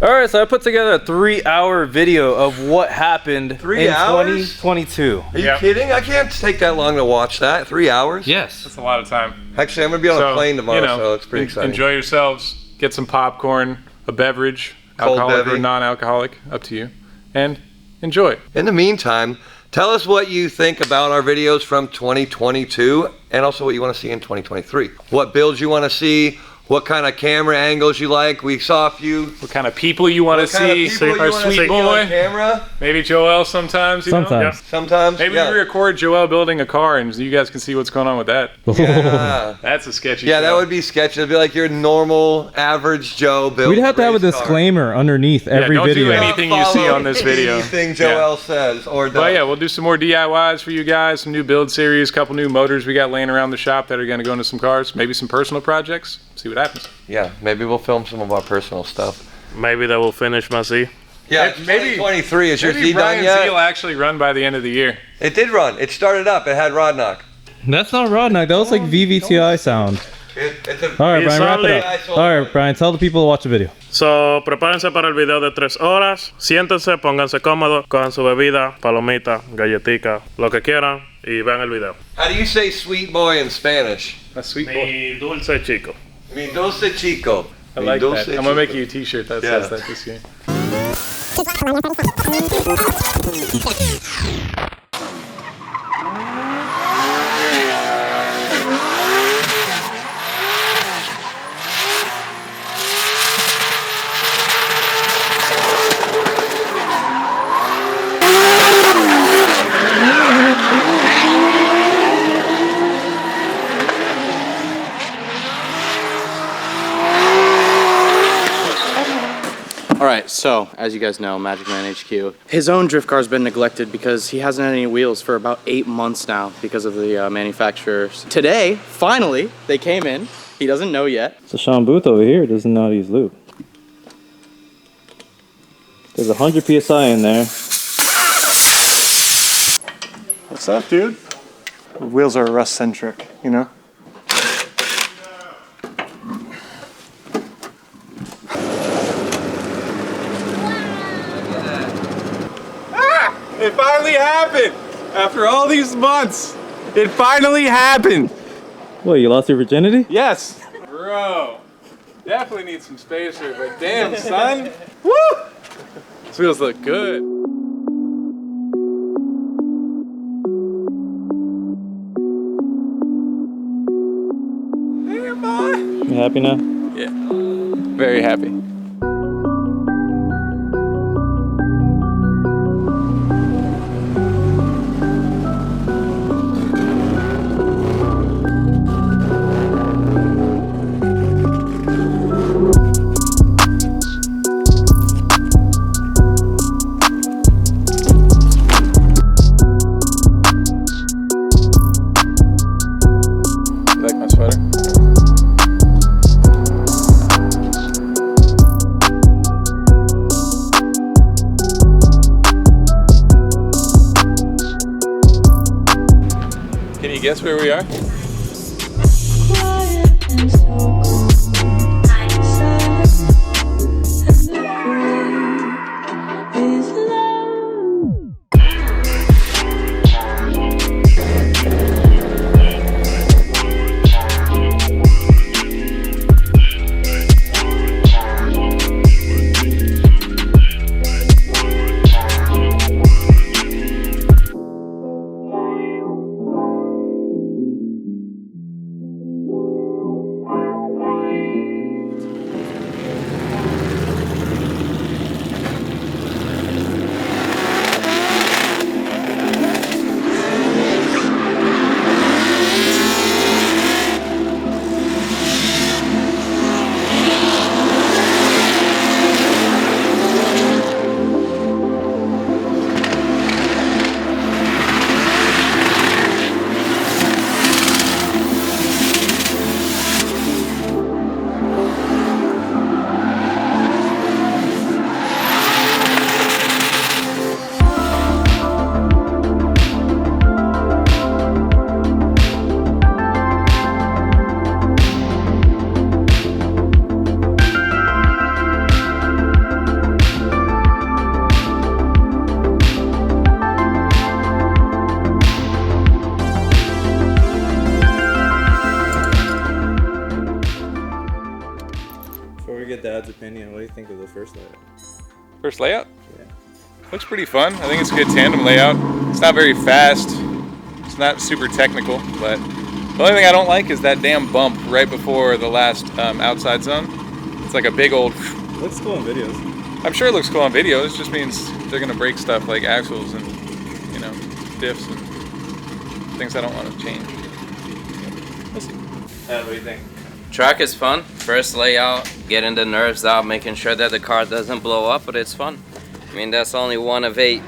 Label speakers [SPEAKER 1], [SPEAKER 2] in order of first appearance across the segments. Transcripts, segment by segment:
[SPEAKER 1] All right, so I put together a 3-hour video of what happened
[SPEAKER 2] 3
[SPEAKER 1] in
[SPEAKER 2] hours?
[SPEAKER 1] 2022.
[SPEAKER 2] Are you kidding? I can't take that long to watch that. 3 hours?
[SPEAKER 1] Yes.
[SPEAKER 3] That's a lot of time.
[SPEAKER 2] Actually, I'm going to be on a plane tomorrow, so it's pretty exciting.
[SPEAKER 3] Enjoy yourselves. Get some popcorn, a beverage, alcoholic or non-alcoholic, up to you, and enjoy.
[SPEAKER 2] In the meantime, tell us what you think about our videos from 2022 and also what you want to see in 2023. What builds you want to see, what kind of camera angles you like. We saw a few.
[SPEAKER 3] What kind of people you want to see. Our sweet boy.
[SPEAKER 2] Camera.
[SPEAKER 3] Maybe Joel sometimes. You know? Yeah.
[SPEAKER 2] Sometimes.
[SPEAKER 3] Maybe we record Joel building a car and you guys can see what's going on with that.
[SPEAKER 2] Yeah.
[SPEAKER 3] That's a sketchy
[SPEAKER 2] Yeah,
[SPEAKER 3] show.
[SPEAKER 2] that would be sketchy. It'd be like your normal, average Joe build.
[SPEAKER 1] We'd have to have a disclaimer underneath every video.
[SPEAKER 3] Don't do anything you see on this video.
[SPEAKER 2] Anything Joel says or does.
[SPEAKER 3] But yeah, we'll do some more DIYs for you guys, some new build series, a couple new motors we got laying around the shop that are going to go into some cars, maybe some personal projects. See what happens.
[SPEAKER 2] Yeah, maybe we'll film some of our personal stuff.
[SPEAKER 4] Maybe that will finish my Z.
[SPEAKER 2] Yeah, maybe 2023. Is your Z done yet?
[SPEAKER 3] Maybe will actually run by the end of the year.
[SPEAKER 2] It did run. It started up. It had rod knock.
[SPEAKER 1] That's not rod knock. That was like VVTi sound. All right, Brian, wrap it up. All right, Brian, tell the people to watch the video.
[SPEAKER 4] So, prepárense para el video de 3 horas. Siéntense, pónganse cómodos, cojan su bebida, palomita, galletica, lo que quieran, y vean el video.
[SPEAKER 2] How do you say sweet boy in Spanish?
[SPEAKER 3] A sweet boy.
[SPEAKER 4] Mi dulce chico.
[SPEAKER 2] Mi dulce chico.
[SPEAKER 3] I like that. I'm gonna make you a t-shirt that says that this year.
[SPEAKER 5] Alright, so, as you guys know, Magic Man HQ, his own drift car's been neglected because he hasn't had any wheels for about 8 months now because of the manufacturers. Today, finally, they came in. He doesn't know yet.
[SPEAKER 1] So Sean Booth over here doesn't know how to use lube. There's 100 PSI in there.
[SPEAKER 6] What's up, dude? The wheels are rust-centric, you know?
[SPEAKER 3] It finally happened! After all these months, it finally happened!
[SPEAKER 1] What, you lost your virginity?
[SPEAKER 3] Yes! Bro, definitely need some spacer, but damn, son! Woo! These wheels look good. Damn, boy!
[SPEAKER 1] You happy now?
[SPEAKER 3] Yeah, very happy. Like my sweater? Can you guess where we are?
[SPEAKER 1] opinion, what do you think of the first layout?
[SPEAKER 3] First layout?
[SPEAKER 1] Yeah.
[SPEAKER 3] Looks pretty fun. I think it's a good tandem layout. It's not very fast. It's not super technical, but the only thing I don't like is that damn bump right before the last outside zone. It's like a big old...
[SPEAKER 1] Looks cool in videos.
[SPEAKER 3] I'm sure it looks cool on video. It just means they're gonna break stuff like axles and, you know, diffs and things I don't want to change. We'll see.
[SPEAKER 1] What do you think?
[SPEAKER 7] Track is fun. First layout, getting the nerves out, making sure that the car doesn't blow up, but it's fun. I mean, that's only 1 of 8.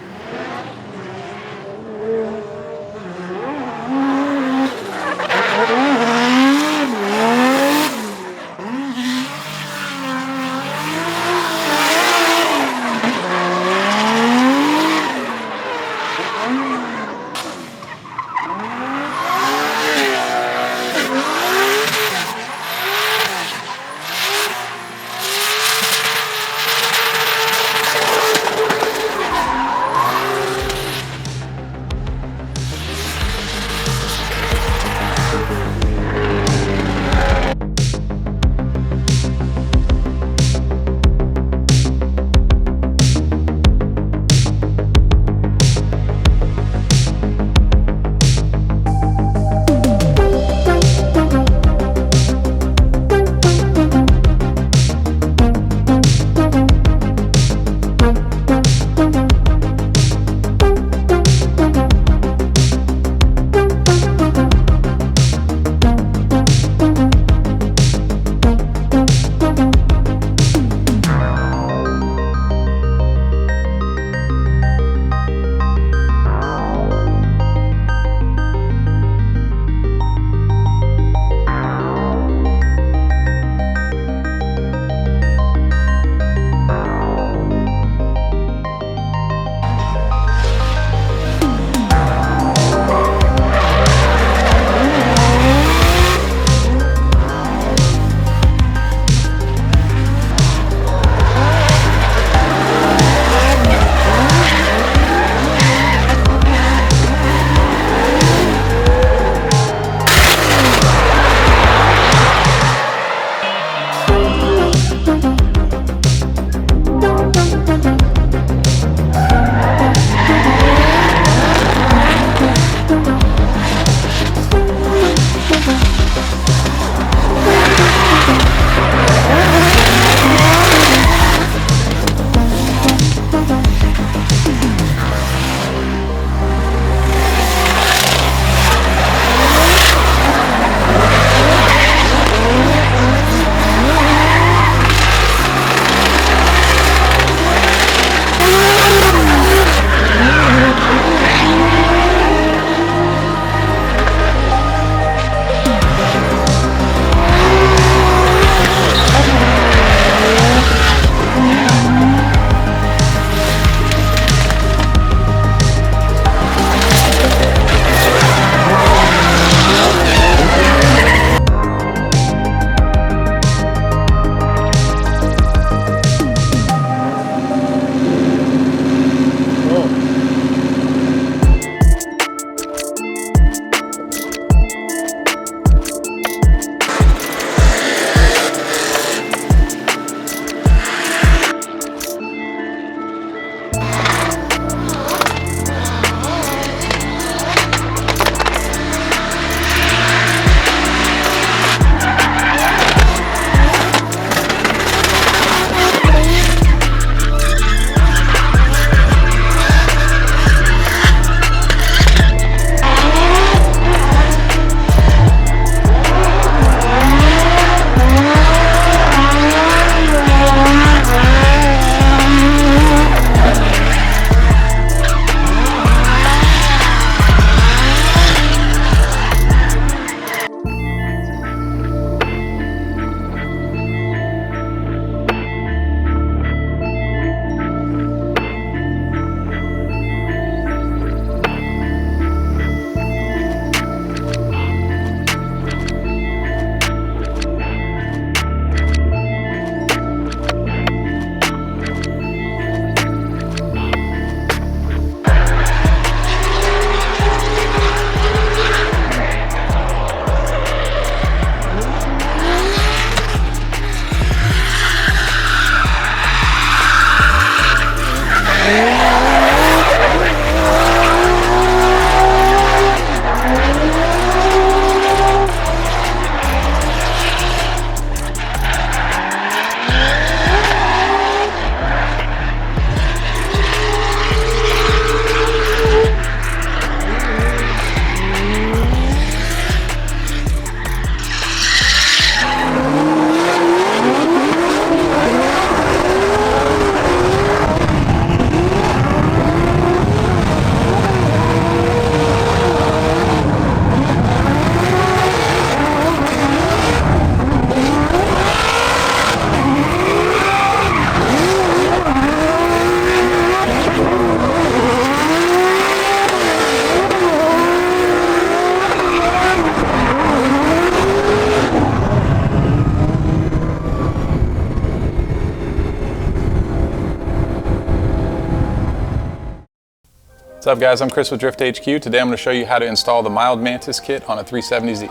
[SPEAKER 3] What's up guys, I'm Chris with Drift HQ. Today I'm going to show you how to install the mild Mantis kit on a 370Z.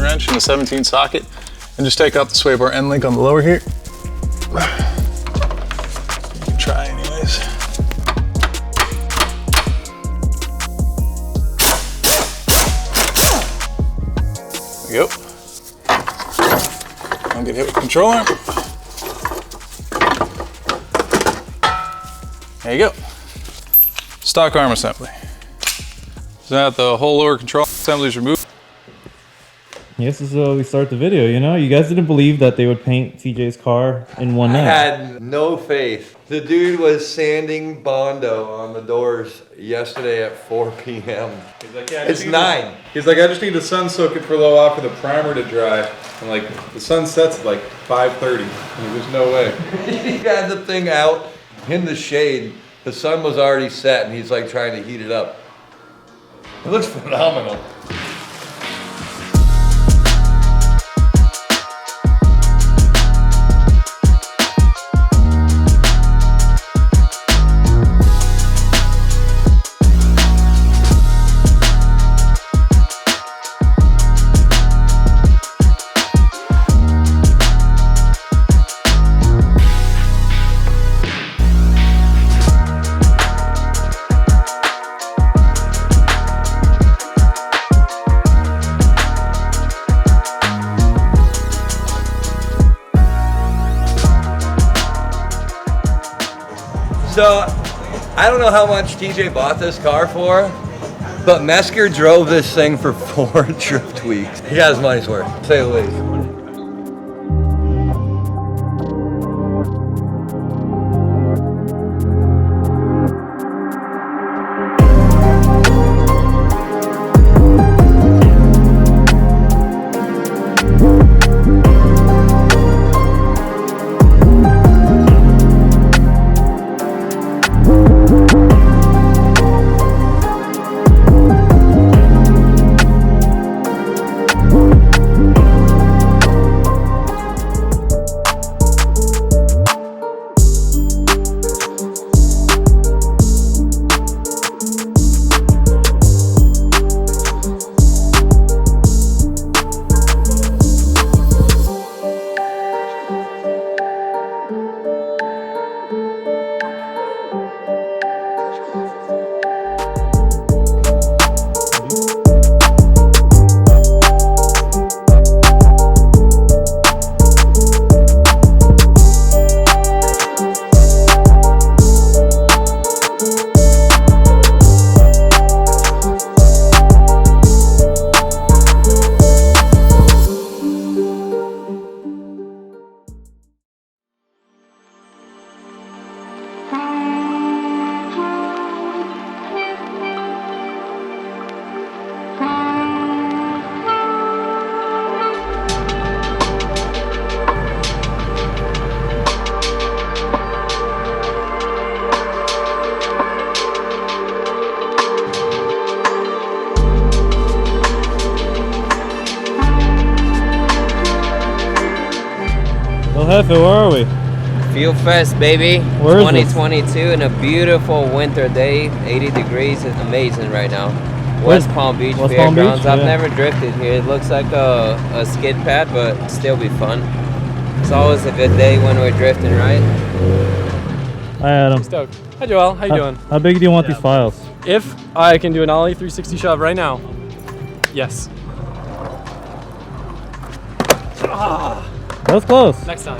[SPEAKER 3] Wrench and a 17 socket, and just take out the sway bar end link on the lower here. You can try anyways. There we go. Don't get hit with the control arm. There you go. Stock arm assembly. So now that the whole lower control assembly is removed.
[SPEAKER 1] Yes, this is how we start the video, you know? You guys didn't believe that they would paint TJ's car in one night.
[SPEAKER 2] I had no faith. The dude was sanding Bondo on the doors yesterday at 4 p.m.
[SPEAKER 3] He's like, yeah,
[SPEAKER 2] it's 9.
[SPEAKER 3] He's like, I just need to sun soak it for a little while for the primer to dry. And like, the sun sets at like 5:30. There's no way.
[SPEAKER 2] He had the thing out in the shade. The sun was already set and he's like trying to heat it up. It looks phenomenal. So, I don't know how much TJ bought this car for, but Mesker drove this thing for 4 drift weeks. He got his money's worth, to say the least.
[SPEAKER 1] Jefe, where are we?
[SPEAKER 7] Fuel Fest, baby.
[SPEAKER 1] Where is
[SPEAKER 7] 2022 and a beautiful winter day. 80 degrees. It's amazing right now. West Palm Beach Fairgrounds. I've never drifted here. It looks like a skid pad, but still be fun. It's always a good day when we're drifting, right?
[SPEAKER 1] Hi, Adam.
[SPEAKER 8] Stoked. Hi, Joel. How you doing?
[SPEAKER 1] How big do you want these files?
[SPEAKER 8] If I can do an ollie 360 shove right now, yes.
[SPEAKER 1] That was close.
[SPEAKER 8] Next time.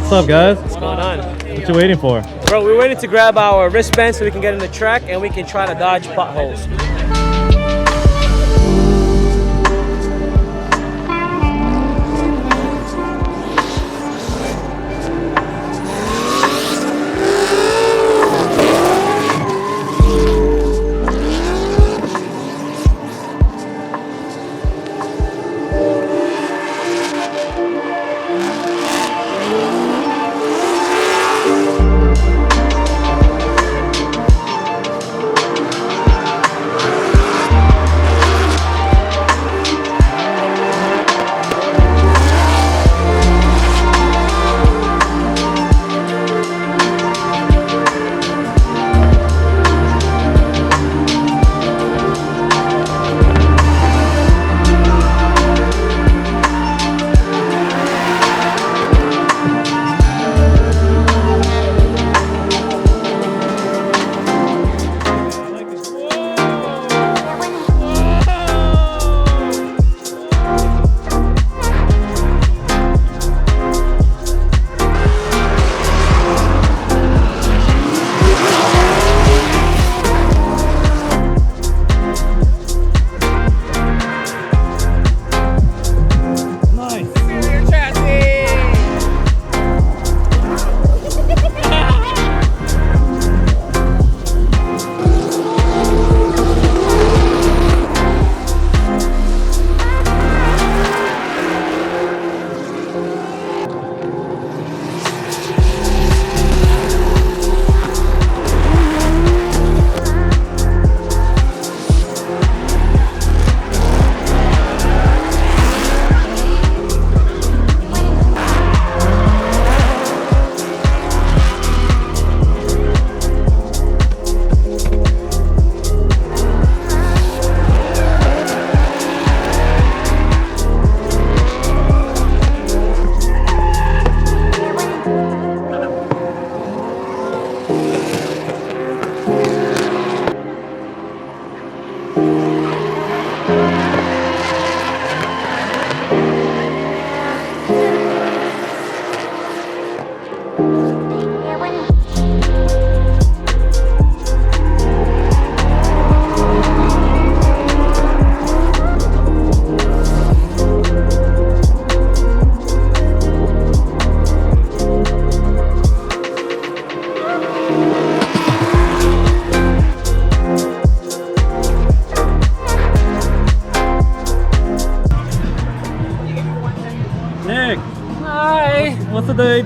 [SPEAKER 1] What's up, guys?
[SPEAKER 8] What's going on?
[SPEAKER 1] What you waiting for?
[SPEAKER 8] Bro, we're waiting to grab our wristband so we can get in the track and we can try to dodge potholes.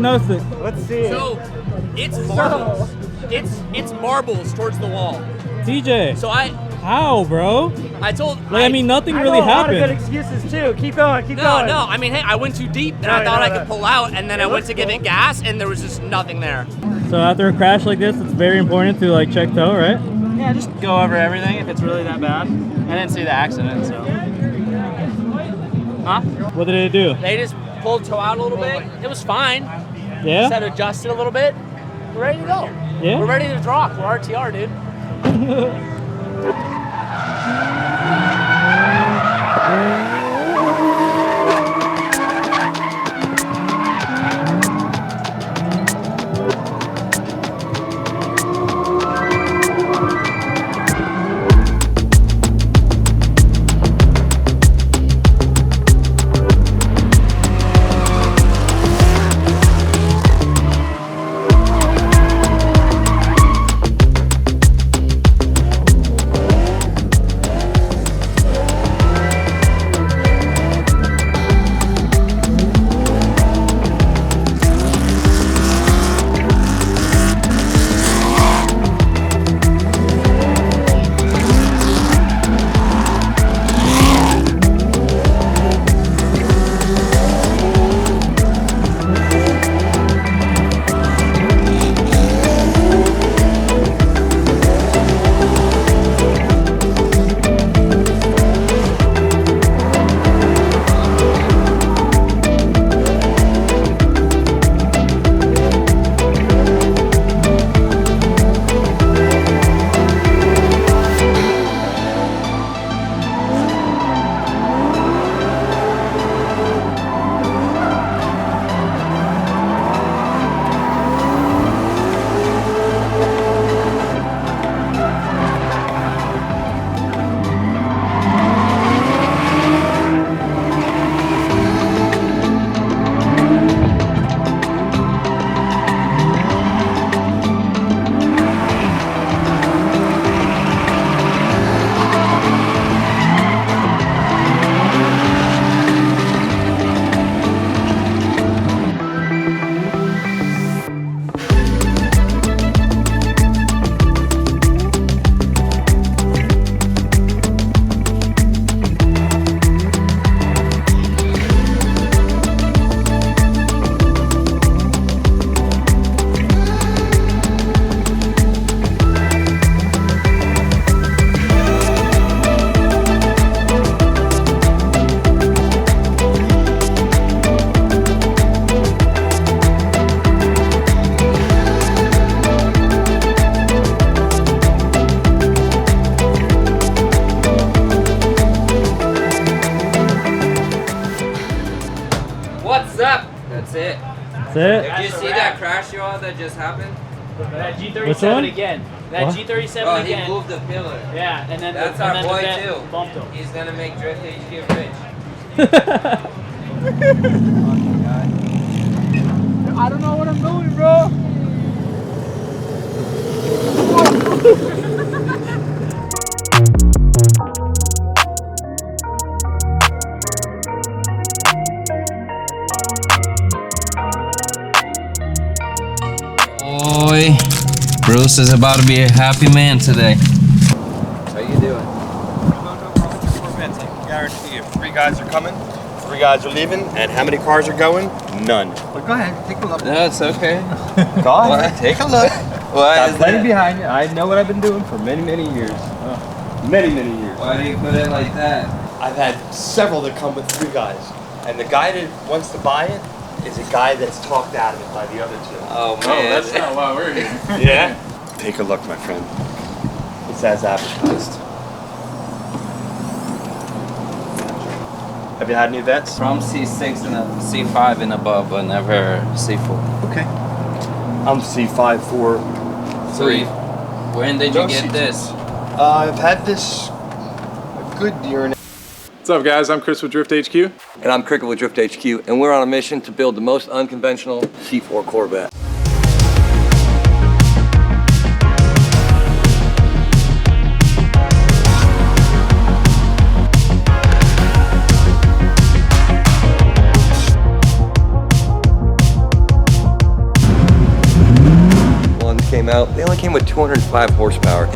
[SPEAKER 1] diagnose it.
[SPEAKER 6] Let's see.
[SPEAKER 5] So it's marbles. It's marbles towards the wall.
[SPEAKER 1] TJ.
[SPEAKER 5] So
[SPEAKER 1] How, bro?
[SPEAKER 5] I told.
[SPEAKER 1] Like, I mean, nothing really happened.
[SPEAKER 6] A lot of good excuses too. Keep going. Keep going.
[SPEAKER 5] No. I mean, hey, I went too deep, and I thought I could pull out, and then I went to give it gas, and there was just nothing there.
[SPEAKER 1] So after a crash like this, it's very important to like check tow, right?
[SPEAKER 8] Yeah, just go over everything if it's really that bad. I didn't see the accident, so. Huh?
[SPEAKER 1] What did it do?
[SPEAKER 8] They just pulled tow out a little bit. It was fine.
[SPEAKER 1] Yeah?
[SPEAKER 8] Just had to adjust it a little bit. We're ready to go.
[SPEAKER 1] Yeah?
[SPEAKER 8] We're ready to rock. We're RTR, dude.
[SPEAKER 7] That's it.
[SPEAKER 1] That's it?
[SPEAKER 7] Did you see that crash, y'all, that just happened?
[SPEAKER 8] That
[SPEAKER 1] Which
[SPEAKER 8] G37
[SPEAKER 1] one?
[SPEAKER 8] again. That
[SPEAKER 1] What?
[SPEAKER 8] G37
[SPEAKER 7] Oh,
[SPEAKER 8] again.
[SPEAKER 7] he moved the pillar.
[SPEAKER 8] Yeah, and then
[SPEAKER 7] That's
[SPEAKER 8] the,
[SPEAKER 7] our
[SPEAKER 8] and then
[SPEAKER 7] boy
[SPEAKER 8] the vet
[SPEAKER 7] too.
[SPEAKER 8] bumped him.
[SPEAKER 7] He's gonna make Drift HQ rich.
[SPEAKER 8] I don't know what I'm doing, bro.
[SPEAKER 7] Boy, Bruce is about to be a happy man today. How you doing?
[SPEAKER 9] Corvettes, I can guarantee you, 3 guys are coming, 3 guys are leaving, and how many cars are going? None.
[SPEAKER 10] But go ahead, take a look.
[SPEAKER 7] No, it's okay.
[SPEAKER 9] Go ahead, take a look.
[SPEAKER 7] Why
[SPEAKER 9] Got
[SPEAKER 7] is
[SPEAKER 9] plenty
[SPEAKER 7] that?
[SPEAKER 9] behind you. I know what I've been doing for many, many years. Many, many years.
[SPEAKER 7] Why do you put it like that?
[SPEAKER 9] I've had several that come with 3 guys, and the guy that wants to buy it is a guy that's talked out of it by the other 2.
[SPEAKER 7] Oh man.
[SPEAKER 3] that's not why we're here.
[SPEAKER 9] Yeah? Take a look, my friend. It's as advertised. Have you had any vets?
[SPEAKER 7] From C6 and a C5 and above, but never C4.
[SPEAKER 9] Okay. I'm C5 for 3.
[SPEAKER 7] When did you get this?
[SPEAKER 9] I've had this a good year and
[SPEAKER 3] What's up, guys? I'm Chris with Drift HQ.
[SPEAKER 2] And I'm Cricket with Drift HQ, and we're on a mission to build the most unconventional C4 Corvette. they only came with 205 horsepower.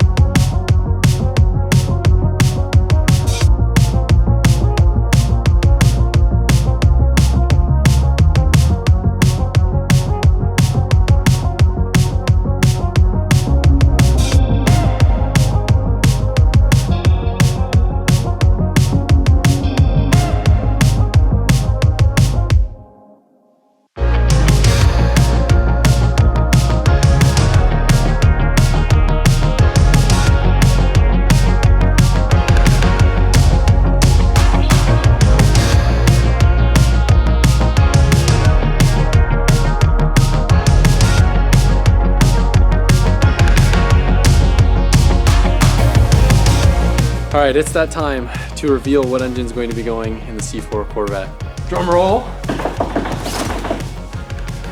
[SPEAKER 5] All right, it's that time to reveal what engine's going to be going in the C4 Corvette. Drum roll.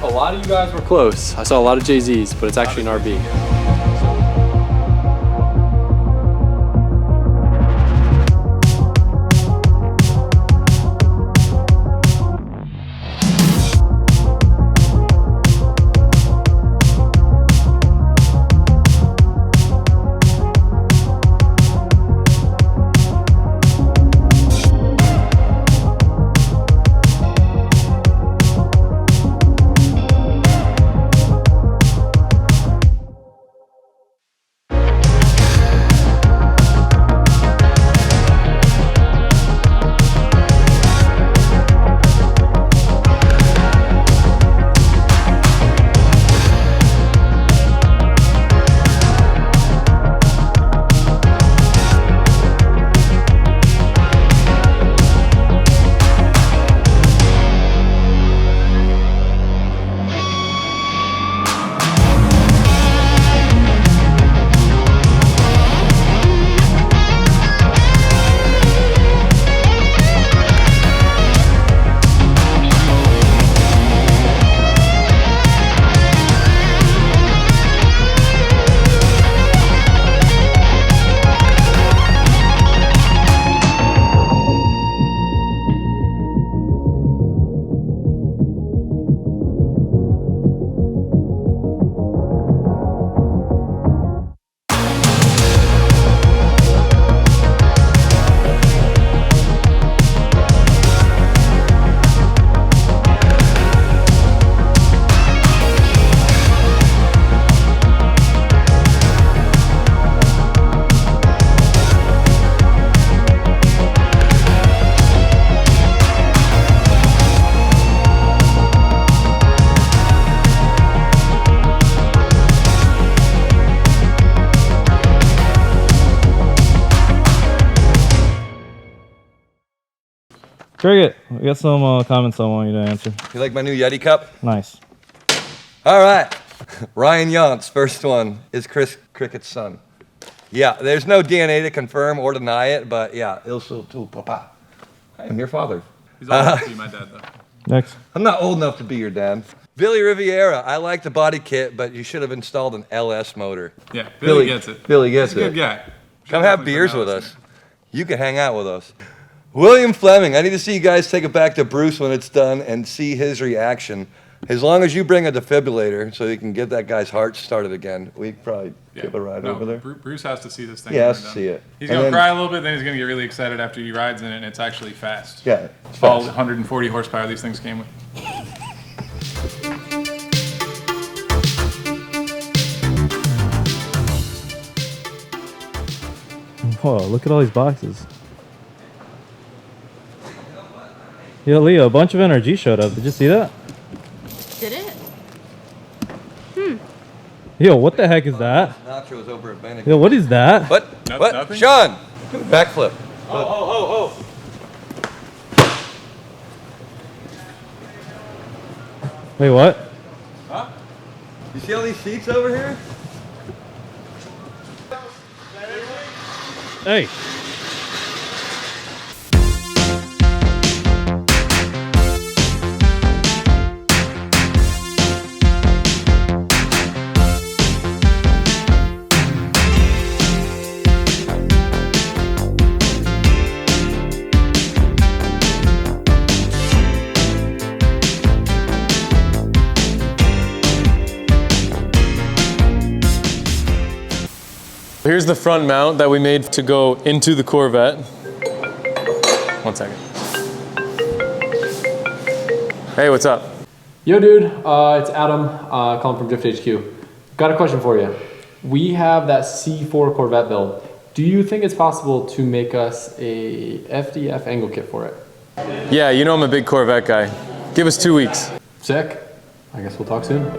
[SPEAKER 5] A lot of you guys were close. I saw a lot of JZs, but it's actually an RB.
[SPEAKER 1] Cricket, we got some comments I want you to answer.
[SPEAKER 2] You like my new Yeti cup?
[SPEAKER 1] Nice.
[SPEAKER 2] All right. Ryan Yance, first one. Is Chris Cricket's son? Yeah, there's no DNA to confirm or deny it, but yeah, il suo tu papa. I am your father.
[SPEAKER 3] He's old enough to be my dad, though.
[SPEAKER 1] Next.
[SPEAKER 2] I'm not old enough to be your dad. Billy Riviera, I like the body kit, but you should have installed an LS motor.
[SPEAKER 3] Yeah, Billy gets it.
[SPEAKER 2] Billy gets
[SPEAKER 3] He's a
[SPEAKER 2] it.
[SPEAKER 3] good guy.
[SPEAKER 2] Come have beers with us. You can hang out with us. William Fleming, I need to see you guys take it back to Bruce when it's done and see his reaction. As long as you bring a defibrillator so you can get that guy's heart started again, we could probably give a ride over there.
[SPEAKER 3] Bruce has to see this thing.
[SPEAKER 2] He has to see it.
[SPEAKER 3] He's going to cry a little bit, then he's going to get really excited after he rides in it, and it's actually fast.
[SPEAKER 2] Yeah, it's
[SPEAKER 3] All
[SPEAKER 2] fast.
[SPEAKER 3] 140 horsepower these things came with.
[SPEAKER 1] Whoa, look at all these boxes. Yo, Leo, a bunch of NRG showed up. Did you see that?
[SPEAKER 10] Did it?
[SPEAKER 1] Yo, what the heck is that?
[SPEAKER 2] Nachos over at Bennigan.
[SPEAKER 1] Yo, what is that?
[SPEAKER 2] What? What?
[SPEAKER 3] Nothing?
[SPEAKER 2] Sean, backflip.
[SPEAKER 3] Oh.
[SPEAKER 1] Wait, what?
[SPEAKER 2] Huh? You see all these seats over here?
[SPEAKER 1] Hey.
[SPEAKER 10] Here's the front mount that we made to go into the Corvette. 1 second. Hey, what's up?
[SPEAKER 11] Yo, dude, it's Adam, calling from Drift HQ. Got a question for you. We have that C4 Corvette build. Do you think it's possible to make us a FDF angle kit for it?
[SPEAKER 10] Yeah, you know I'm a big Corvette guy. Give us 2 weeks.
[SPEAKER 11] Sick. I guess we'll talk soon.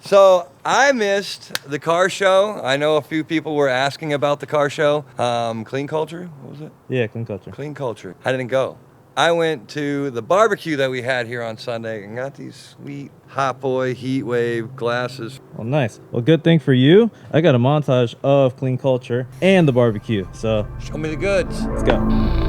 [SPEAKER 2] So I missed the car show. I know a few people were asking about the car show. Clean Culture, what was it?
[SPEAKER 1] Yeah, Clean Culture.
[SPEAKER 2] Clean Culture. I didn't go. I went to the barbecue that we had here on Sunday and got these sweet Hot Boy Heat Wave glasses.
[SPEAKER 1] Well, nice. Well, good thing for you, I got a montage of Clean Culture and the barbecue. So
[SPEAKER 2] show me the goods.
[SPEAKER 1] Let's go.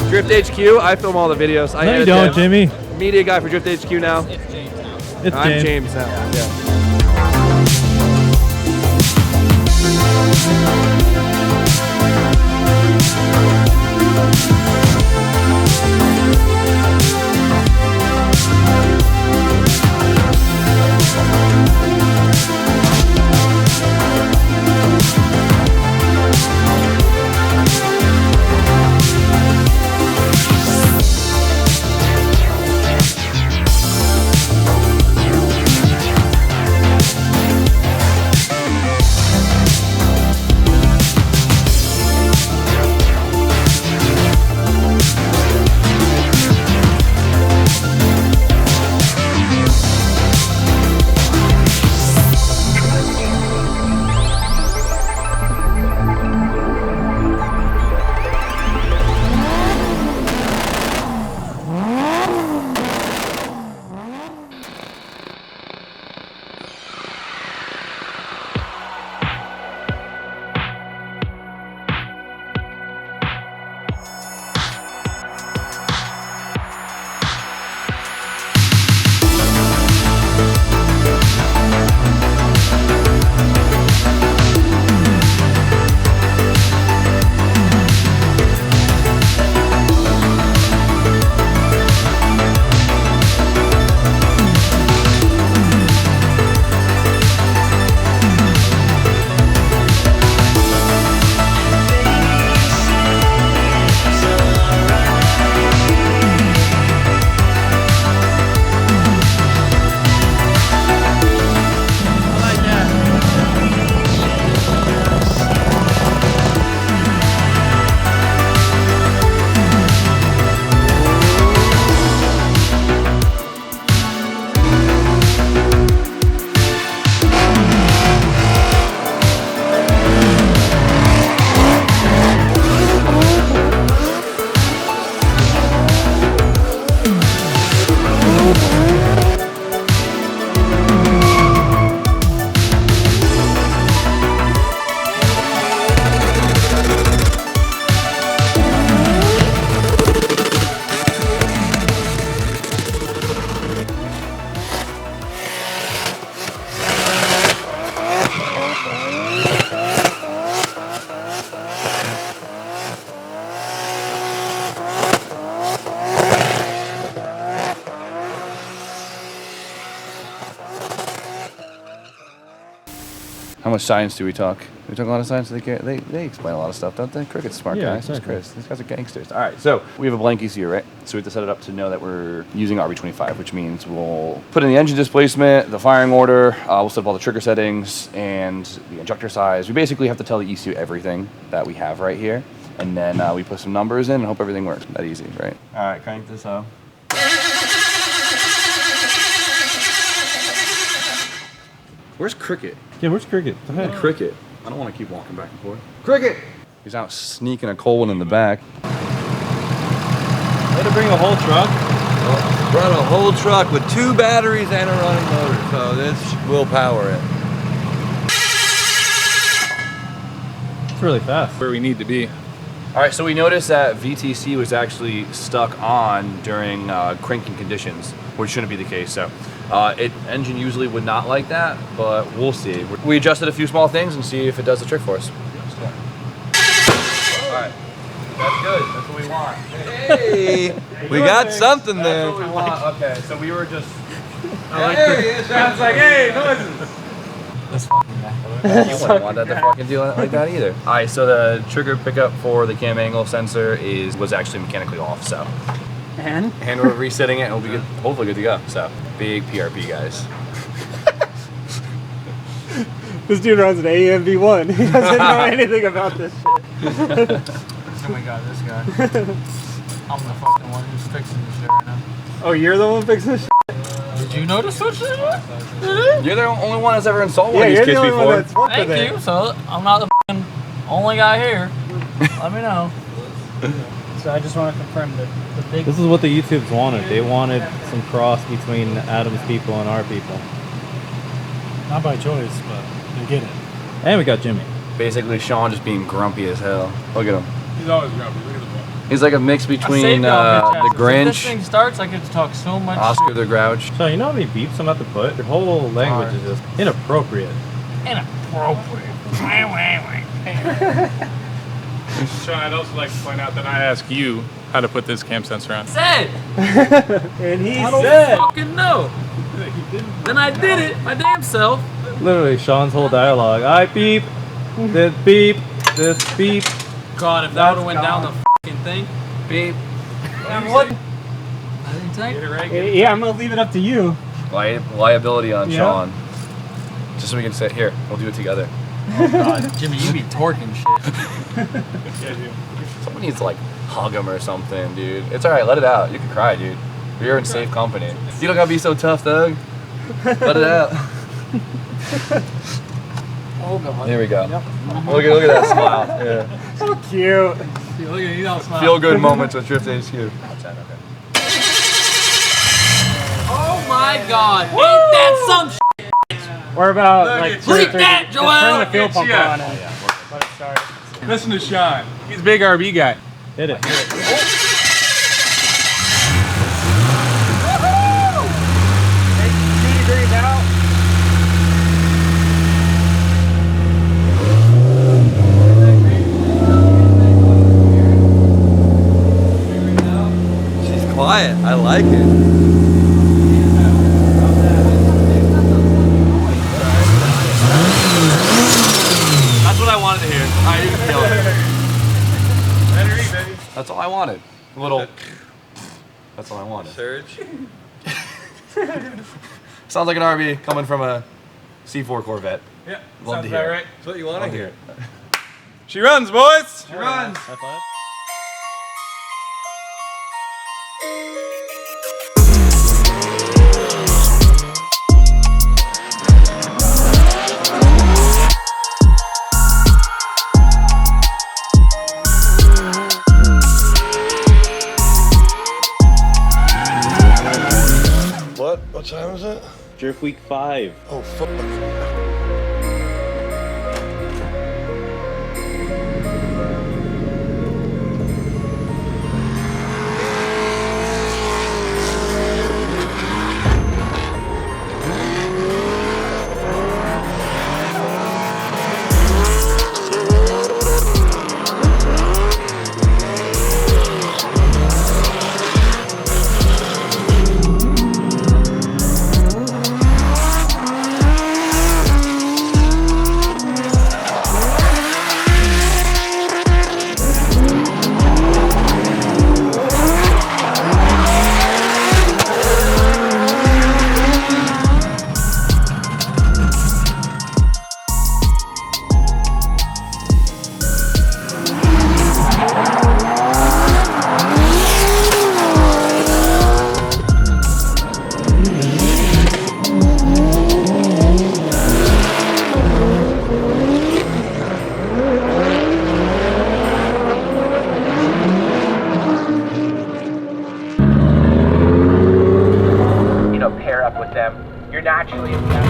[SPEAKER 12] Drift HQ, I film all the videos.
[SPEAKER 1] No, you don't, Jimmy.
[SPEAKER 12] Media guy for Drift HQ now.
[SPEAKER 1] It's James now.
[SPEAKER 12] I'm James now. Yeah.
[SPEAKER 13] much science do we talk? We talk a lot of science. They explain a lot of stuff, don't they? Cricket's smart guys. Exactly. Chris. These guys are gangsters. All right, so we have a blank ECU, right? So we have to set it up to know that we're using RB25, which means we'll put in the engine displacement, the firing order, we'll set up all the trigger settings, and the injector size. We basically have to tell the ECU everything that we have right here, and then we put some numbers in and hope everything works. That easy, right? All right, crank this up. Where's Cricket?
[SPEAKER 1] Yeah, where's Cricket?
[SPEAKER 13] Cricket. I don't want to keep walking back and forth. Cricket! He's out sneaking a cold one in the back.
[SPEAKER 1] Way to bring a whole truck.
[SPEAKER 2] Well, brought a whole truck with 2 batteries and a running motor, so this will power it.
[SPEAKER 1] It's really fast.
[SPEAKER 3] Where we need to be.
[SPEAKER 13] All right, so we noticed that VTC was actually stuck on during cranking conditions, which shouldn't be the case. So engine usually would not like that, but we'll see. We adjusted a few small things and see if it does the trick for us. All right, that's good. That's what we want.
[SPEAKER 2] Hey, we got something there.
[SPEAKER 13] That's what we want. Okay, so we were just.
[SPEAKER 2] Hey,
[SPEAKER 3] Sounds like, hey, noises.
[SPEAKER 13] You wouldn't want that to fucking do like that either. All right, so the trigger pickup for the cam angle sensor was actually mechanically off, so. And we're resetting it, and we'll be good, hopefully good to go. So, big PRP, guys.
[SPEAKER 6] This dude runs an AMV1. He doesn't know anything about this shit.
[SPEAKER 14] Oh my god, this guy. I'm the fucking one who's fixing this shit right now.
[SPEAKER 6] Oh, you're the one fixing this shit?
[SPEAKER 14] Did you notice what shit?
[SPEAKER 13] You're the only one that's ever installed one of these
[SPEAKER 6] you're
[SPEAKER 13] kits
[SPEAKER 6] the only
[SPEAKER 13] before.
[SPEAKER 6] one that's worked with
[SPEAKER 14] Thank you, so I'm not the fucking only guy here. Let me know. So I just want to confirm that the big...
[SPEAKER 1] This is what the YouTubes wanted. They wanted some cross between Adam's people and our people.
[SPEAKER 14] Not by choice, but they get it.
[SPEAKER 1] And we got Jimmy.
[SPEAKER 13] Basically, Sean just being grumpy as hell. Look at him.
[SPEAKER 3] He's always grumpy. Look at the ball.
[SPEAKER 13] He's like a mix between the
[SPEAKER 14] If this
[SPEAKER 13] Grinch,
[SPEAKER 14] thing starts, I get to talk so much
[SPEAKER 13] Oscar
[SPEAKER 14] shit.
[SPEAKER 13] the Grouch.
[SPEAKER 1] So you know how many beeps I'm about to put? Your whole language is just inappropriate.
[SPEAKER 14] Inappropriate.
[SPEAKER 3] Sean, I'd also like to point out that I asked you how to put this cam sensor on.
[SPEAKER 14] Said!
[SPEAKER 6] And he
[SPEAKER 14] I don't
[SPEAKER 6] said...
[SPEAKER 14] fucking know. Then I did it, my damn self.
[SPEAKER 1] Literally, Sean's whole dialogue. I beep, this beep, this beep.
[SPEAKER 14] God, if that would have went down the fucking thing.
[SPEAKER 13] Beep.
[SPEAKER 14] What? I didn't take it.
[SPEAKER 6] Yeah, I'm gonna leave it up to you.
[SPEAKER 13] Liability on Sean. Just so we can sit here. We'll do it together.
[SPEAKER 14] Oh god, Jimmy, you be torquing shit.
[SPEAKER 13] Someone needs to like hug him or something, dude. It's alright, let it out. You can cry, dude. You're in safe company. You don't gotta be so tough, Doug. Let it out.
[SPEAKER 14] Oh god.
[SPEAKER 13] There we go. Yep. Look at that smile. Yeah.
[SPEAKER 6] So cute.
[SPEAKER 14] Look at you all smile.
[SPEAKER 13] Feel good moments with Drift HQ.
[SPEAKER 14] Oh my god. Ain't that some shit?
[SPEAKER 6] Or about like
[SPEAKER 14] Freak that, Joel!
[SPEAKER 6] turn the fuel pump on.
[SPEAKER 3] Yeah.
[SPEAKER 6] Let it start.
[SPEAKER 3] Listen to Sean. He's a big RB guy.
[SPEAKER 1] Hit it.
[SPEAKER 2] She's quiet. I like it.
[SPEAKER 13] That's what I wanted to hear. Alright, you can feel it. That's all I wanted. A little. That's all I wanted.
[SPEAKER 2] Surge.
[SPEAKER 13] Sounds like an RV coming from a C4 Corvette.
[SPEAKER 3] Yeah,
[SPEAKER 13] Love
[SPEAKER 3] sounds
[SPEAKER 13] to hear
[SPEAKER 3] about
[SPEAKER 13] it.
[SPEAKER 3] right.
[SPEAKER 2] That's what you want to hear.
[SPEAKER 3] She runs, boys. She
[SPEAKER 2] runs.
[SPEAKER 1] High five.
[SPEAKER 2] What time is it?
[SPEAKER 1] Drift week 5.
[SPEAKER 2] Oh, fuck.
[SPEAKER 14] actually a gas.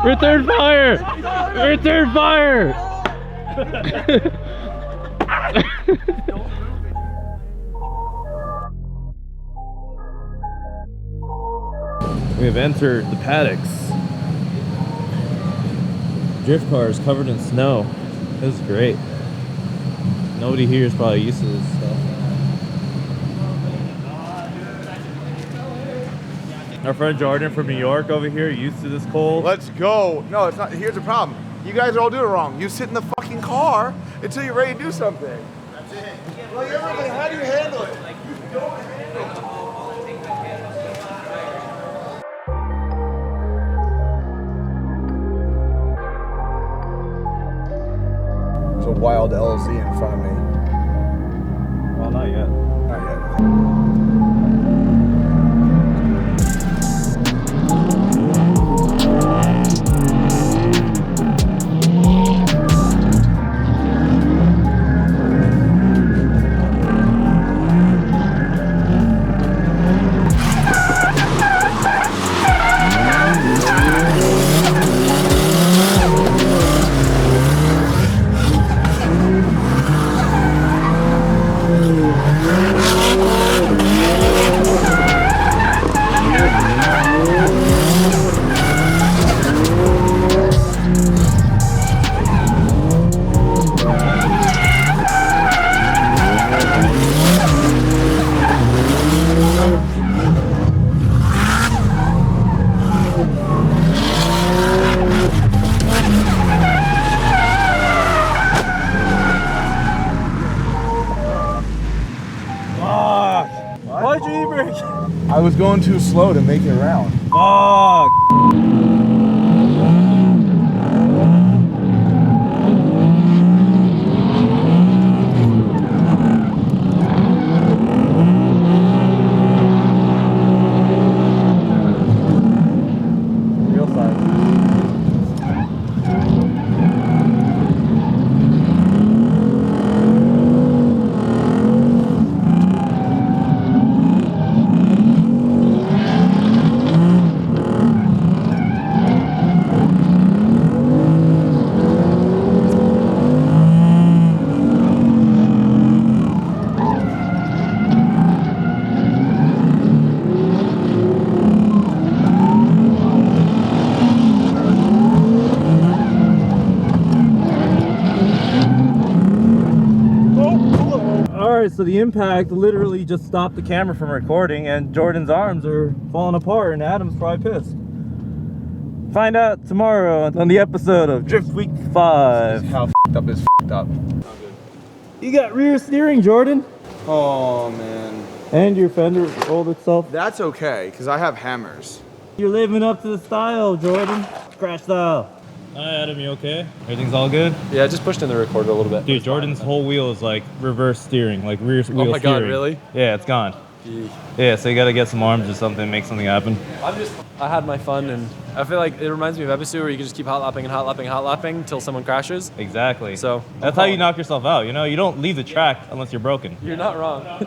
[SPEAKER 1] Return fire! Return fire! We have entered the Paddocks. Drift cars covered in snow. This is great. Nobody here is probably used to this stuff. Our friend Jordan from New York over here, used to this cold.
[SPEAKER 15] Let's go. No, it's not. Here's the problem. You guys are all doing it wrong. You sit in the fucking car until you're ready to do something. That's it. Like everybody, how do you handle it? You don't handle it. There's a wild LZ in front of me.
[SPEAKER 1] Well, not yet.
[SPEAKER 15] Not yet. was going too slow to make it around.
[SPEAKER 1] Fuck.
[SPEAKER 11] Real size. So the impact literally just stopped the camera from recording, and Jordan's arms are falling apart, and Adam's probably pissed. Find out tomorrow on the episode of Drift Week 5.
[SPEAKER 15] How f***ed up is f***ed up.
[SPEAKER 1] You got rear steering, Jordan.
[SPEAKER 15] Oh man.
[SPEAKER 1] And your fender rolled itself.
[SPEAKER 15] That's okay, because I have hammers.
[SPEAKER 1] You're living up to the style, Jordan. Crash style. Hi Adam, you okay? Everything's all good?
[SPEAKER 11] Yeah, I just pushed in the recorder a little bit.
[SPEAKER 1] Dude, Jordan's whole wheel is like reverse steering, like rear wheel steering.
[SPEAKER 11] Oh my god, really?
[SPEAKER 1] Yeah, it's gone.
[SPEAKER 11] Gee.
[SPEAKER 1] Yeah, so you gotta get some arms or something, make something happen.
[SPEAKER 11] I had my fun, and I feel like it reminds me of Ebisu, where you can just keep hot lapping and hot lapping, hot lapping until someone crashes.
[SPEAKER 1] Exactly.
[SPEAKER 11] So
[SPEAKER 1] that's how you knock yourself out, you know? You don't leave the track unless you're broken.
[SPEAKER 11] You're not wrong.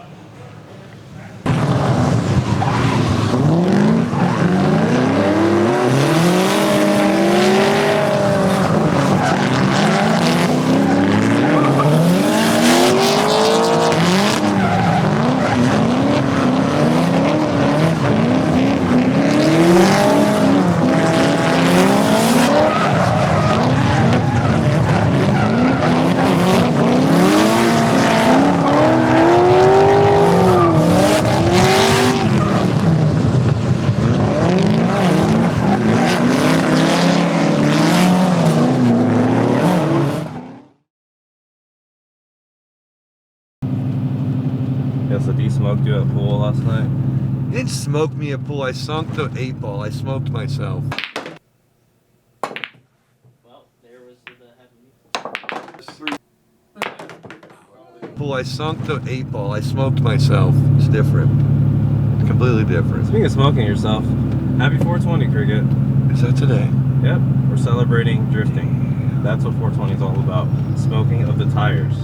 [SPEAKER 1] Yeah, so D smoked you at pool last night?
[SPEAKER 2] You didn't smoke me at pool. I sunk the 8-ball. I smoked myself. Pool, I sunk the 8-ball. I smoked myself. It's different. Completely different.
[SPEAKER 1] Speaking of smoking yourself, happy 420, Cricket.
[SPEAKER 2] Is that today?
[SPEAKER 1] Yep, we're celebrating drifting. That's what 420 is all about. Smoking of the tires.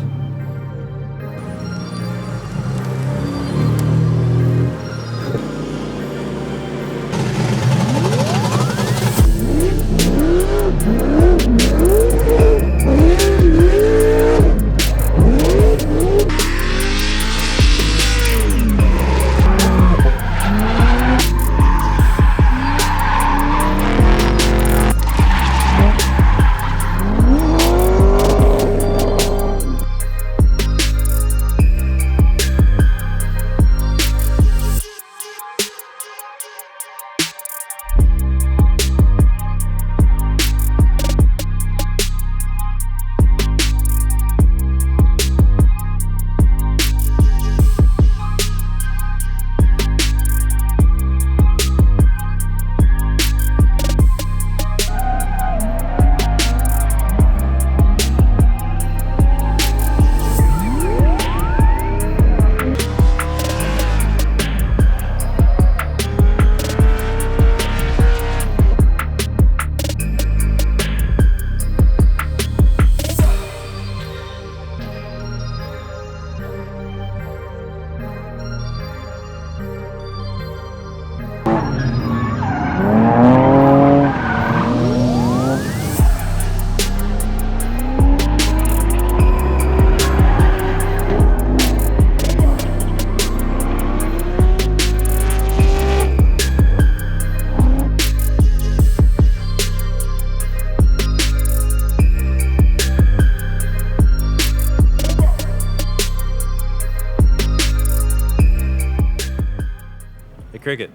[SPEAKER 1] Cricket.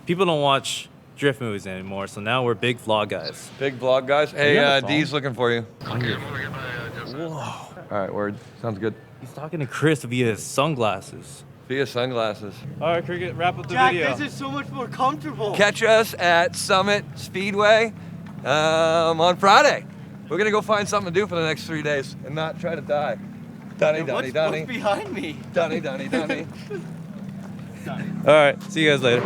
[SPEAKER 1] People don't watch drift movies anymore, so now we're big vlog guys.
[SPEAKER 2] Big vlog guys. Hey, D's looking for you.
[SPEAKER 1] Whoa.
[SPEAKER 2] All right, word. Sounds good.
[SPEAKER 1] He's talking to Chris via his sunglasses.
[SPEAKER 2] via sunglasses.
[SPEAKER 12] All right, Cricket, wrap up the
[SPEAKER 5] Jack,
[SPEAKER 12] video.
[SPEAKER 5] this is so much more comfortable.
[SPEAKER 2] Catch us at Summit Speedway on Friday. We're gonna go find something to do for the next 3 days and not try to die. Donnie.
[SPEAKER 5] What's behind me?
[SPEAKER 2] Donnie.
[SPEAKER 1] All right, see you guys later.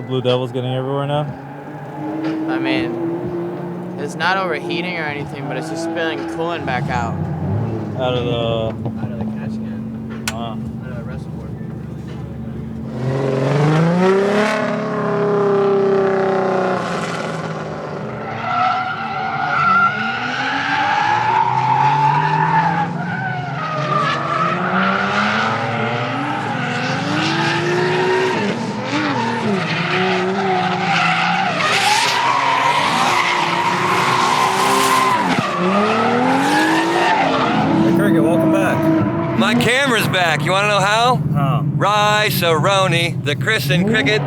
[SPEAKER 1] Blue Devil's getting everywhere now?
[SPEAKER 16] I mean, it's not overheating or anything, but it's just spilling coolant back out.
[SPEAKER 1] Out of the
[SPEAKER 16] catch can.
[SPEAKER 1] Wow.
[SPEAKER 16] Out of the reservoir.
[SPEAKER 2] My camera's back. You want to know how? How? Rice-a-roni, the Chris and Cricket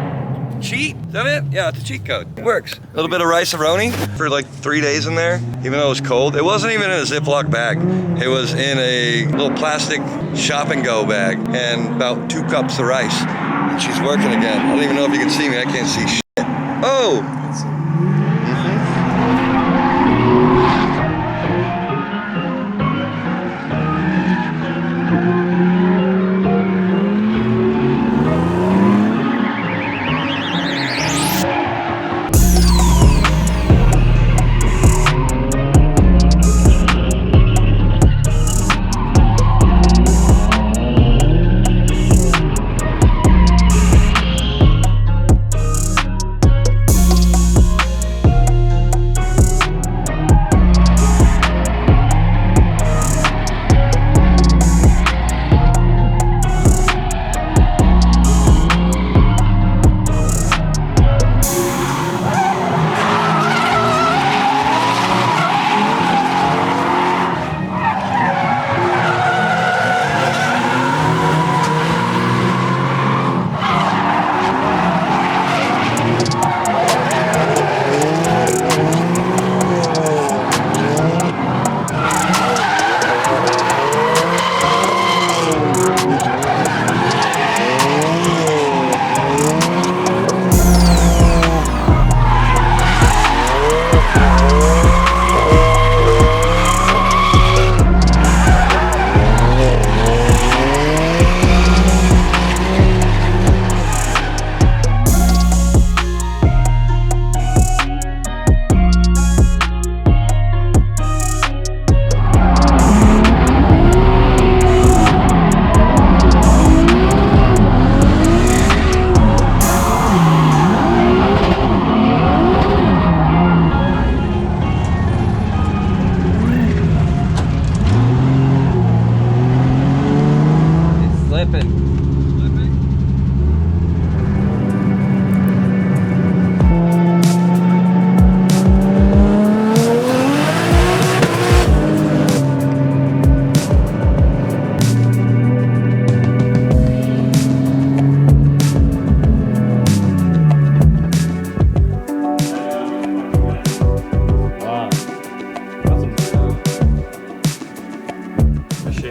[SPEAKER 2] cheat. Is that it? Yeah, it's a cheat code. It works. A little bit of rice-a-roni for like 3 days in there, even though it was cold. It wasn't even in a Ziploc bag. It was in a little plastic shop and go bag and about 2 cups of rice. And she's working again. I don't even know if you can see me. I can't see shit. Oh!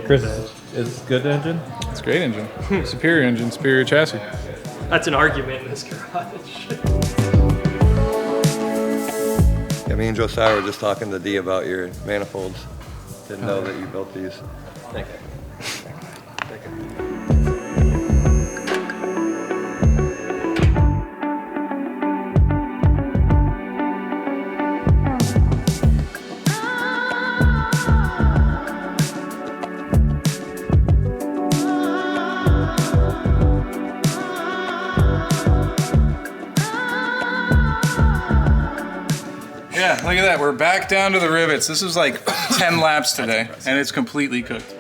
[SPEAKER 1] Chris, is good engine?
[SPEAKER 3] It's a great engine. Superior engine, superior chassis.
[SPEAKER 11] That's an argument in this garage.
[SPEAKER 2] Yeah, me and Josiah were just talking to Dee about your manifolds. Didn't know that you built these. Thank you. Thank you.
[SPEAKER 3] look at that. We're back down to the rivets. This is like 10 laps today, and it's completely cooked.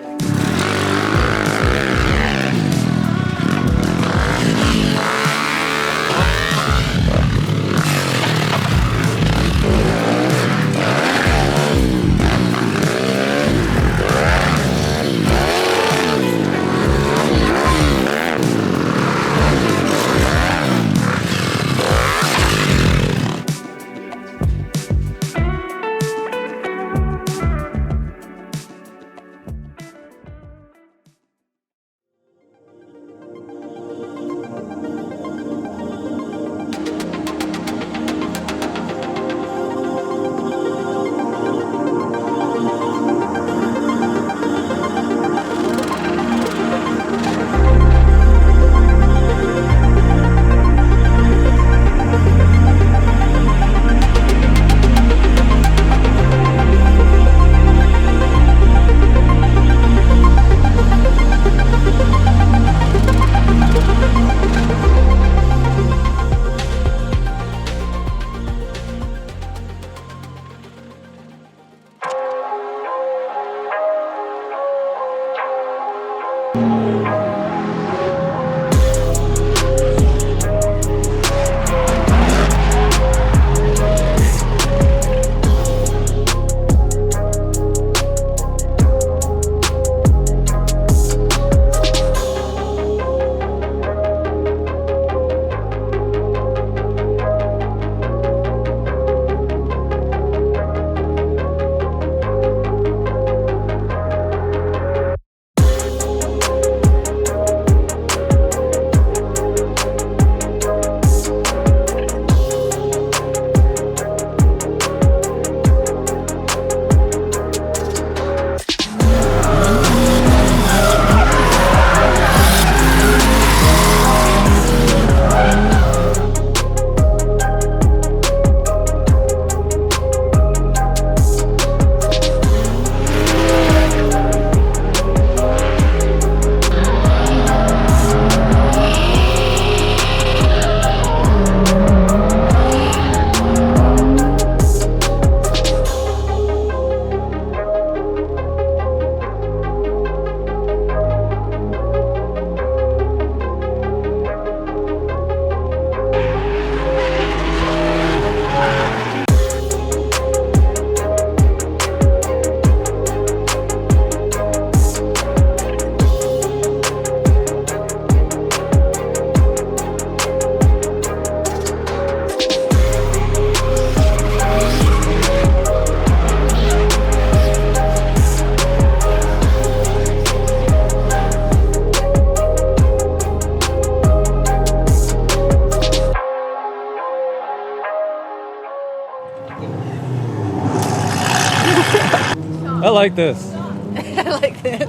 [SPEAKER 1] I like this.
[SPEAKER 17] I like this.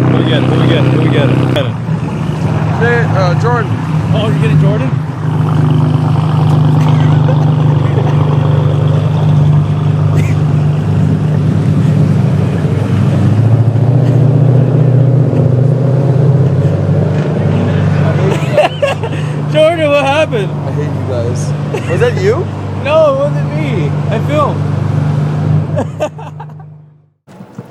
[SPEAKER 1] What we get?
[SPEAKER 12] Hey, Jordan.
[SPEAKER 1] Oh, you're getting Jordan? Jordan, what happened?
[SPEAKER 12] I hate you guys. Was that you?
[SPEAKER 1] No, it wasn't me. I filmed.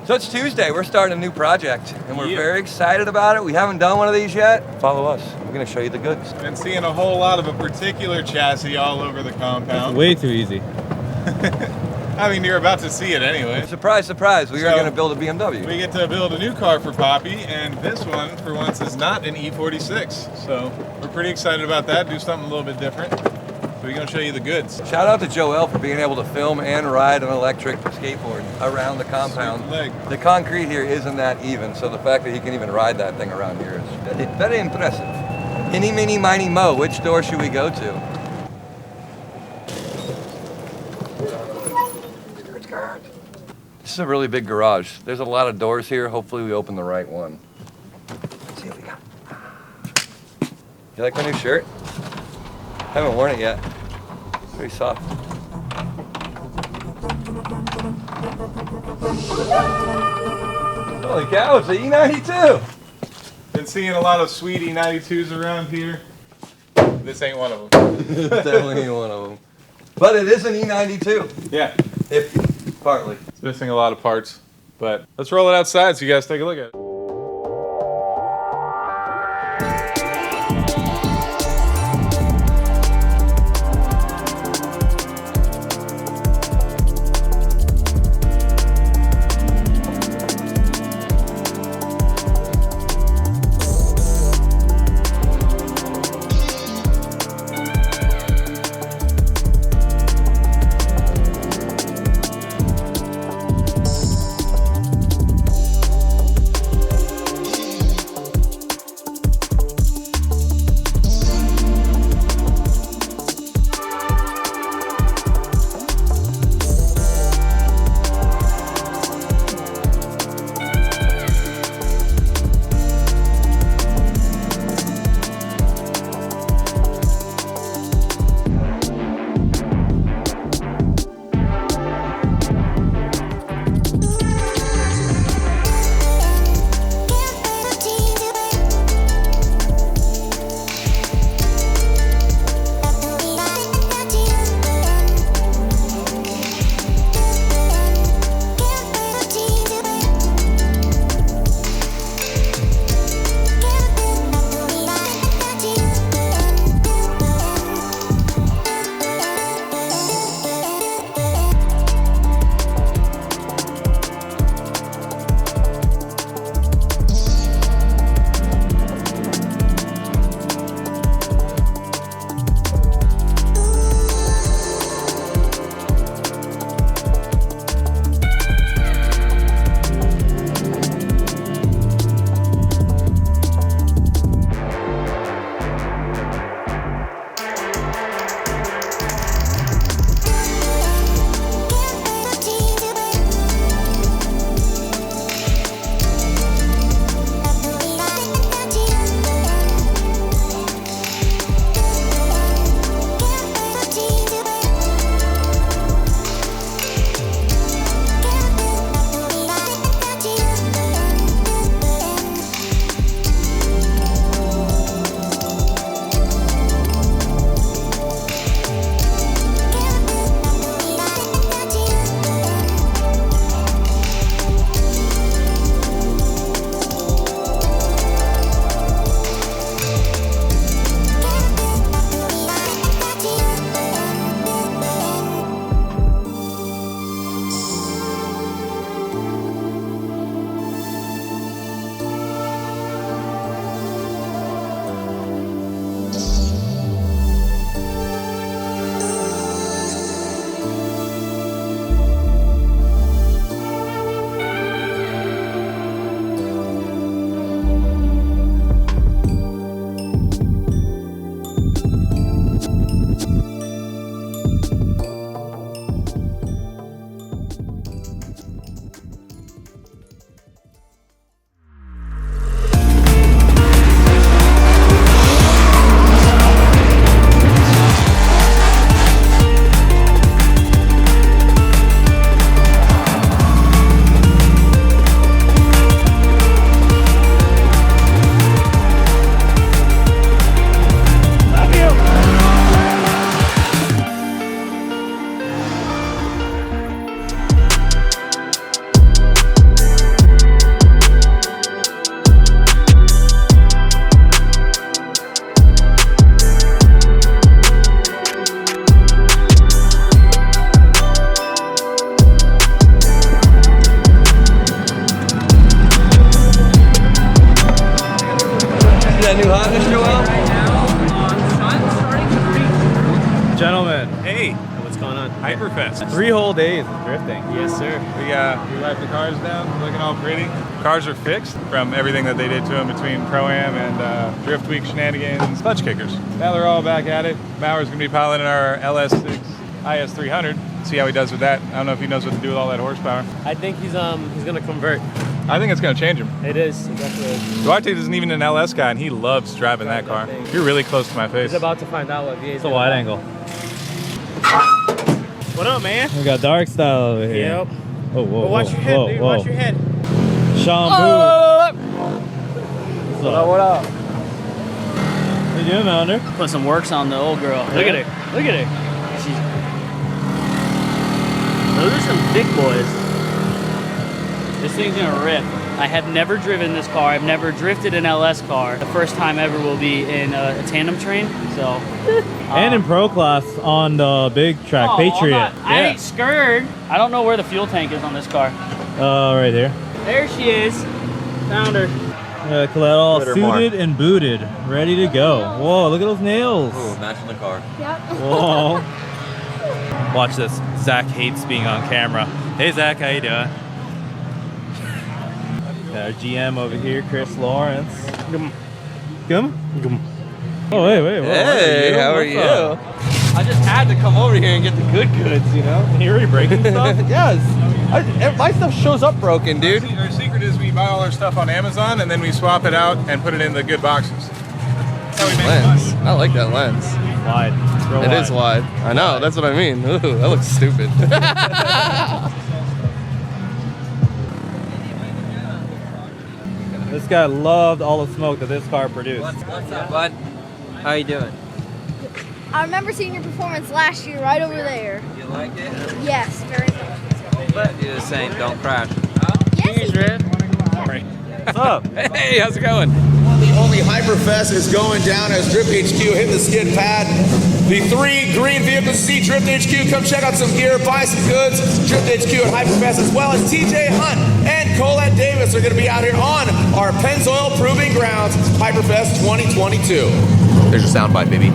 [SPEAKER 2] So it's Tuesday, we're starting a new project, and we're very excited about it. We haven't done one of these yet. Follow us, we're gonna show you the goods.
[SPEAKER 3] Been seeing a whole lot of a particular chassis all over the compound.
[SPEAKER 1] Way too easy.
[SPEAKER 3] I mean, you're about to see it anyway.
[SPEAKER 2] Surprise, surprise, we are gonna build a BMW.
[SPEAKER 3] We get to build a new car for Poppy, and this one, for once, is not an E46. So we're pretty excited about that, do something a little bit different. So we're gonna show you the goods.
[SPEAKER 2] Shout out to Joel for being able to film and ride an electric skateboard around the compound. The concrete here isn't that even, so the fact that he can even ride that thing around here is very, very impressive. Eeny, meeny, miny, mo, which door should we go to? This is a really big garage. There's a lot of doors here. Hopefully we open the right one. Let's see what we got. You like my new shirt? Haven't worn it yet. Pretty soft. Holy cow, it's an E92.
[SPEAKER 3] Been seeing a lot of sweet E92s around here. This ain't one of them.
[SPEAKER 2] Definitely ain't one of them. But it is an E92.
[SPEAKER 3] Yeah.
[SPEAKER 2] Partly.
[SPEAKER 3] It's missing a lot of parts. But let's roll it outside so you guys take a look at it.
[SPEAKER 1] Hyperfest. 3 whole days of drifting.
[SPEAKER 3] Yes, sir. We wiped the cars down, looking all pretty. Cars are fixed from everything that they did to them between Pro-Am and Drift Week shenanigans, sponge kickers. Now they're all back at it. Bauer's gonna be piloting our LS6 IS300. See how he does with that. I don't know if he knows what to do with all that horsepower.
[SPEAKER 8] I think he's gonna convert.
[SPEAKER 3] I think it's gonna change him.
[SPEAKER 8] It is. It definitely is.
[SPEAKER 3] Duarte isn't even an LS guy, and he loves driving that car. You're really close to my face.
[SPEAKER 8] He's about to find out what V8 is.
[SPEAKER 1] It's a wide angle.
[SPEAKER 8] What up, man?
[SPEAKER 1] We got dark style over here.
[SPEAKER 8] Yep.
[SPEAKER 1] Oh, whoa,
[SPEAKER 8] But watch your head, dude. Watch your head.
[SPEAKER 1] Shampoo.
[SPEAKER 8] What up?
[SPEAKER 1] What you doing, Mounder?
[SPEAKER 14] Put some works on the old girl. Look at her. Look at her. Those are some big boys. This thing's gonna rip. I have never driven this car. I've never drifted an LS car. The first time ever will be in a tandem train. So.
[SPEAKER 1] And in pro class on the big track,
[SPEAKER 14] Oh,
[SPEAKER 1] Patriot.
[SPEAKER 14] I ain't scared. I don't know where the fuel tank is on this car.
[SPEAKER 1] Right there.
[SPEAKER 14] There she is. Found her.
[SPEAKER 1] Colette all
[SPEAKER 14] Glitter
[SPEAKER 1] suited
[SPEAKER 14] mark.
[SPEAKER 1] and booted, ready to go. Whoa, look at those nails.
[SPEAKER 2] Ooh, matching the car.
[SPEAKER 17] Yep.
[SPEAKER 1] Whoa. Watch this. Zach hates being on camera. Hey, Zach, how you doing? Got our GM over here, Chris Lawrence. Come? Oh, wait.
[SPEAKER 18] Hey, how are you? I just had to come over here and get the good goods, you know?
[SPEAKER 1] Here, are you breaking stuff?
[SPEAKER 18] Yes. My stuff shows up broken, dude.
[SPEAKER 3] Our secret is we buy all our stuff on Amazon and then we swap it out and put it in the good boxes. That's how we make
[SPEAKER 18] Lens.
[SPEAKER 3] money.
[SPEAKER 18] I like that lens.
[SPEAKER 1] Wide.
[SPEAKER 18] It is wide. I know, that's what I mean. Ooh, that looks stupid.
[SPEAKER 1] This guy loved all the smoke that this car produced.
[SPEAKER 7] What's up, bud? How you doing?
[SPEAKER 17] I remember seeing your performance last year right over there.
[SPEAKER 7] You like it?
[SPEAKER 17] Yes, very much.
[SPEAKER 7] Do the same. Don't crash.
[SPEAKER 17] Yes, he did.
[SPEAKER 1] What's up?
[SPEAKER 18] Hey, how's it going?
[SPEAKER 19] The only Hyperfest is going down as Drift HQ hit the skid pad. The 3 green vehicles see Drift HQ. Come check out some gear, buy some goods. Drift HQ at Hyperfest, as well as TJ Hunt and Colette Davis are going to be out here on our Pennzoil Proving Grounds Hyperfest 2022.
[SPEAKER 18] There's your soundbite, baby.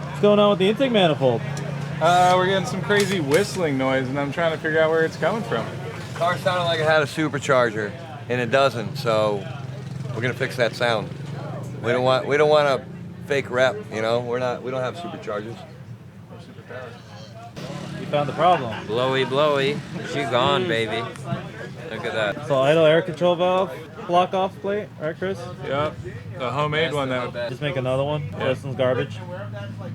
[SPEAKER 1] What's going on with the intake manifold?
[SPEAKER 3] We're getting some crazy whistling noise and I'm trying to figure out where it's coming from.
[SPEAKER 2] Car sounded like it had a supercharger, and it doesn't. So we're gonna fix that sound. We don't want a fake rep. You know, we don't have superchargers.
[SPEAKER 1] You found the problem.
[SPEAKER 7] Blowy. She gone, baby. Look at that.
[SPEAKER 1] So idle air control valve, block off plate, right, Chris?
[SPEAKER 3] Yep. The homemade one that.
[SPEAKER 1] Just make another one.
[SPEAKER 3] Yeah.
[SPEAKER 1] This one's garbage.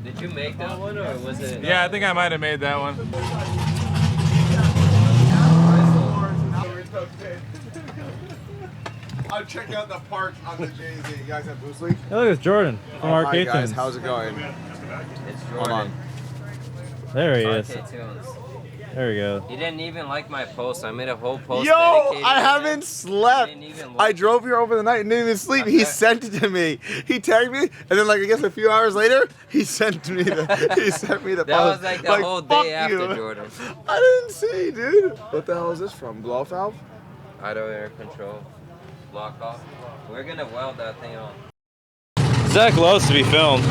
[SPEAKER 7] Did you make that one or was it?
[SPEAKER 3] Yeah, I think I might have made that one.
[SPEAKER 15] I'll check out the parts on the JZ. You guys have boost leak?
[SPEAKER 1] Hey, look, it's Jordan from Arcade
[SPEAKER 15] Hi guys,
[SPEAKER 1] Tunes.
[SPEAKER 15] how's it going?
[SPEAKER 7] It's
[SPEAKER 15] Hold on.
[SPEAKER 1] There he is.
[SPEAKER 7] Arcade Tunes.
[SPEAKER 1] There we go.
[SPEAKER 7] He didn't even like my post. I made a whole post.
[SPEAKER 15] Yo,
[SPEAKER 7] dedicated
[SPEAKER 15] I
[SPEAKER 7] to
[SPEAKER 15] haven't
[SPEAKER 7] him.
[SPEAKER 15] slept.
[SPEAKER 7] He didn't even
[SPEAKER 15] I drove here over the night and didn't even sleep. He sent it to me. He tagged me, and then like I guess a few hours later, he sent me the
[SPEAKER 7] That
[SPEAKER 15] post.
[SPEAKER 7] was like the whole
[SPEAKER 15] fuck
[SPEAKER 7] day after,
[SPEAKER 15] you.
[SPEAKER 7] Jordan.
[SPEAKER 15] I didn't see, dude. What the hell is this from? Blow valve?
[SPEAKER 7] Auto air control. Lock off. We're gonna weld that thing on.
[SPEAKER 1] Zach loves to be filmed.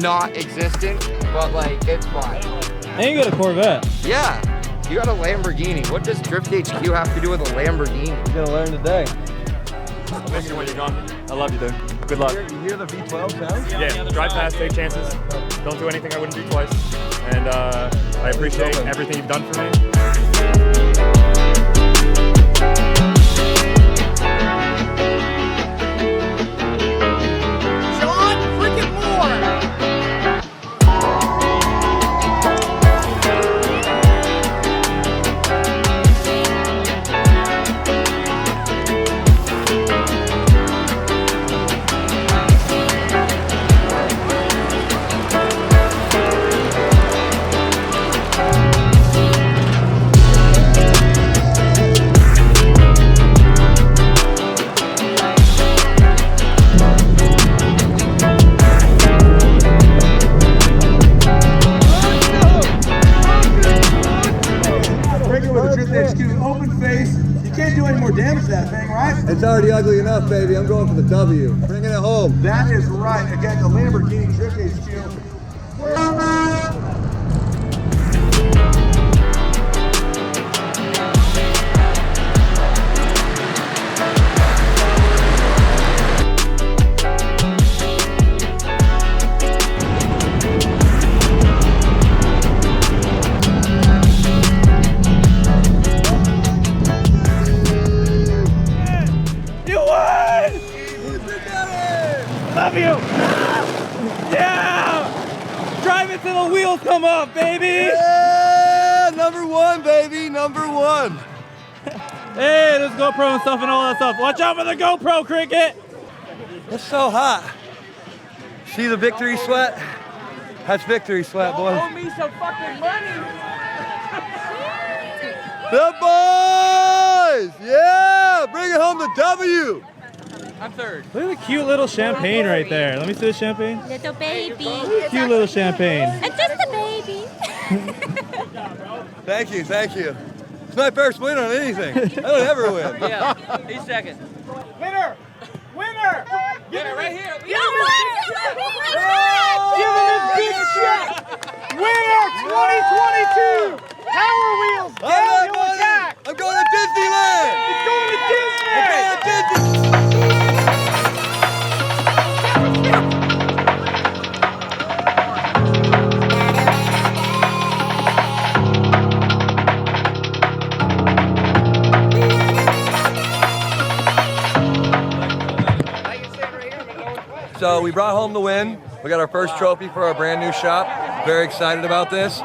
[SPEAKER 5] not existent, but like it's fine.
[SPEAKER 1] And you got a Corvette.
[SPEAKER 5] Yeah, you got a Lamborghini. What does Drift HQ have to do with a Lamborghini?
[SPEAKER 1] You're gonna learn today.
[SPEAKER 6] Miss you when you're gone. I love you, dude. Good luck.
[SPEAKER 15] You hear the V12 sound?
[SPEAKER 6] Yeah, drive fast, take chances. Don't do anything I wouldn't do twice. And I appreciate everything you've done for me.
[SPEAKER 2] It's already ugly enough, baby. I'm going for the W. Bringing it home.
[SPEAKER 15] That is right. Again, the Lamborghini Drift HQ.
[SPEAKER 1] Love you! Yeah! Drive it till the wheels come off, baby!
[SPEAKER 2] Yeah! Number one, baby! Number one!
[SPEAKER 1] Hey, there's GoPro and stuff and all that stuff. Watch out for the GoPro, Cricket!
[SPEAKER 2] It's so hot. See the victory sweat? That's victory sweat, boy.
[SPEAKER 18] Owe me some fucking money.
[SPEAKER 2] The boys! Yeah! Bring it home the W!
[SPEAKER 18] I'm third.
[SPEAKER 1] Look at the cute little champagne right there. Let me see the champagne.
[SPEAKER 17] Little baby.
[SPEAKER 1] Cute little champagne.
[SPEAKER 17] It's just a baby.
[SPEAKER 2] Thank you, thank you. It's my first win on anything. I don't ever win.
[SPEAKER 18] Yeah, he's second.
[SPEAKER 8] Winner! Winner!
[SPEAKER 18] Winner right here.
[SPEAKER 8] Give him this big check! Winner 2022! Power Wheels downhill attack!
[SPEAKER 2] I'm going to Disneyland!
[SPEAKER 8] He's going to Disney!
[SPEAKER 2] I'm going to Disney! So we brought home the win. We got our first trophy for our brand new shop. Very excited about this.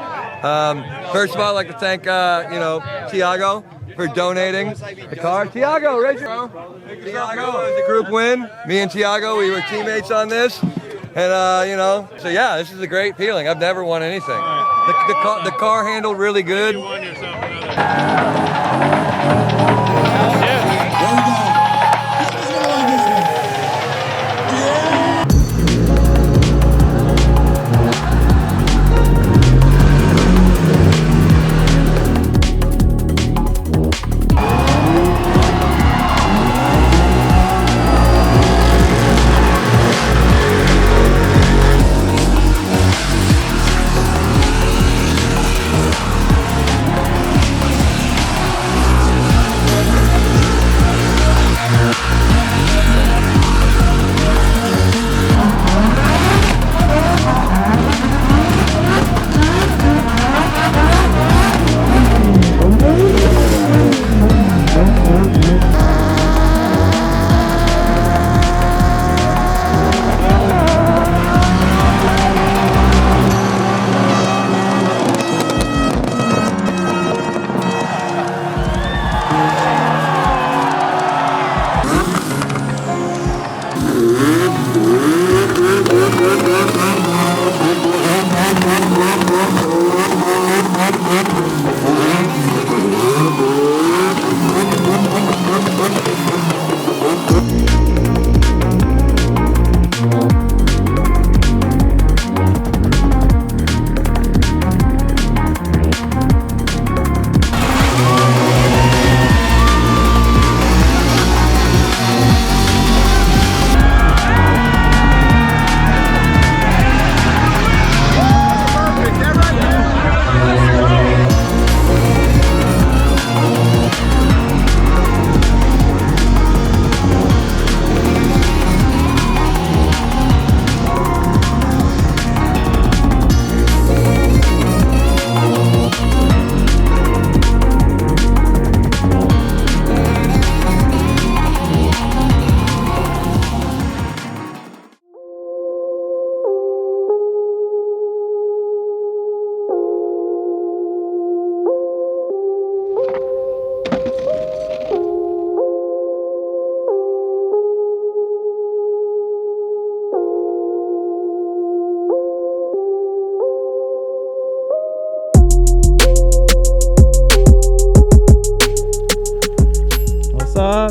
[SPEAKER 2] First of all, I'd like to thank Tiago for donating the car. Tiago, raise your Tiago is a group win. Me and Tiago, we were teammates on this, and so yeah, this is a great feeling. I've never won anything. The car handled really good.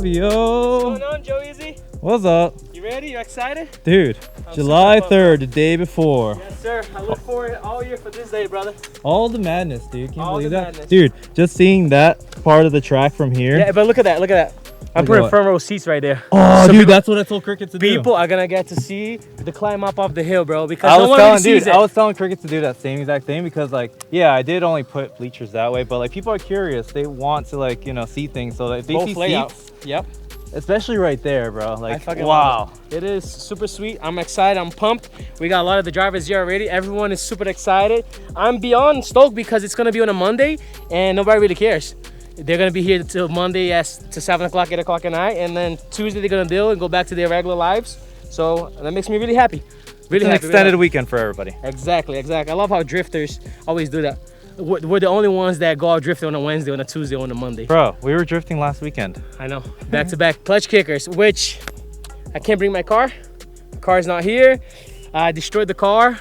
[SPEAKER 1] Yo.
[SPEAKER 8] What's going on, Joe Easy?
[SPEAKER 1] What's up?
[SPEAKER 8] You ready? You excited?
[SPEAKER 1] Dude, July 3rd, the day before.
[SPEAKER 8] Yes, sir. I look forward all year for this day, brother.
[SPEAKER 1] All the madness, dude. Can you
[SPEAKER 8] All
[SPEAKER 1] believe
[SPEAKER 8] the
[SPEAKER 1] that?
[SPEAKER 8] madness.
[SPEAKER 1] Dude, just seeing that part of the track from here.
[SPEAKER 8] Yeah, but look at that. Look at that. I'm putting front row seats right there.
[SPEAKER 1] Oh,
[SPEAKER 8] So
[SPEAKER 1] dude,
[SPEAKER 8] people-
[SPEAKER 1] that's what I told Cricket to do.
[SPEAKER 8] People are gonna get to see the climb up off the hill, bro. Because
[SPEAKER 1] I
[SPEAKER 8] no
[SPEAKER 1] was
[SPEAKER 8] one
[SPEAKER 1] telling,
[SPEAKER 8] really sees
[SPEAKER 1] dude,
[SPEAKER 8] it.
[SPEAKER 1] I was telling Cricket to do that same exact thing because, like, yeah, I did only put bleachers that way, but like people are curious. They want to, like, you know, see things. So if they
[SPEAKER 8] Both
[SPEAKER 1] see
[SPEAKER 8] layout.
[SPEAKER 1] seats,
[SPEAKER 8] Yep.
[SPEAKER 1] especially right there, bro.
[SPEAKER 8] I
[SPEAKER 1] Like,
[SPEAKER 8] fucking
[SPEAKER 1] wow.
[SPEAKER 8] love it. It is super sweet. I'm excited. I'm pumped. We got a lot of the drivers here already. Everyone is super excited. I'm beyond stoked because it's gonna be on a Monday and nobody really cares. They're gonna be here till Monday to 7 o'clock, 8 o'clock at night, and then Tuesday they're gonna deal and go back to their regular lives. So that makes me really happy. Really
[SPEAKER 1] It's an
[SPEAKER 8] happy.
[SPEAKER 1] extended weekend for everybody.
[SPEAKER 8] Exactly, exactly. I love how drifters always do that. We're the only ones that go out drifting on a Wednesday, on a Tuesday, on a Monday.
[SPEAKER 1] Bro, we were drifting last weekend.
[SPEAKER 8] I know. Back to back clutch kickers, which I can't bring my car. The car's not here. I destroyed the car.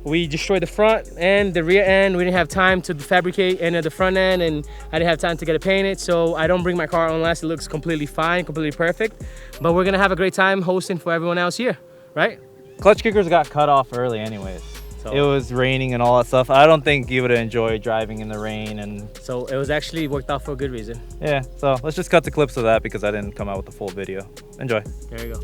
[SPEAKER 8] We destroyed the front and the rear end. We didn't have time to fabricate any of the front end, and I didn't have time to get it painted. So I don't bring my car unless it looks completely fine, completely perfect. But we're gonna have a great time hosting for everyone else here, right?
[SPEAKER 1] Clutch kickers got cut off early anyways. So it was raining and all that stuff. I don't think you would have enjoyed driving in the rain, and
[SPEAKER 8] so it was actually worked out for a good reason.
[SPEAKER 1] Yeah, so let's just cut the clips of that because I didn't come out with the full video. Enjoy.
[SPEAKER 8] There you go.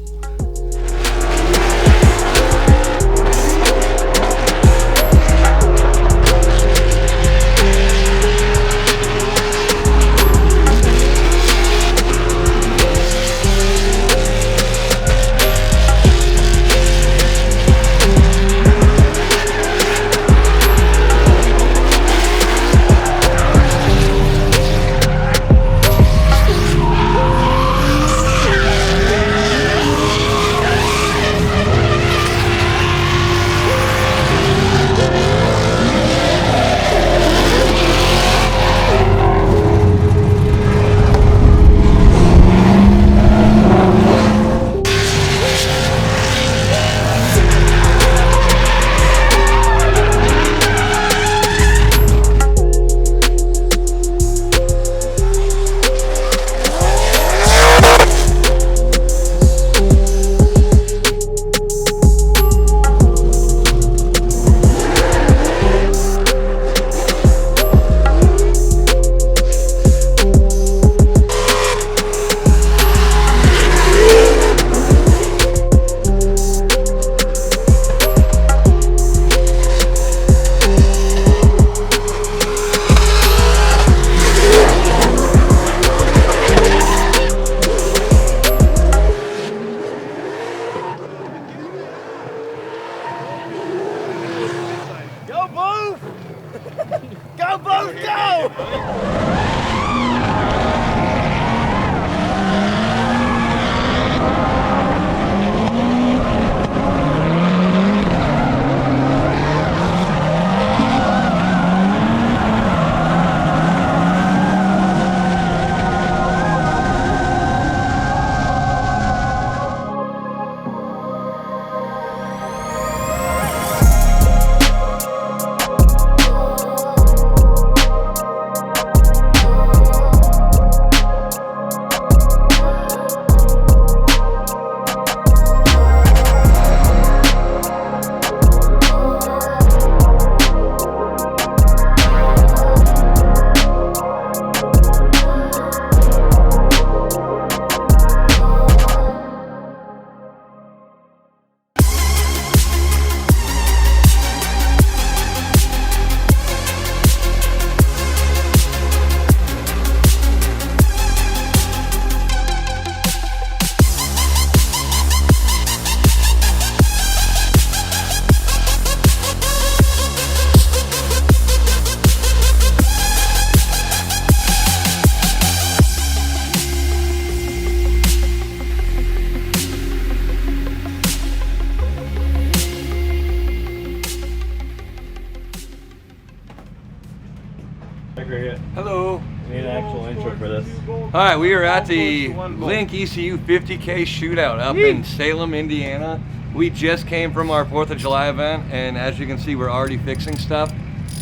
[SPEAKER 2] Hello.
[SPEAKER 1] We need an actual intro for this.
[SPEAKER 2] All right, we are at the Link ECU 50K Shootout up in Salem, Indiana. We just came from our 4th of July event, and as you can see, we're already fixing stuff.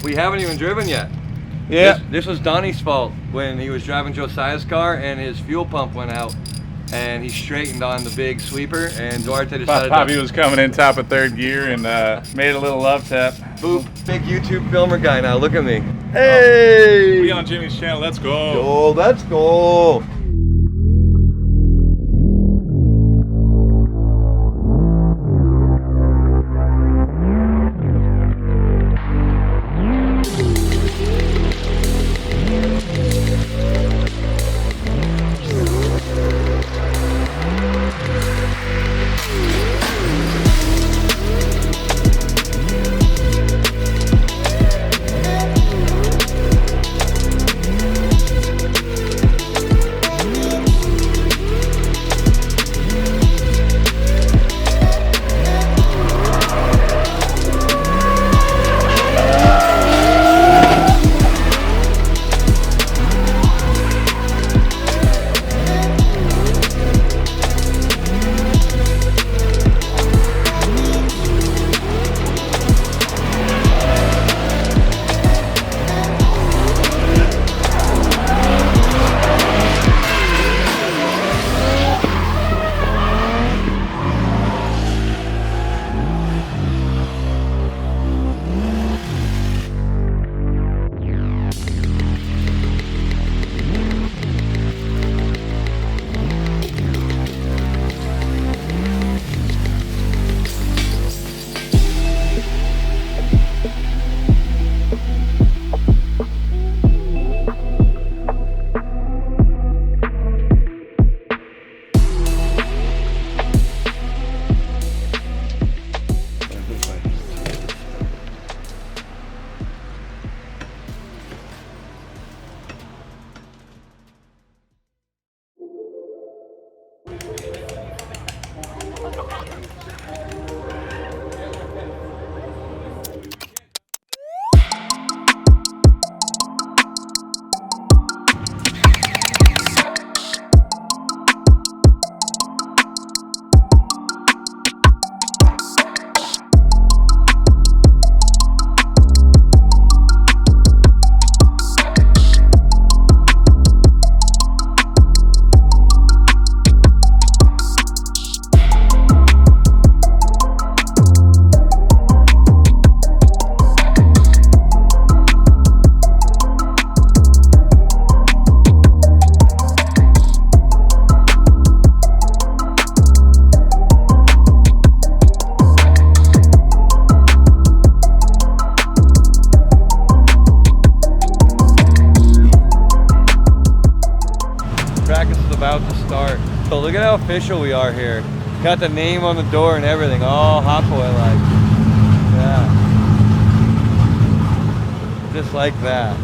[SPEAKER 2] We haven't even driven yet.
[SPEAKER 3] Yeah.
[SPEAKER 2] This was Donnie's fault when he was driving Josiah's car and his fuel pump went out. And he straightened on the big sweeper, and Duarte decided
[SPEAKER 3] Poppy was coming in top of 3rd gear and made a little love tap.
[SPEAKER 2] Boop, big YouTube filmer guy now, look at me. Hey!
[SPEAKER 3] We on Jimmy's channel, let's go.
[SPEAKER 2] Oh, let's go. official we are here. Got the name on the door and everything, all Hot Boy like. Yeah. Just like that.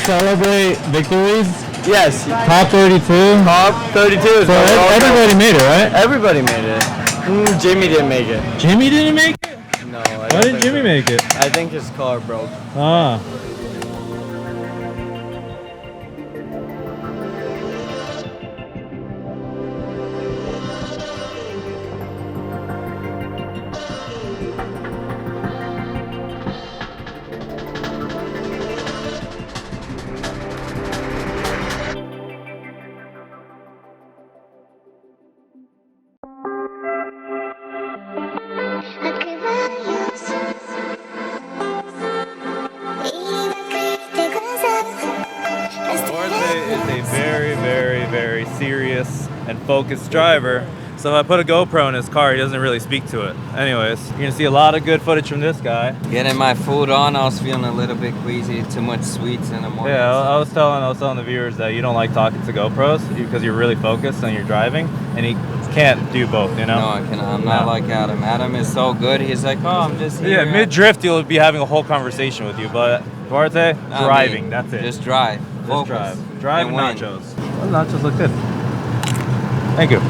[SPEAKER 1] celebrate victories?
[SPEAKER 12] Yes.
[SPEAKER 1] Top 32?
[SPEAKER 12] Top 32.
[SPEAKER 1] So everybody made it, right?
[SPEAKER 12] Everybody made it. Jimmy didn't make it.
[SPEAKER 1] Jimmy didn't make it?
[SPEAKER 12] No.
[SPEAKER 1] Why didn't Jimmy make it?
[SPEAKER 12] I think his car broke.
[SPEAKER 1] Ah. Very serious and focused driver. So if I put a GoPro in his car, he doesn't really speak to it. Anyways, you're gonna see a lot of good footage from this guy.
[SPEAKER 7] Getting my food on, I was feeling a little bit queasy, too much sweets in the morning.
[SPEAKER 1] Yeah, I was telling the viewers that you don't like talking to GoPros because you're really focused and you're driving, and he can't do both, you know?
[SPEAKER 7] No, I cannot. I'm not like Adam. Adam is so good. He's like, oh, I'm just here.
[SPEAKER 1] Yeah, mid-drift, he'll be having a whole conversation with you, but Duarte, driving, that's it.
[SPEAKER 7] Just drive.
[SPEAKER 1] Just
[SPEAKER 7] Focus.
[SPEAKER 1] drive. Drive and
[SPEAKER 7] win.
[SPEAKER 1] nachos. Those nachos look good. Thank you.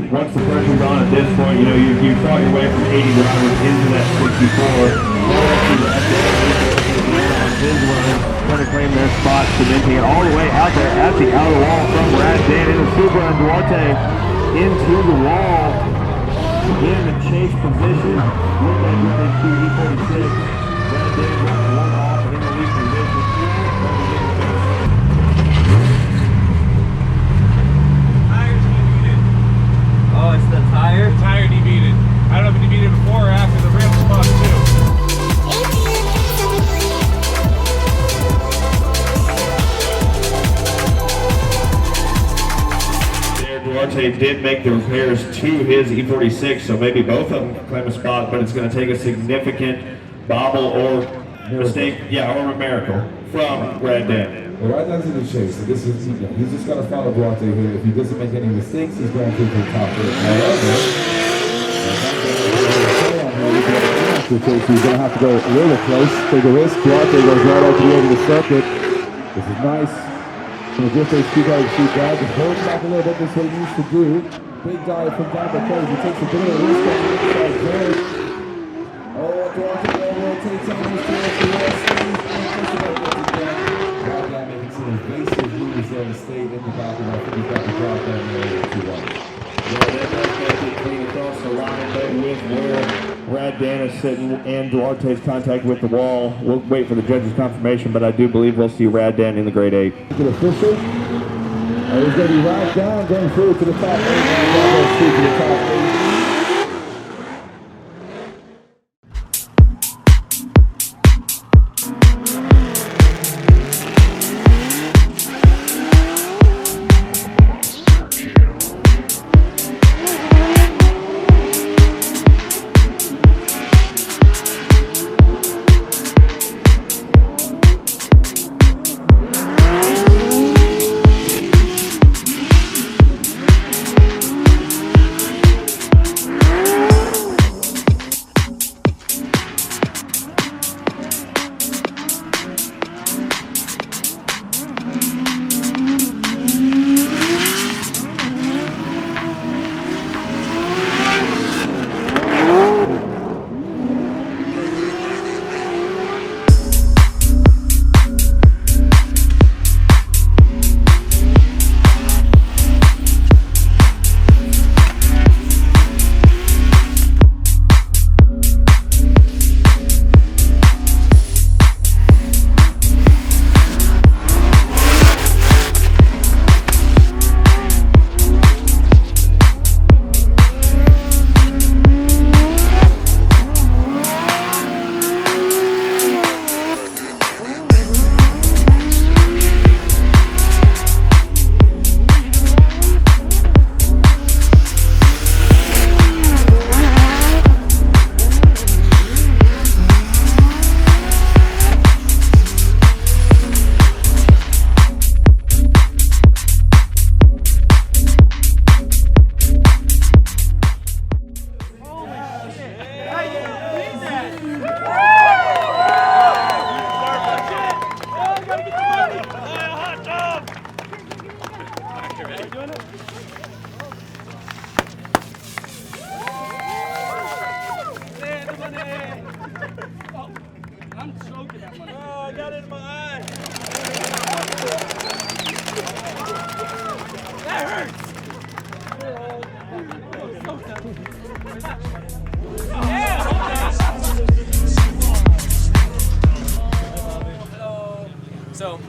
[SPEAKER 6] Once the pressure's on at this point, you know, you fought your way from 80 drivers into that 64. His run, trying to claim their spot, cementing it all the way out there at the outer wall from Brad Dan into Super and Duarte into the wall. In the chase position with that E46. Brad Dan got one off in the lead position.
[SPEAKER 1] Oh, it's the tire?
[SPEAKER 6] The tire debeaded. I don't know if it debeaded before or after the rim spot too. There, Duarte Duarte did make the repairs to his E46, so maybe both of them can claim a spot, but it's going to take a significant bobble or mistake, or a miracle from Red Dan.
[SPEAKER 20] Well, right now to the chase. So this is he's just going to follow Duarte here. If he doesn't make any mistakes, he's going through to the top here. He's going to have to go really close, take a risk. Duarte goes right out to the edge of the circuit. This is nice. So just those two guys shoot down, just hold back a little bit. That's what he needs to do. Big dive from down the close. He takes a bit of a risk on the inside zone. Oh, Duarte rotates on his tail to the left. Right now making some evasive moves there and stayed in the back of that. I think he's got the drop down there 2-1.
[SPEAKER 6] Yeah, that does make it clean across the line, but with where Brad Dan is sitting and Duarte's contact with the wall. We'll wait for the judge's confirmation, but I do believe we'll see Rad Dan in the grade 8.
[SPEAKER 20] To the official. He's going to be right down, going through to the top 8. Now to the top 8.
[SPEAKER 11] So,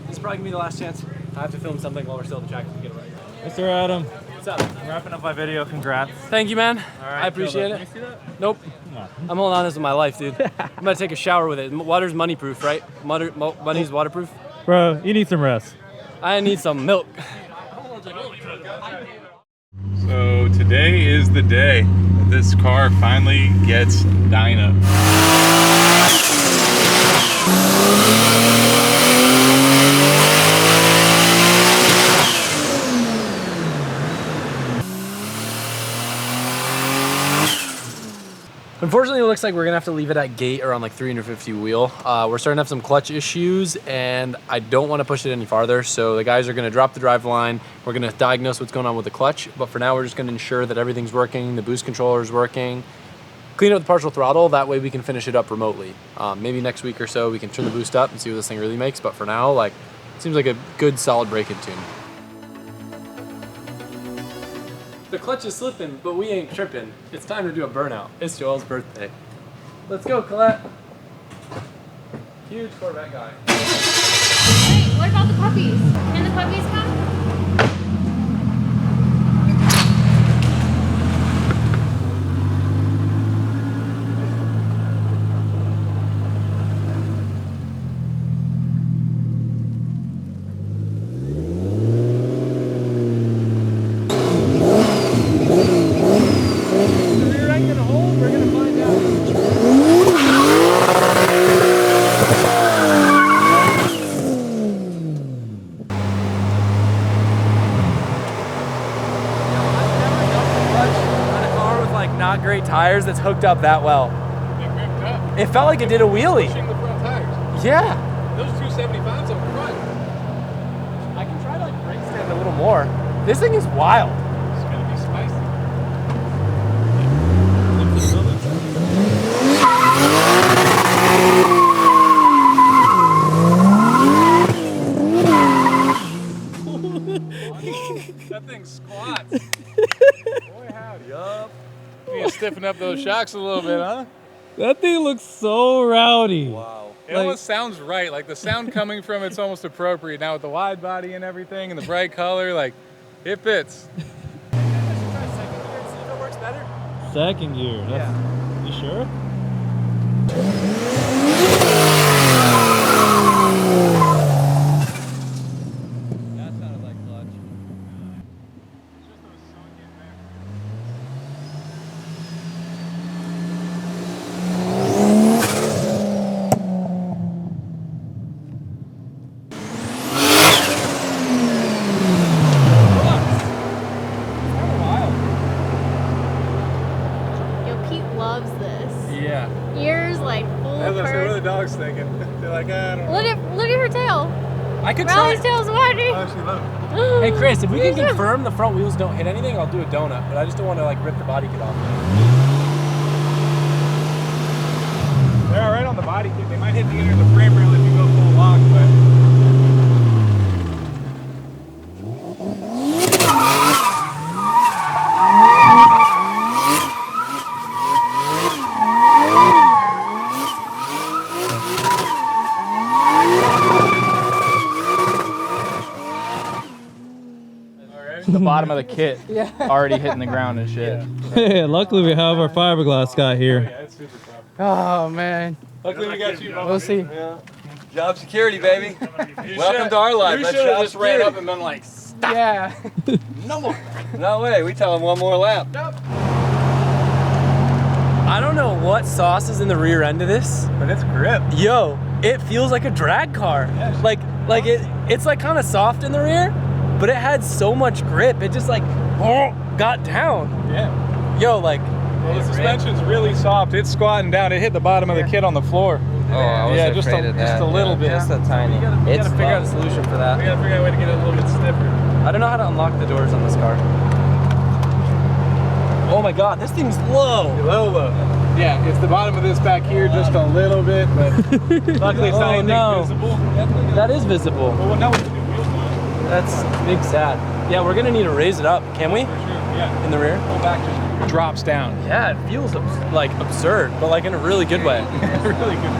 [SPEAKER 11] this is probably gonna be the last chance. I have to film something while we're still at the track to get it right.
[SPEAKER 1] Mr. Adam.
[SPEAKER 11] What's up?
[SPEAKER 1] I'm wrapping up my video. Congrats.
[SPEAKER 11] Thank you, man.
[SPEAKER 1] All right,
[SPEAKER 11] I appreciate it.
[SPEAKER 1] Can you see that?
[SPEAKER 11] Nope. I'm holding on to this with my life, dude. I'm gonna take a shower with it. Water's money proof, right? Money's waterproof.
[SPEAKER 1] Bro, you need some rest.
[SPEAKER 11] I need some milk.
[SPEAKER 3] So today is the day that this car finally gets dyno.
[SPEAKER 11] Unfortunately, it looks like we're gonna have to leave it at gate around like 350 wheel. We're starting to have some clutch issues and I don't wanna push it any farther. So the guys are gonna drop the drive line. We're gonna diagnose what's going on with the clutch. But for now, we're just gonna ensure that everything's working, the boost controller is working, clean up the partial throttle. That way we can finish it up remotely. Maybe next week or so, we can turn the boost up and see what this thing really makes. But for now, like, it seems like a good solid break-in tune. The clutch is slipping, but we ain't tripping. It's time to do a burnout. It's Joel's birthday. Let's go, Colette. Huge Corvette guy.
[SPEAKER 17] Wait, what about the puppies? Can the puppies come?
[SPEAKER 5] tires that's hooked up that well. It felt like it did a wheelie.
[SPEAKER 3] Pushing the front tires.
[SPEAKER 5] Yeah.
[SPEAKER 3] Those 275s up front.
[SPEAKER 5] I can try to like brake stand a little more. This thing is wild.
[SPEAKER 3] It's gonna be spicy. That thing squats. Boy, howdy. Yup. You need to stiffen up those shocks a little bit, huh?
[SPEAKER 1] That thing looks so rowdy.
[SPEAKER 3] Wow. It almost sounds right. Like the sound coming from it's almost appropriate. Now with the wide body and everything and the bright color, like it fits.
[SPEAKER 1] Second gear. That's, you sure?
[SPEAKER 3] Dog's thinking. They're like, I don't know.
[SPEAKER 17] Look at her tail.
[SPEAKER 5] I could
[SPEAKER 17] Rowley's
[SPEAKER 5] try.
[SPEAKER 17] tail's winding.
[SPEAKER 3] Oh, she loves it.
[SPEAKER 5] Hey Chris, if we can confirm the front wheels don't hit anything, I'll do a donut. But I just don't want to like rip the body kit off.
[SPEAKER 3] They're all right on the body kit. They might hit the inner of the frame rail if you go full lock, but.
[SPEAKER 5] The bottom of the kit already hitting the ground and shit.
[SPEAKER 1] Yeah, luckily we have our fiberglass guy here.
[SPEAKER 3] Yeah, it's super tough.
[SPEAKER 5] Oh man.
[SPEAKER 3] Luckily we got you.
[SPEAKER 5] We'll see.
[SPEAKER 2] Yeah. Job security, baby. Welcome to our life.
[SPEAKER 3] You
[SPEAKER 2] That's
[SPEAKER 3] should have
[SPEAKER 2] job
[SPEAKER 3] just ran
[SPEAKER 2] security.
[SPEAKER 3] up and been like, stop.
[SPEAKER 5] Yeah.
[SPEAKER 2] No more. No way. We tell him one more lap.
[SPEAKER 3] Nope.
[SPEAKER 5] I don't know what sauce is in the rear end of this,
[SPEAKER 3] but it's grip.
[SPEAKER 5] Yo, it feels like a drag car. Yeah, like it's like kind of soft in the rear, but it had so much grip. It just like got down.
[SPEAKER 3] Yeah.
[SPEAKER 5] Yo, like.
[SPEAKER 3] Well, the suspension's really soft. It's squatting down. It hit the bottom of the kit on the floor.
[SPEAKER 7] Oh, I was
[SPEAKER 3] just
[SPEAKER 7] afraid of that.
[SPEAKER 3] Just a little bit.
[SPEAKER 7] Just a tiny.
[SPEAKER 5] We gotta figure out a solution for that.
[SPEAKER 3] We gotta figure out a way to get it a little bit stiffer.
[SPEAKER 5] I don't know how to unlock the doors on this car. Oh my god, this thing's low.
[SPEAKER 3] Low. Yeah, it's the bottom of this back here just a little bit, but luckily it's not anything visible.
[SPEAKER 5] That is visible.
[SPEAKER 3] Well, now we can do wheels on it.
[SPEAKER 5] That's big sad. Yeah, we're gonna need to raise it up. Can we?
[SPEAKER 3] For sure, yeah.
[SPEAKER 5] In the rear?
[SPEAKER 3] Pull back, just drops down.
[SPEAKER 5] Yeah, it feels like absurd, but like in a really good way.
[SPEAKER 3] Really good.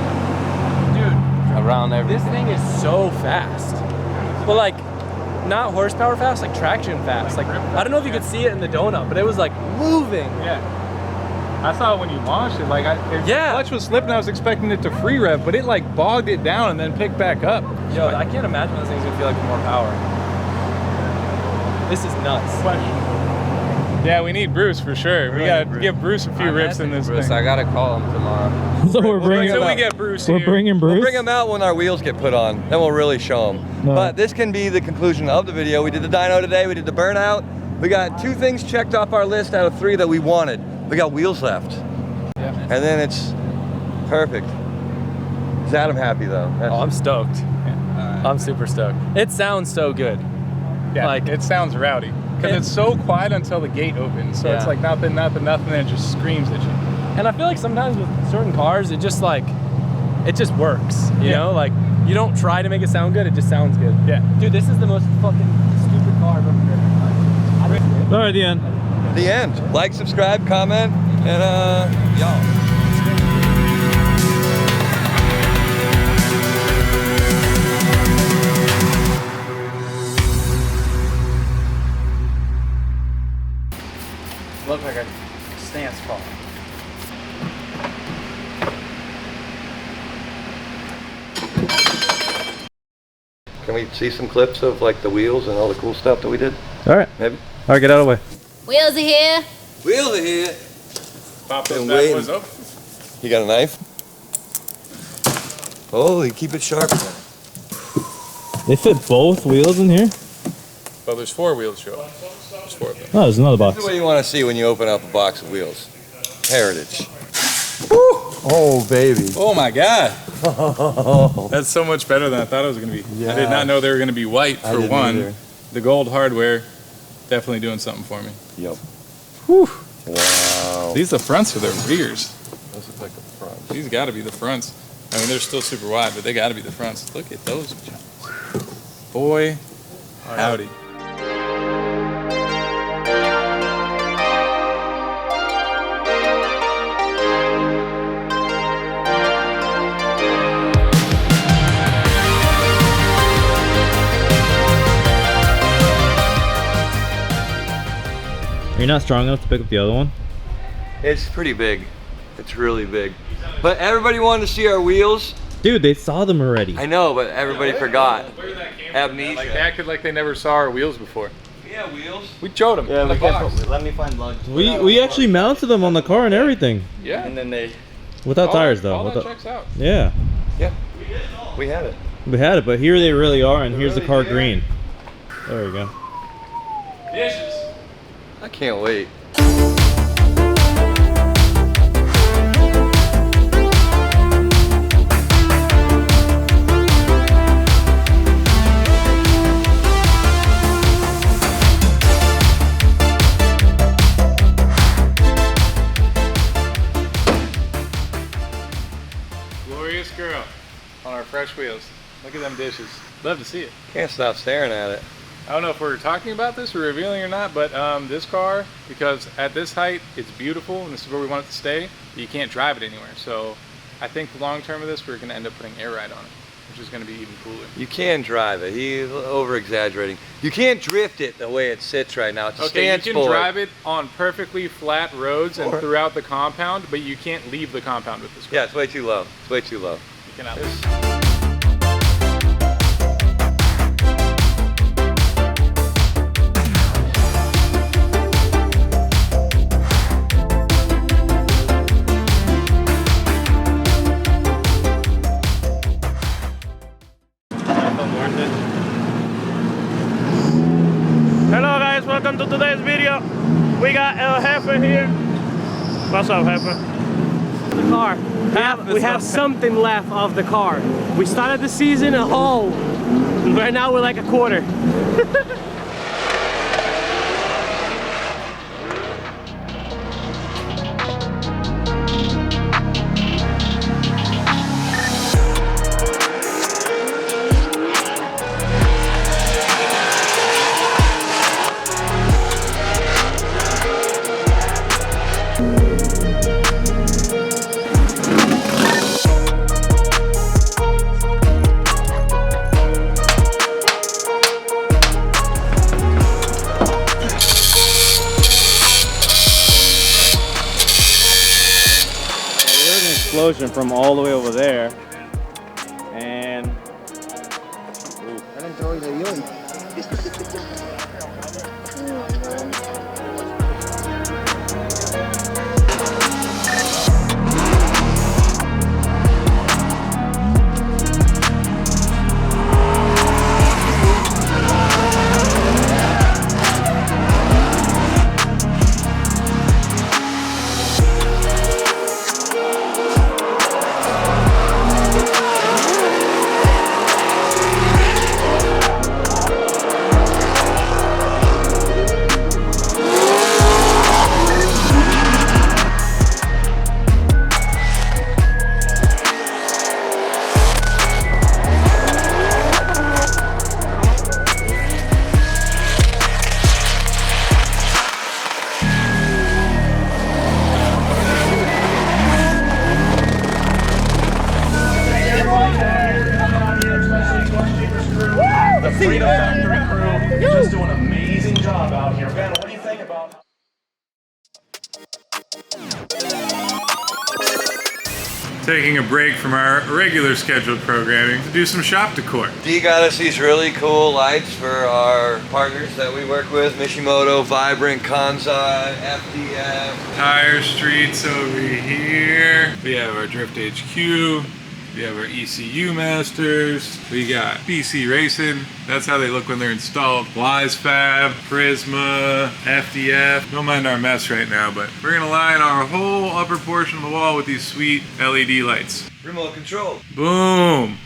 [SPEAKER 5] Dude,
[SPEAKER 7] around everything.
[SPEAKER 5] This thing is so fast. But like, not horsepower fast, like traction fast. Like, I don't know if you could see it in the donut, but it was like moving.
[SPEAKER 3] Yeah. I saw it when you launched it. Like, the clutch was slipping. I was expecting it to free rev, but it like bogged it down and then picked back up.
[SPEAKER 5] Yo, I can't imagine this thing's gonna feel like more power. This is nuts.
[SPEAKER 3] Yeah, we need Bruce for sure. We gotta give Bruce a few rips in this
[SPEAKER 7] Bruce,
[SPEAKER 3] thing.
[SPEAKER 7] I gotta call him tomorrow.
[SPEAKER 1] So we're bringing
[SPEAKER 3] Until we get Bruce
[SPEAKER 1] We're
[SPEAKER 3] here.
[SPEAKER 1] bringing Bruce.
[SPEAKER 2] We'll bring him out when our wheels get put on. Then we'll really show him.
[SPEAKER 1] No.
[SPEAKER 2] But this can be the conclusion of the video. We did the dyno today. We did the burnout. We got 2 things checked off our list out of 3 that we wanted. We got wheels left.
[SPEAKER 3] Yeah.
[SPEAKER 2] And then it's perfect. Is Adam happy though?
[SPEAKER 5] Oh, I'm stoked.
[SPEAKER 3] Yeah.
[SPEAKER 5] I'm super stoked. It sounds so good.
[SPEAKER 3] Yeah,
[SPEAKER 5] Like,
[SPEAKER 3] it sounds rowdy. Because it's so quiet until the gate opens. So it's like nothing, and it just screams at you.
[SPEAKER 5] And I feel like sometimes with certain cars, it just works. You know, like you don't try to make it sound good, it just sounds good.
[SPEAKER 3] Yeah.
[SPEAKER 5] Dude, this is the most fucking stupid car I've ever driven.
[SPEAKER 1] All right, the end.
[SPEAKER 2] The end. Like, subscribe, comment, and y'all.
[SPEAKER 5] Look like a stance car.
[SPEAKER 2] Can we see some clips of like the wheels and all the cool stuff that we did?
[SPEAKER 1] All right.
[SPEAKER 2] Maybe.
[SPEAKER 1] All right, get out of the way.
[SPEAKER 17] Wheels are here.
[SPEAKER 2] Wheels are here.
[SPEAKER 3] Pop those
[SPEAKER 2] Been
[SPEAKER 3] bad
[SPEAKER 2] waiting.
[SPEAKER 3] boys up.
[SPEAKER 2] You got a knife? Oh, you keep it sharp.
[SPEAKER 1] They fit both wheels in here?
[SPEAKER 3] Well, there's 4 wheels show up. There's 4 of them.
[SPEAKER 1] Oh, there's another
[SPEAKER 2] This
[SPEAKER 1] box.
[SPEAKER 2] is what you want to see when you open up a box of wheels. Heritage.
[SPEAKER 3] Oh,
[SPEAKER 2] baby.
[SPEAKER 3] Oh my God. That's so much better than I thought it was going to be.
[SPEAKER 2] Yeah.
[SPEAKER 3] I did not know they were going to be white
[SPEAKER 2] I
[SPEAKER 3] for
[SPEAKER 2] didn't
[SPEAKER 3] one.
[SPEAKER 2] either.
[SPEAKER 3] The gold hardware, definitely doing something for me.
[SPEAKER 2] Yep.
[SPEAKER 3] Whew.
[SPEAKER 2] Wow.
[SPEAKER 3] These are the fronts or the rears?
[SPEAKER 2] Those look like the front.
[SPEAKER 3] These got to be the fronts. I mean, they're still super wide, but they got to be the fronts. Look at those. Boy, howdy.
[SPEAKER 1] You're not strong enough to pick up the other one?
[SPEAKER 2] It's pretty big. It's really big. But everybody wanted to see our wheels.
[SPEAKER 1] Dude, they saw them already.
[SPEAKER 2] I know, but everybody forgot. Amnesia.
[SPEAKER 3] Like they acted like they never saw our wheels before.
[SPEAKER 2] Yeah, wheels.
[SPEAKER 3] We showed them.
[SPEAKER 12] Yeah,
[SPEAKER 3] in the
[SPEAKER 12] we
[SPEAKER 3] box.
[SPEAKER 12] can't. Let me find lugs.
[SPEAKER 1] We actually mounted them on the car and everything.
[SPEAKER 3] Yeah.
[SPEAKER 12] And then they.
[SPEAKER 1] Without tires though.
[SPEAKER 3] All that
[SPEAKER 1] Without,
[SPEAKER 3] checks out.
[SPEAKER 1] yeah.
[SPEAKER 2] Yeah. We had it.
[SPEAKER 1] We had it, but here they really are, and here's the car green. There we go.
[SPEAKER 3] Dishes.
[SPEAKER 2] I can't wait.
[SPEAKER 3] Glorious girl on our fresh wheels. Look at them dishes. Love to see it.
[SPEAKER 2] Can't stop staring at it.
[SPEAKER 3] I don't know if we're talking about this or revealing or not, but this car, because at this height, it's beautiful and this is where we want it to stay, you can't drive it anywhere. So I think the long term of this, we're gonna end up putting air ride on it, which is gonna be even cooler.
[SPEAKER 2] You can drive it. He's over exaggerating. You can't drift it the way it sits right now. It's a
[SPEAKER 3] Okay, you
[SPEAKER 2] stance
[SPEAKER 3] can drive it on perfectly flat roads and throughout the compound, but you can't leave the compound with this car.
[SPEAKER 2] Yeah, it's way too low. It's way too low.
[SPEAKER 3] You cannot.
[SPEAKER 4] Hello guys, welcome to today's video. We got El Jefe here. What's up, Jefe?
[SPEAKER 8] The car. We have something left of the car. We started the season a whole. Right now we're like a quarter.
[SPEAKER 1] Explosion from all the way over there, and
[SPEAKER 6] Freedom Factory crew just doing an amazing job out here. Ben, what do you think about?
[SPEAKER 3] Taking a break from our regular scheduled programming to do some shop decor.
[SPEAKER 2] D got us these really cool lights for our partners that we work with, Mishimoto, Vibrant, Kansai, FDF.
[SPEAKER 3] Tire Streets over here. We have our Drift HQ. We have our ECU masters. We got BC Racing. That's how they look when they're installed. Wise Fab, Prisma, FDF. Don't mind our mess right now, but we're gonna line our whole upper portion of the wall with these sweet LED lights.
[SPEAKER 2] Remote control.
[SPEAKER 3] Boom.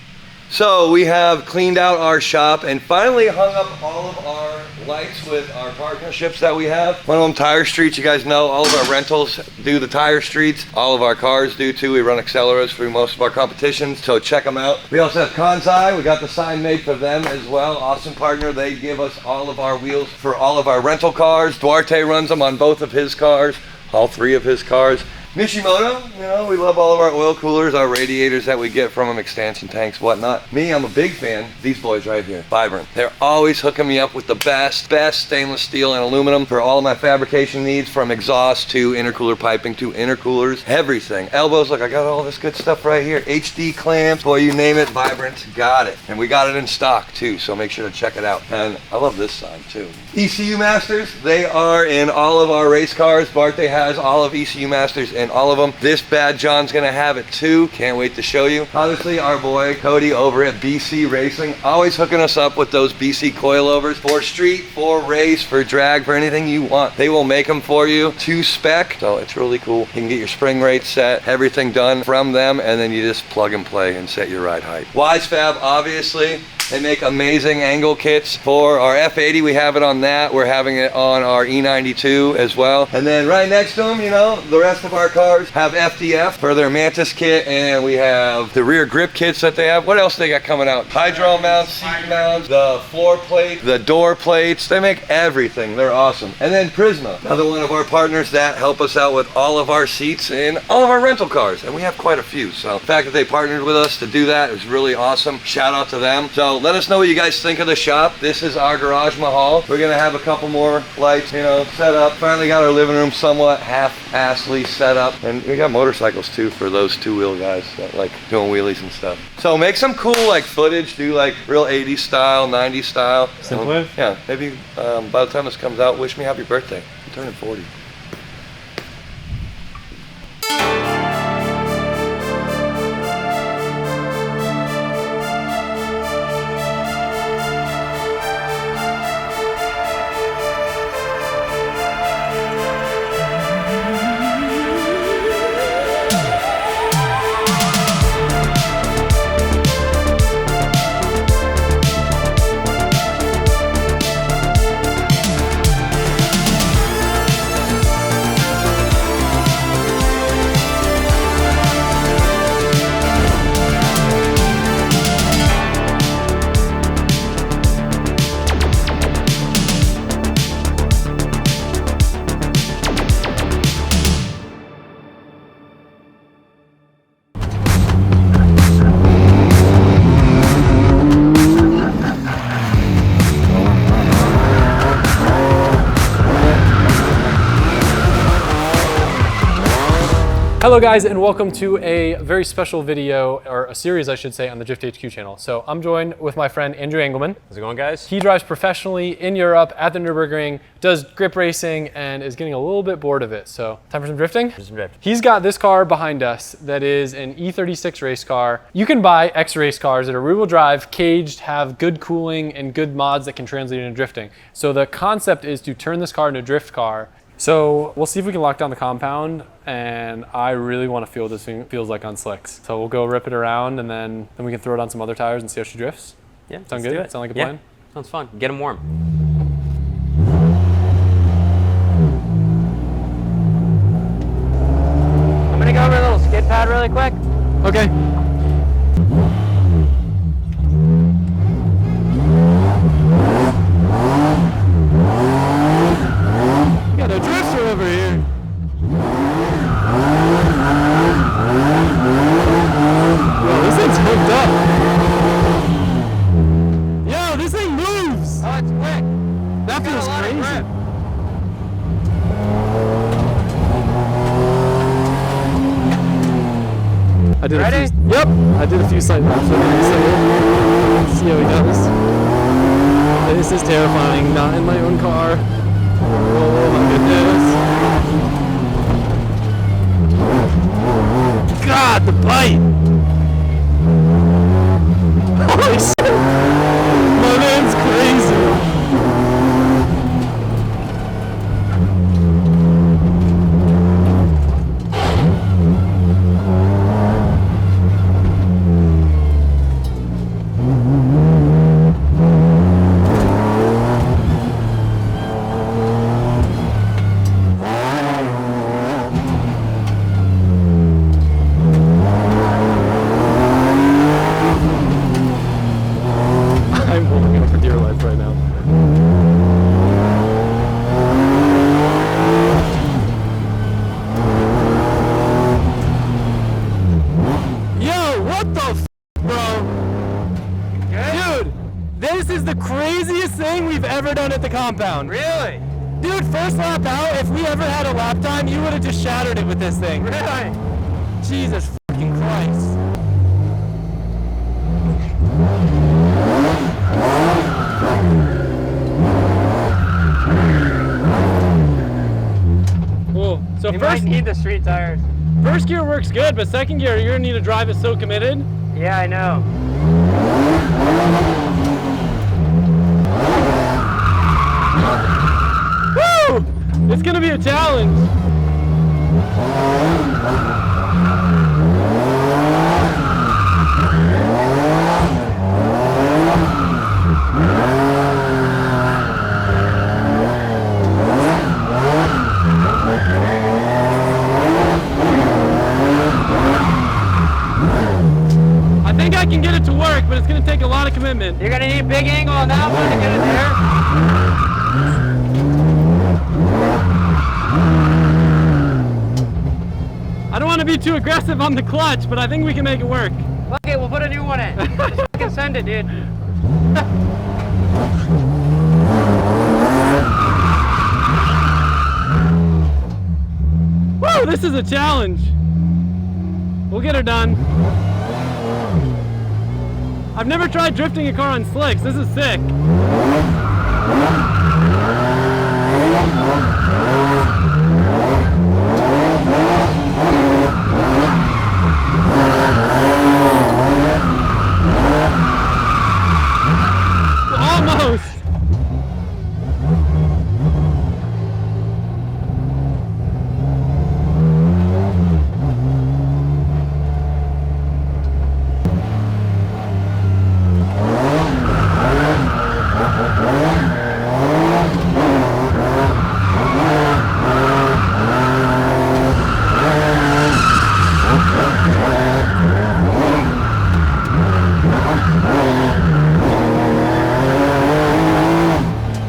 [SPEAKER 2] So we have cleaned out our shop and finally hung up all of our lights with our partnerships that we have. One of them, Tire Streets. You guys know all of our rentals do the Tire Streets. All of our cars do too. We run accelerators for most of our competitions, so check them out. We also have Kansai. We got the sign made for them as well. Awesome partner. They give us all of our wheels for all of our rental cars. Duarte runs them on both of his cars, all 3 of his cars. Nishimoto, you know, we love all of our oil coolers, our radiators that we get from them, expansion tanks, whatnot. Me, I'm a big fan. These boys right here, Vibrant. They're always hooking me up with the best stainless steel and aluminum for all of my fabrication needs, from exhaust to intercooler piping to intercoolers, everything. Elbows, look, I got all this good stuff right here. HD clamps, boy, you name it, Vibrant, got it. And we got it in stock too, so make sure to check it out. And I love this sign too. ECU Masters, they are in all of our race cars. Barte has all of ECU Masters in all of them. This bad John's gonna have it too. Can't wait to show you. Obviously, our boy Cody over at BC Racing, always hooking us up with those BC coilovers for street, for race, for drag, for anything you want. They will make them for you to spec, so it's really cool. You can get your spring rate set, everything done from them, and then you just plug and play and set your ride height. Wise Fab, obviously. They make amazing angle kits for our F80. We have it on that. We're having it on our E92 as well. And then right next to them, you know, the rest of our cars have FDF for their Mantis kit, and we have the rear grip kits that they have. What else they got coming out? Hydro mounts, seat mounts, the floor plate, the door plates. They make everything. They're awesome. And then Prisma, another one of our partners that help us out with all of our seats and all of our rental cars. And we have quite a few. So the fact that they partnered with us to do that is really awesome. Shout out to them. So let us know what you guys think of the shop. This is our garage mahal. We're gonna have a couple more lights, you know, set up. Finally got our living room somewhat half-assly set up. And we got motorcycles too for those 2-wheel guys that like doing wheelies and stuff. So make some cool like footage, do like real 80s style, 90s style.
[SPEAKER 4] Simple.
[SPEAKER 2] Yeah, maybe by the time this comes out, wish me happy birthday. I'm turning 40.
[SPEAKER 11] Hello guys, and welcome to a very special video, or a series I should say, on the Drift HQ channel. So I'm joined with my friend Andrew Engelman.
[SPEAKER 12] How's it going, guys?
[SPEAKER 11] He drives professionally in Europe at the Nürburgring, does grip racing, and is getting a little bit bored of it. So time for some drifting?
[SPEAKER 12] Some drift.
[SPEAKER 11] He's got this car behind us that is an E36 race car. You can buy X race cars that are rear-wheel drive, caged, have good cooling, and good mods that can translate into drifting. So the concept is to turn this car into a drift car. So we'll see if we can lock down the compound, and I really want to feel what this thing feels like on slicks. So we'll go rip it around, and then we can throw it on some other tires and see how she drifts.
[SPEAKER 12] Yeah,
[SPEAKER 11] sound good? Sound like a plan?
[SPEAKER 12] Sounds fun. Get them warm.
[SPEAKER 16] I'm gonna go over a little skid pad really quick.
[SPEAKER 11] Okay.
[SPEAKER 6] Got a drifter over here. Yo, this thing's hooked up. Yo, this thing moves.
[SPEAKER 16] Oh, it's quick.
[SPEAKER 6] That feels crazy. I did
[SPEAKER 16] Ready?
[SPEAKER 6] a few. Yep, I did a few slight laps. Let's see how he goes. This is terrifying. Not in my own car. Oh my goodness. God, the bite!
[SPEAKER 11] Holy shit! My man's crazy. I'm holding on for dear life right now. Yo, what the f, bro? Dude, this is the craziest thing we've ever done at the compound. Really? Dude, first lap out, if we ever had a lap time, you would have just shattered it with this thing. Really? Jesus fucking Christ. Cool. So
[SPEAKER 8] You
[SPEAKER 11] first
[SPEAKER 8] might need the street tires.
[SPEAKER 11] First gear works good, but second gear you're gonna need to drive it so committed.
[SPEAKER 8] Yeah, I know.
[SPEAKER 11] Woo! It's gonna be a challenge. I think I can get it to work, but it's gonna take a lot of commitment.
[SPEAKER 8] You're gonna need a big angle on that one to get it there.
[SPEAKER 11] I don't want to be too aggressive on the clutch, but I think we can make it work.
[SPEAKER 8] Fuck it, we'll put a new one in. Just fucking send it, dude.
[SPEAKER 11] Woo, this is a challenge. We'll get her done. I've never tried drifting a car on slicks. This is sick. Almost.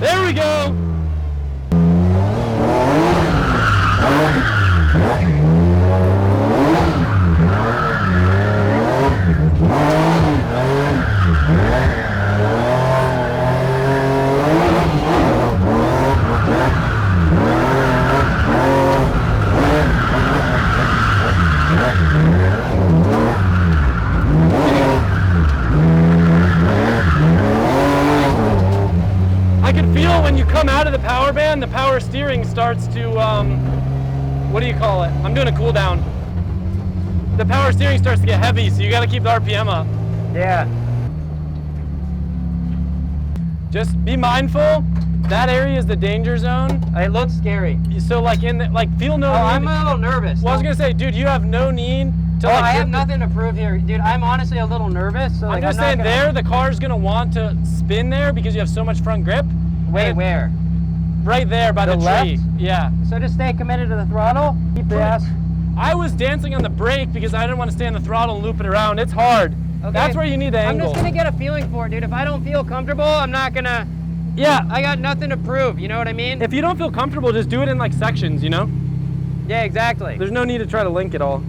[SPEAKER 11] There we go. I can feel when you come out of the power band, the power steering starts to, what do you call it? I'm doing a cool down. The power steering starts to get heavy, so you gotta keep the RPM up.
[SPEAKER 8] Yeah.
[SPEAKER 11] Just be mindful, that area is the danger zone.
[SPEAKER 8] It looks scary.
[SPEAKER 11] So like feel no need.
[SPEAKER 8] I'm a little nervous.
[SPEAKER 11] Well, I was gonna say, dude, you have no need to
[SPEAKER 8] Oh,
[SPEAKER 11] like
[SPEAKER 8] I have
[SPEAKER 11] drift
[SPEAKER 8] nothing to prove here. Dude, I'm honestly a little nervous. So
[SPEAKER 11] I'm
[SPEAKER 8] like,
[SPEAKER 11] just
[SPEAKER 8] not
[SPEAKER 11] saying
[SPEAKER 8] gonna-
[SPEAKER 11] there, the car's gonna want to spin there because you have so much front grip.
[SPEAKER 8] Wait, where?
[SPEAKER 11] Right there by the
[SPEAKER 8] left?
[SPEAKER 11] tree. Yeah.
[SPEAKER 8] So just stay committed to the throttle. Keep the ass.
[SPEAKER 11] I was dancing on the brake because I didn't want to stay on the throttle and loop it around. It's hard.
[SPEAKER 8] Okay.
[SPEAKER 11] That's where you need the
[SPEAKER 8] I'm
[SPEAKER 11] angle.
[SPEAKER 8] just gonna get a feeling for it, dude. If I don't feel comfortable, I'm not gonna.
[SPEAKER 11] Yeah.
[SPEAKER 8] I got nothing to prove. You know what I mean?
[SPEAKER 11] If you don't feel comfortable, just do it in like sections, you know?
[SPEAKER 8] Yeah, exactly.
[SPEAKER 11] There's no need to try to link it all.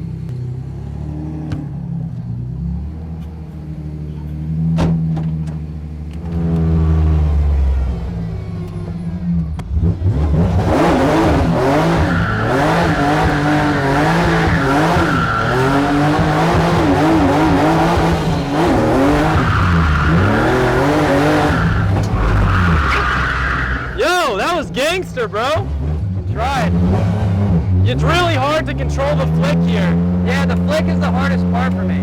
[SPEAKER 11] Yo, that was gangster, bro.
[SPEAKER 8] Tried.
[SPEAKER 11] It's really hard to control the flick here.
[SPEAKER 8] Yeah, the flick is the hardest part for me.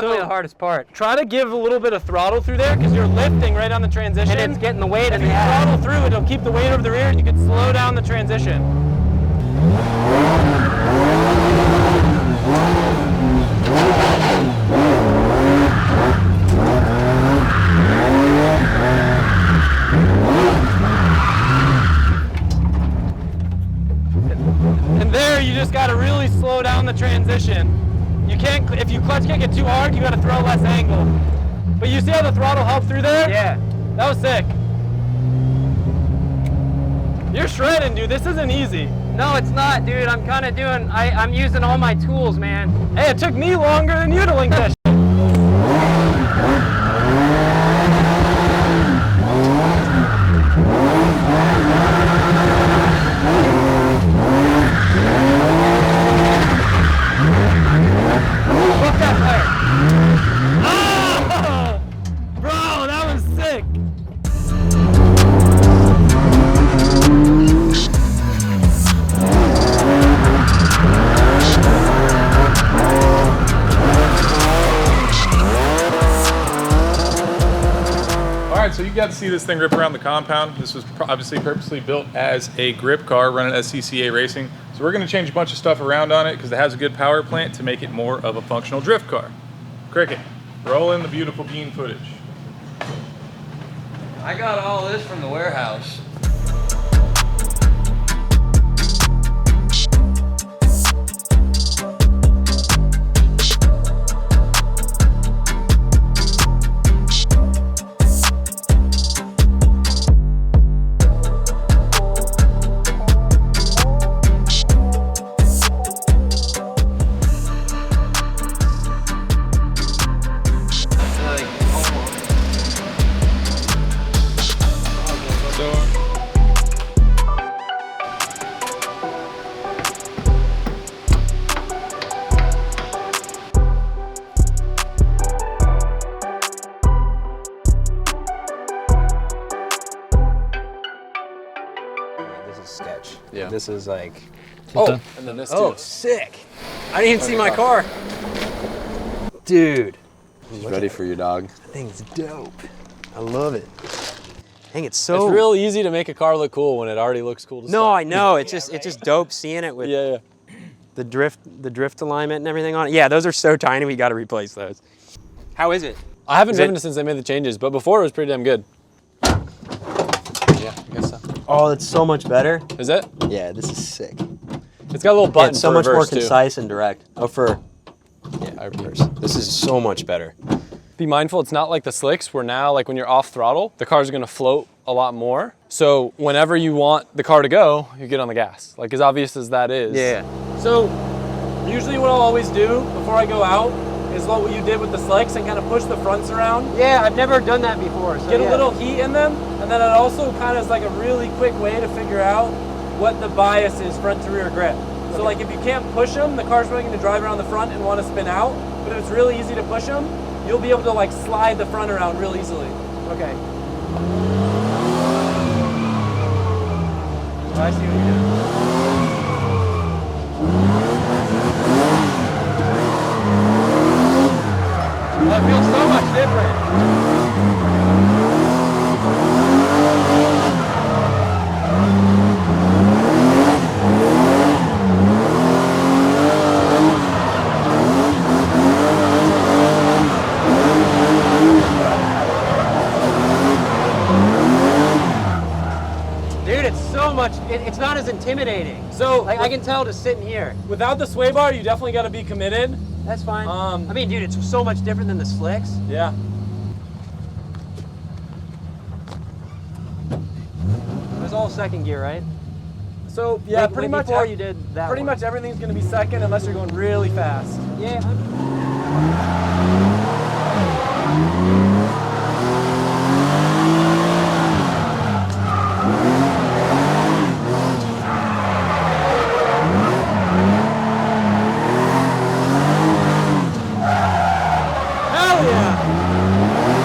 [SPEAKER 21] definitely the hardest part.
[SPEAKER 11] Try to give a little bit of throttle through there because you're lifting right on the transition.
[SPEAKER 21] And it's getting the weight in
[SPEAKER 11] the ass. If you throttle through, it'll keep the weight over the rear and you can slow down the transition. And there you just gotta really slow down the transition. You can't, if you clutch kick it too hard, you gotta throw less angle. But you see how the throttle helped through there?
[SPEAKER 21] Yeah.
[SPEAKER 11] That was sick. You're shredding, dude. This isn't easy.
[SPEAKER 21] No, it's not, dude. I'm kind of doing, I'm using all my tools, man.
[SPEAKER 11] Hey, it took me longer than you to link that shit. Fuck that tire. Oh! Bro, that was sick.
[SPEAKER 3] Alright, so you got to see this thing rip around the compound. This was obviously purposely built as a grip car running SCCA racing. So we're going to change a bunch of stuff around on it because it has a good power plant to make it more of a functional drift car. Cricket, roll in the beautiful bean footage.
[SPEAKER 7] I got all this from the warehouse.
[SPEAKER 22] Sketch.
[SPEAKER 11] Yeah.
[SPEAKER 22] This is like,
[SPEAKER 11] Oh, and then this too.
[SPEAKER 22] Sick. I didn't even see my car. Dude.
[SPEAKER 12] He's ready for you, dog.
[SPEAKER 22] That thing's dope. I love it. Dang, it's so.
[SPEAKER 11] It's real easy to make a car look cool when it already looks cool to
[SPEAKER 22] No,
[SPEAKER 11] start.
[SPEAKER 22] I know. It's just dope seeing it with the drift alignment and everything on it. Yeah, those are so tiny. We got to replace those. How is it?
[SPEAKER 11] I haven't driven it since they made the changes, but before it was pretty damn good. Yeah, I guess so.
[SPEAKER 22] Oh, it's so much better.
[SPEAKER 11] Is it?
[SPEAKER 22] Yeah, this is sick.
[SPEAKER 11] It's got a little button.
[SPEAKER 22] It's so
[SPEAKER 11] for
[SPEAKER 22] much more
[SPEAKER 11] reverse, too.
[SPEAKER 22] concise and direct. Oh, yeah, reverse. This is so much better.
[SPEAKER 11] Be mindful, it's not like the slicks where now, like when you're off throttle, the car's gonna float a lot more. So whenever you want the car to go, you get on the gas. Like as obvious as that is.
[SPEAKER 22] Yeah.
[SPEAKER 11] So usually what I'll always do before I go out is what you did with the slicks and kind of push the fronts around.
[SPEAKER 22] Yeah, I've never done that before. So
[SPEAKER 11] Get a little heat in them, and then it also kind of is like a really quick way to figure out what the bias is front to rear grip. So like if you can't push them, the car's probably going to drive around the front and want to spin out. But if it's really easy to push them, you'll be able to like slide the front around real easily.
[SPEAKER 22] Okay.
[SPEAKER 11] I see what you're doing. That feels so much different.
[SPEAKER 22] Dude, it's so much, it's not as intimidating.
[SPEAKER 11] So
[SPEAKER 22] like I can tell just sitting here.
[SPEAKER 11] Without the sway bar, you definitely got to be committed.
[SPEAKER 22] That's fine. I mean, dude, it's so much different than the slicks.
[SPEAKER 11] Yeah.
[SPEAKER 22] It was all second gear, right?
[SPEAKER 11] So yeah,
[SPEAKER 22] Like,
[SPEAKER 11] pretty
[SPEAKER 22] like
[SPEAKER 11] much.
[SPEAKER 22] before you did that
[SPEAKER 11] Pretty
[SPEAKER 22] one.
[SPEAKER 11] much everything's going to be second unless you're going really fast.
[SPEAKER 22] Yeah.
[SPEAKER 11] Hell yeah!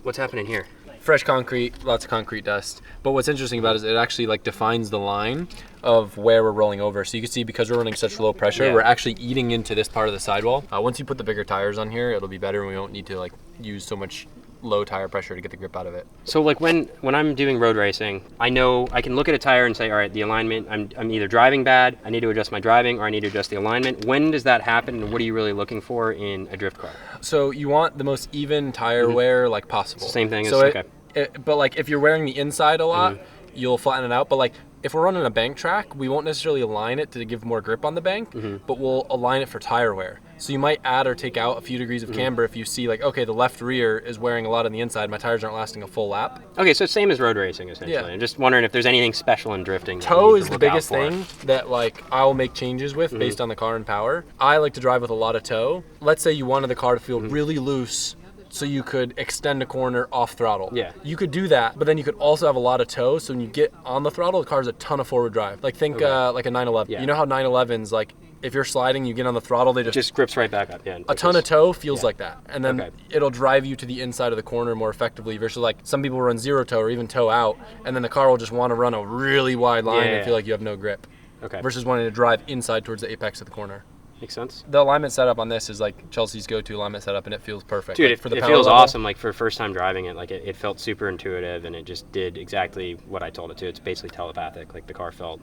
[SPEAKER 22] What's happening here?
[SPEAKER 11] Fresh concrete, lots of concrete dust. But what's interesting about it is it actually like defines the line of where we're rolling over. So you can see because we're running such low pressure, we're actually eating into this part of the sidewall. Once you put the bigger tires on here, it'll be better and we won't need to like use so much low tire pressure to get the grip out of it.
[SPEAKER 22] So like when I'm doing road racing, I know I can look at a tire and say, all right, the alignment, I'm either driving bad, I need to adjust my driving, or I need to adjust the alignment. When does that happen and what are you really looking for in a drift car?
[SPEAKER 11] So you want the most even tire wear like possible.
[SPEAKER 22] Same thing as,
[SPEAKER 11] so
[SPEAKER 22] okay.
[SPEAKER 11] But like if you're wearing the inside a lot, you'll flatten it out. But like if we're running a bank track, we won't necessarily align it to give more grip on the bank, but we'll align it for tire wear. So you might add or take out a few degrees of camber if you see like, okay, the left rear is wearing a lot on the inside, my tires aren't lasting a full lap.
[SPEAKER 22] Okay, so same as road racing essentially.
[SPEAKER 11] Yeah.
[SPEAKER 22] I'm just wondering if there's anything special in drifting.
[SPEAKER 11] Toe is the biggest thing that like I'll make changes with based on the car and power. I like to drive with a lot of toe. Let's say you wanted the car to feel really loose so you could extend a corner off throttle.
[SPEAKER 22] Yeah.
[SPEAKER 11] You could do that, but then you could also have a lot of toe, so when you get on the throttle, the car has a ton of forward drive. Like think like a 911.
[SPEAKER 22] Yeah.
[SPEAKER 11] You know how 911s, like if you're sliding, you get on the throttle, they just
[SPEAKER 22] grips right back up. Yeah.
[SPEAKER 11] A ton of toe feels like that. And then it'll drive you to the inside of the corner more effectively versus like some people run zero toe or even toe out, and then the car will just want to run a really wide line and feel like you have no grip.
[SPEAKER 22] Okay.
[SPEAKER 11] Versus wanting to drive inside towards the apex of the corner.
[SPEAKER 22] Makes sense.
[SPEAKER 11] The alignment setup on this is like Chelsea's go-to alignment setup, and it feels perfect.
[SPEAKER 22] Dude,
[SPEAKER 11] like,
[SPEAKER 22] it feels awesome. Like for first time driving it, like it felt super intuitive, and it just did exactly what I told it to. It's basically telepathic. Like the car felt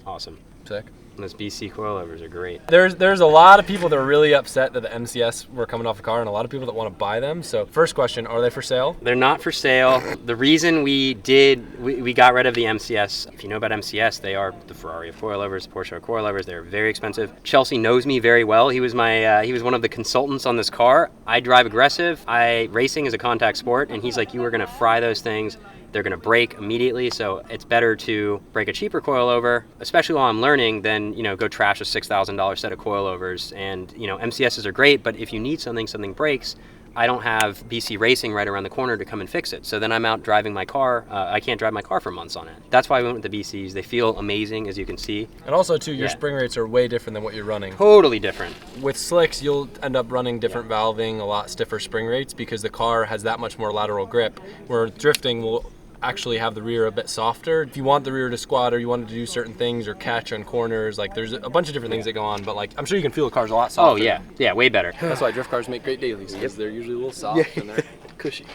[SPEAKER 22] awesome.
[SPEAKER 11] Sick.
[SPEAKER 22] And those BC coilovers are great.
[SPEAKER 11] There's a lot of people that are really upset that the MCS were coming off the car, and a lot of people that want to buy them. So first question, are they for sale?
[SPEAKER 22] They're not for sale. The reason we got rid of the MCS, if you know about MCS, they are the Ferrari of coilovers, the Porsche of coilovers. They're very expensive. Chelsea knows me very well. He was one of the consultants on this car. I drive aggressive. Racing is a contact sport, and he's like, you are gonna fry those things. They're going to break immediately, so it's better to break a cheaper coilover, especially while I'm learning, than go trash a $6,000 set of coilovers. And MCSs are great, but if you need something breaks, I don't have BC Racing right around the corner to come and fix it. So then I'm out driving my car. I can't drive my car for months on it. That's why we went with the BCs. They feel amazing, as you can see.
[SPEAKER 11] And also, too, your spring rates are way different than what you're running.
[SPEAKER 22] Totally different.
[SPEAKER 11] With slicks, you'll end up running different valving, a lot stiffer spring rates, because the car has that much more lateral grip, where drifting will actually have the rear a bit softer. If you want the rear to squat or you want to do certain things or catch on corners, like there's a bunch of different things that go on, but like I'm sure you can feel the car's a lot softer.
[SPEAKER 22] Oh yeah, way better.
[SPEAKER 11] That's why drift cars make great dailies, because they're usually a little soft and they're cushy.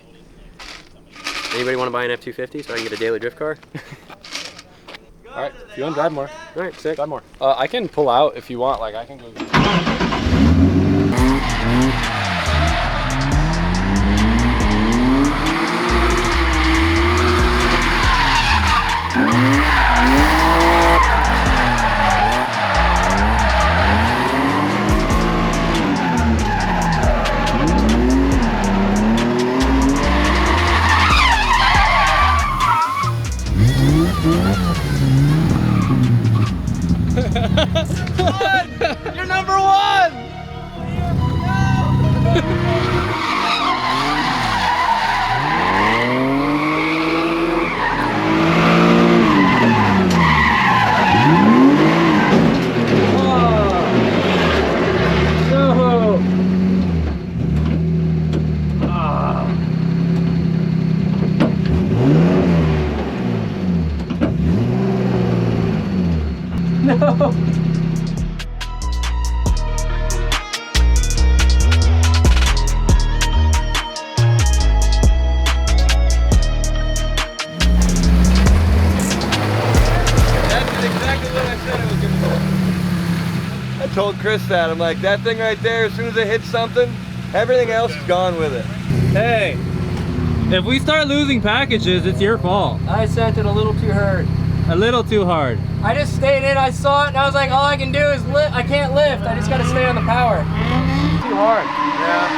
[SPEAKER 22] Anybody want to buy an F-250 so I can get a daily drift car?
[SPEAKER 11] All right, if you want to drive more.
[SPEAKER 22] All right, sick.
[SPEAKER 11] Drive more. I can pull out if you want, like I can go.
[SPEAKER 18] You're number one! No!
[SPEAKER 2] I told Chris that. I'm like, that thing right there, as soon as it hits something, everything else is gone with it.
[SPEAKER 1] Hey, if we start losing packages, it's your fault.
[SPEAKER 21] I sent it a little too hard.
[SPEAKER 1] A little too hard.
[SPEAKER 21] I just stayed in, I saw it, and I was like, all I can do is lift. I can't lift. I just got to stay on the power. Too hard. Yeah.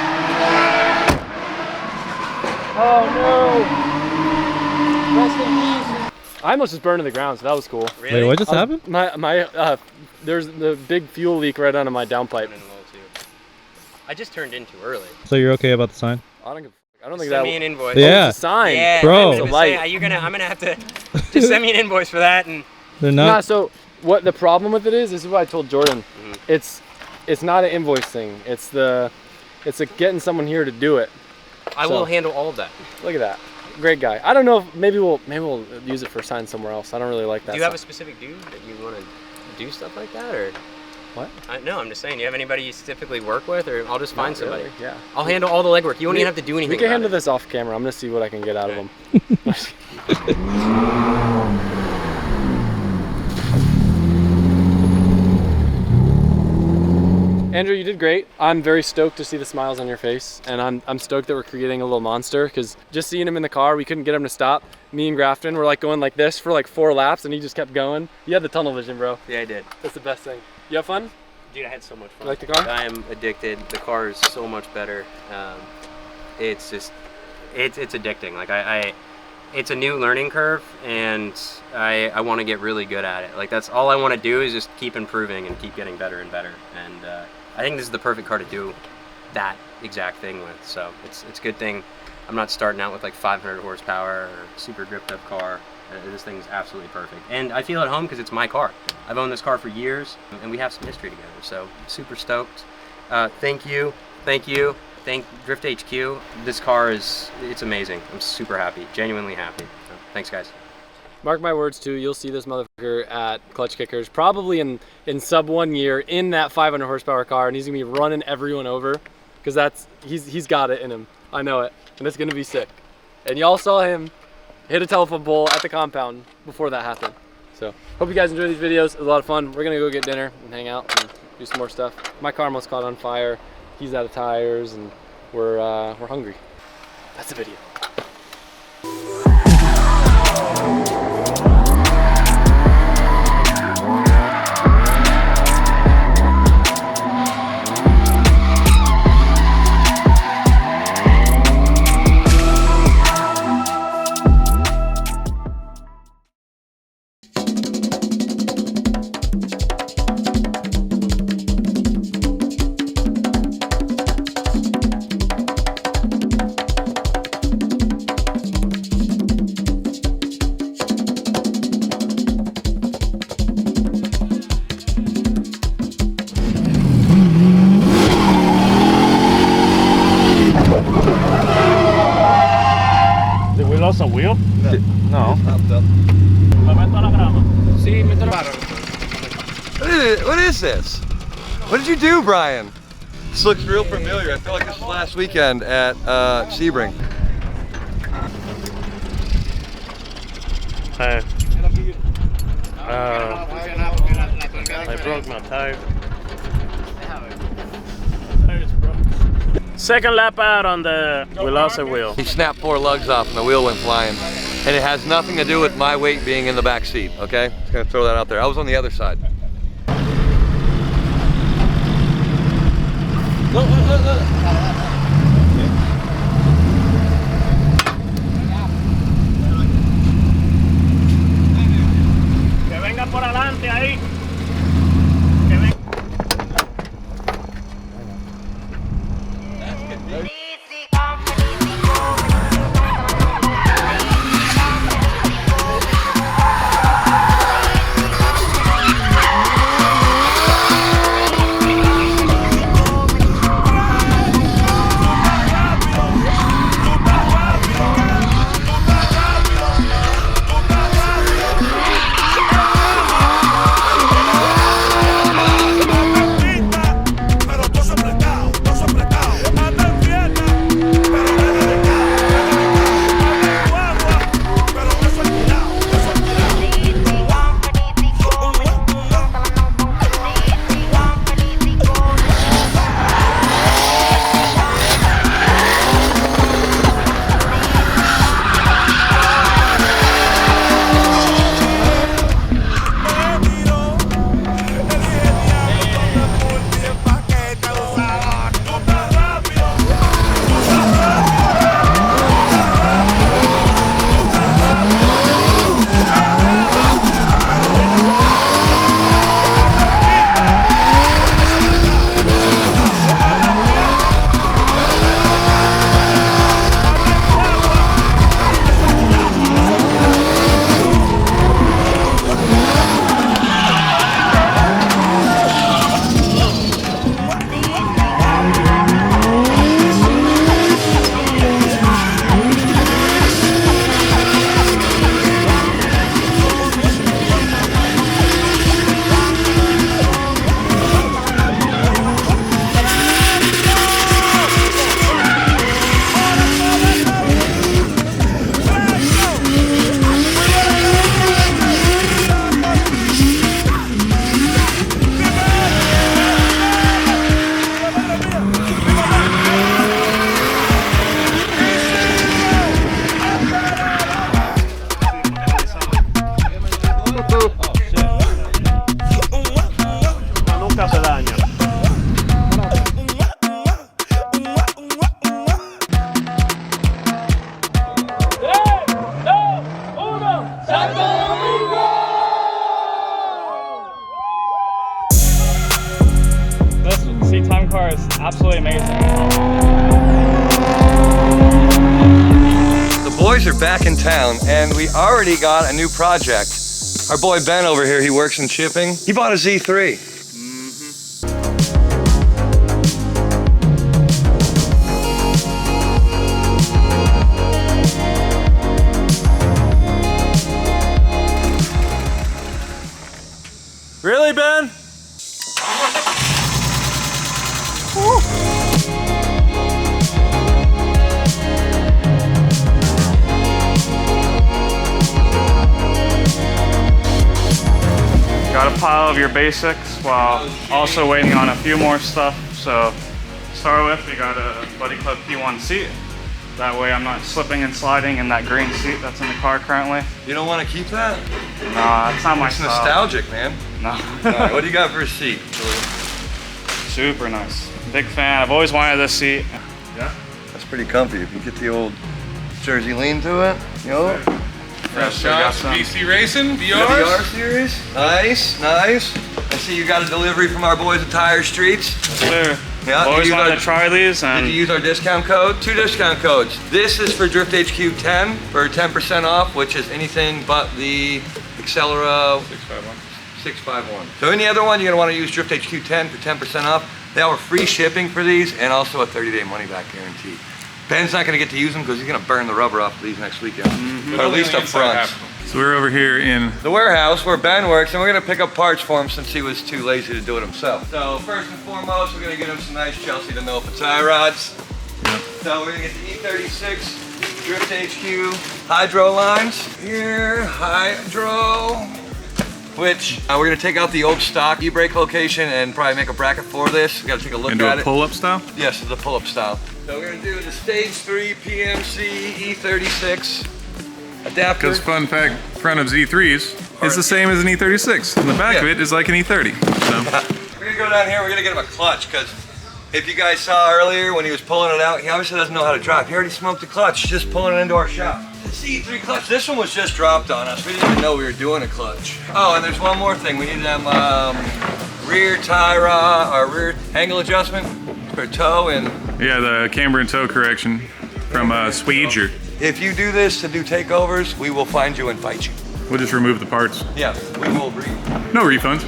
[SPEAKER 21] Oh no. Rest in peace.
[SPEAKER 11] I almost just burned to the ground, so that was cool.
[SPEAKER 1] Really? Wait, what just happened?
[SPEAKER 11] There's the big fuel leak right under my downpipe.
[SPEAKER 22] I just turned in too early.
[SPEAKER 1] So you're okay about the sign?
[SPEAKER 11] I don't think
[SPEAKER 22] send
[SPEAKER 11] that.
[SPEAKER 22] me an invoice.
[SPEAKER 1] Yeah.
[SPEAKER 11] It's a sign.
[SPEAKER 22] Yeah,
[SPEAKER 1] bro.
[SPEAKER 22] I'm gonna have to just send me an invoice for that. And
[SPEAKER 1] they're not.
[SPEAKER 11] Nah, so what the problem with it is what I told Jordan. It's not an invoice thing. It's getting someone here to do it.
[SPEAKER 22] I will handle all of that.
[SPEAKER 11] Look at that. Great guy. I don't know if maybe we'll use it for signs somewhere else. I don't really like that.
[SPEAKER 22] Do you have a specific dude that you want to do stuff like that, or
[SPEAKER 11] what?
[SPEAKER 22] No, I'm just saying. Do you have anybody you typically work with, or I'll just find
[SPEAKER 11] Not
[SPEAKER 22] somebody.
[SPEAKER 11] really, yeah.
[SPEAKER 22] I'll handle all the legwork. You won't even have to do anything.
[SPEAKER 11] We can
[SPEAKER 22] about
[SPEAKER 11] handle
[SPEAKER 22] it.
[SPEAKER 11] this off camera. I'm gonna see what I can get out of him. Andrew, you did great. I'm very stoked to see the smiles on your face, and I'm stoked that we're creating a little monster, because just seeing him in the car, we couldn't get him to stop. Me and Grafton were like going like this for like 4 laps, and he just kept going. You had the tunnel vision, bro.
[SPEAKER 22] Yeah, I did.
[SPEAKER 11] That's the best thing. You have fun?
[SPEAKER 22] Dude, I had so much fun.
[SPEAKER 11] You like the car?
[SPEAKER 22] I am addicted. The car is so much better. It's just, it's addicting. Like it's a new learning curve, and I want to get really good at it. Like that's all I want to do is just keep improving and keep getting better and better. And I think this is the perfect car to do that exact thing with. So it's a good thing I'm not starting out with like 500 horsepower or super gripped up car. This thing's absolutely perfect. And I feel at home because it's my car. I've owned this car for years, and we have some history together. So super stoked. Thank you. Thank Drift HQ. This car it's amazing. I'm super happy, genuinely happy. So, thanks guys.
[SPEAKER 11] Mark my words too, you'll see this motherfucker at Clutch Kickers probably in sub 1 year in that 500 horsepower car, and he's gonna be running everyone over, because he's got it in him. I know it, and it's gonna be sick. And y'all saw him hit a telephone pole at the compound before that happened. So hope you guys enjoy these videos. It was a lot of fun. We're gonna go get dinner and hang out and do some more stuff. My car almost caught on fire. He's out of tires, and we're hungry. That's the video.
[SPEAKER 4] A wheel? No.
[SPEAKER 2] What is this? What did you do, Brian? This looks real familiar. I feel like this was last weekend at Sebring.
[SPEAKER 4] Hey. I broke my tire. Second lap out on the, we lost a wheel.
[SPEAKER 2] He snapped 4 lugs off and the wheel went flying. And it has nothing to do with my weight being in the back seat, okay? Just gonna throw that out there. I was on the other side.
[SPEAKER 4] Que venga por adelante ahí.
[SPEAKER 2] boys are back in town, and we already got a new project. Our boy Ben over here, he works in shipping. He bought a Z3.
[SPEAKER 1] Really, Ben?
[SPEAKER 4] Got a pile of your basics while also waiting on a few more stuff. So to start with, we got a Buddy Club P1 seat. That way I'm not slipping and sliding in that green seat that's in the car currently.
[SPEAKER 2] You don't want to keep that?
[SPEAKER 4] Nah, it's not my
[SPEAKER 2] It's
[SPEAKER 4] style.
[SPEAKER 2] nostalgic, man.
[SPEAKER 4] No.
[SPEAKER 2] Alright, what do you got for a seat?
[SPEAKER 4] Super nice. Big fan. I've always wanted this seat.
[SPEAKER 2] Yeah? That's pretty comfy. If you get the old Jersey lean to it, you know?
[SPEAKER 3] Fresh shots, BC Racing,
[SPEAKER 2] The VR series. Nice, nice. I see you got a delivery from our boys at Tire Streets.
[SPEAKER 4] Sure.
[SPEAKER 2] Yeah,
[SPEAKER 4] Always wanted to try these. And
[SPEAKER 2] did you use our discount code? 2 discount codes. This is for Drift HQ 10 for 10% off, which is anything but the Accelera 651. So any other one, you're gonna want to use Drift HQ 10 for 10% off. They offer free shipping for these and also a 30-day money-back guarantee. Ben's not gonna get to use them because he's gonna burn the rubber off of these next weekend, or at least up front.
[SPEAKER 3] So we're over here in
[SPEAKER 2] the warehouse where Ben works, and we're gonna pick up parts for him since he was too lazy to do it himself. So first and foremost, we're gonna get him some nice Chelsea DeMilfa tie rods. So we're gonna get the E36 Drift HQ hydro lines. Here, hydro, which we're gonna take out the old stock e-brake location and probably make a bracket for this. We gotta take a look
[SPEAKER 3] and do
[SPEAKER 2] at
[SPEAKER 3] a
[SPEAKER 2] it.
[SPEAKER 3] pull-up style?
[SPEAKER 2] Yes, the pull-up style. So we're gonna do the Stage 3 PMC E36 adapter.
[SPEAKER 3] Because fun fact, front of Z3s is the same as an E36. And the back of it is like an E30. So.
[SPEAKER 2] We're gonna go down here, we're gonna get him a clutch, because if you guys saw earlier when he was pulling it out, he obviously doesn't know how to drive. He already smoked the clutch, just pulling it into our shop. The C3 clutch, this one was just dropped on us. We didn't even know we were doing a clutch. Oh, and there's one more thing. We need them rear tie rod, or rear angle adjustment for toe and...
[SPEAKER 3] Yeah, the camber and toe correction from Sweeger.
[SPEAKER 2] If you do this to do takeovers, we will find you and fight you.
[SPEAKER 3] We'll just remove the parts.
[SPEAKER 2] Yeah, we will agree.
[SPEAKER 3] No refunds.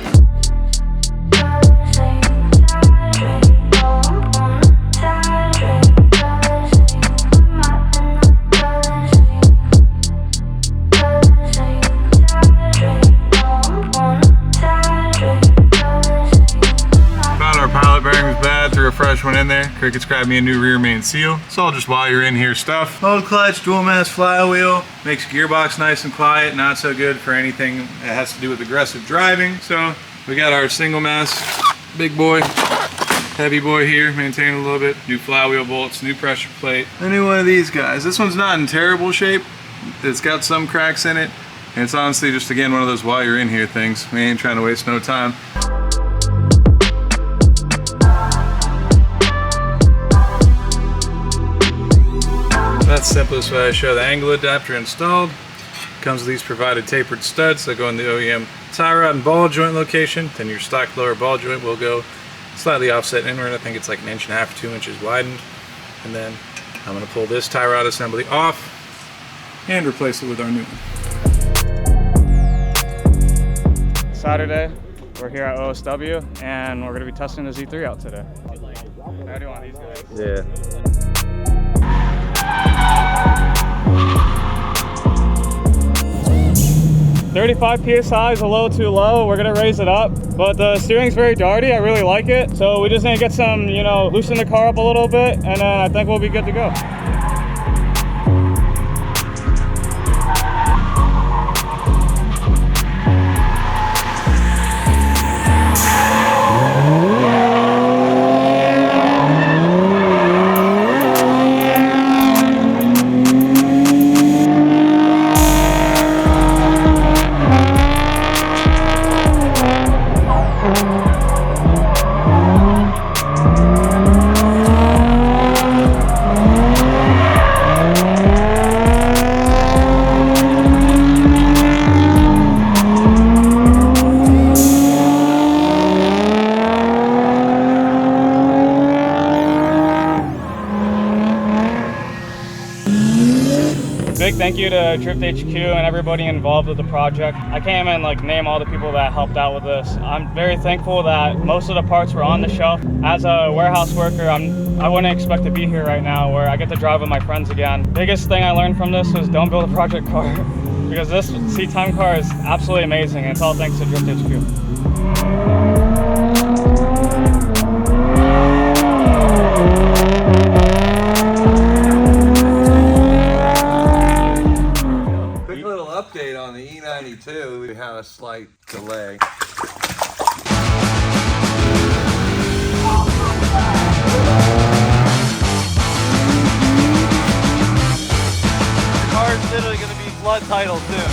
[SPEAKER 3] Threw a fresh one in there. Cricket's grabbed me a new rear main seal. It's all just while you're in here stuff. Old clutch, dual mass flywheel. Makes your gearbox nice and quiet. Not so good for anything that has to do with aggressive driving. So we got our single mass big boy, heavy boy here, maintained a little bit. New flywheel bolts, new pressure plate. A new one of these guys. This one's not in terrible shape. It's got some cracks in it. And it's honestly just, again, one of those while you're in here things. We ain't trying to waste no time. That's the simplest way I show the angle adapter installed. Comes with these provided tapered studs that go in the OEM tie rod and ball joint location. Then your stock lower ball joint will go slightly offset inward. I think it's like 1.5 inches or 2 inches widened. And then I'm going to pull this tie rod assembly off and replace it with our new one.
[SPEAKER 4] Saturday, we're here at OSW and we're going to be testing the Z3 out today. How do you want these guys?
[SPEAKER 1] Yeah.
[SPEAKER 4] 35 PSI is a little too low. We're gonna raise it up, but the steering's very darty. I really like it. So we just need to get some, loosen the car up a little bit, and then I think we'll be good to go. Big thank you to Drift HQ and everybody involved with the project. I can't even like name all the people that helped out with this. I'm very thankful that most of the parts were on the shelf. As a warehouse worker, I wouldn't expect to be here right now where I get to drive with my friends again. Biggest thing I learned from this was don't build a project car because this seat time car is absolutely amazing and it's all thanks to Drift HQ.
[SPEAKER 2] Update on the E92, we had a slight delay.
[SPEAKER 1] The car is literally going to be flood title soon.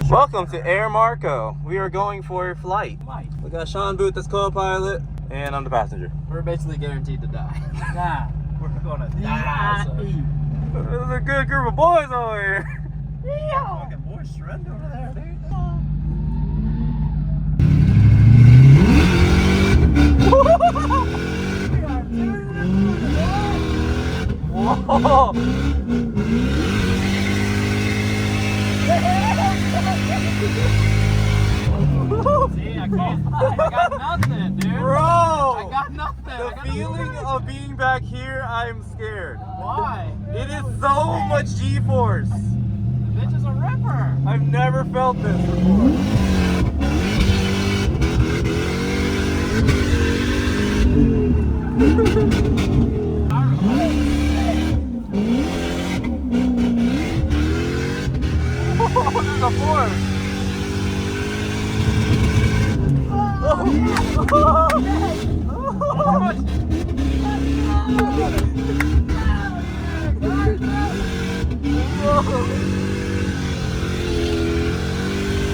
[SPEAKER 1] Welcome to Air Marco. We are going for a flight. We got Sean Booth as co-pilot, and I'm the passenger.
[SPEAKER 12] We're basically guaranteed to die. We're gonna die.
[SPEAKER 1] There's a good group of boys over here.
[SPEAKER 12] Yeah. Fucking boys shredded over there, dude.
[SPEAKER 1] Whoa!
[SPEAKER 12] See, I got nothing, dude.
[SPEAKER 1] Bro!
[SPEAKER 12] I got nothing.
[SPEAKER 1] The feeling of being back here, I'm scared.
[SPEAKER 12] Why?
[SPEAKER 1] It is so much G-force.
[SPEAKER 12] The bitch is a ripper.
[SPEAKER 1] I've never felt this before. Oh, there's a force.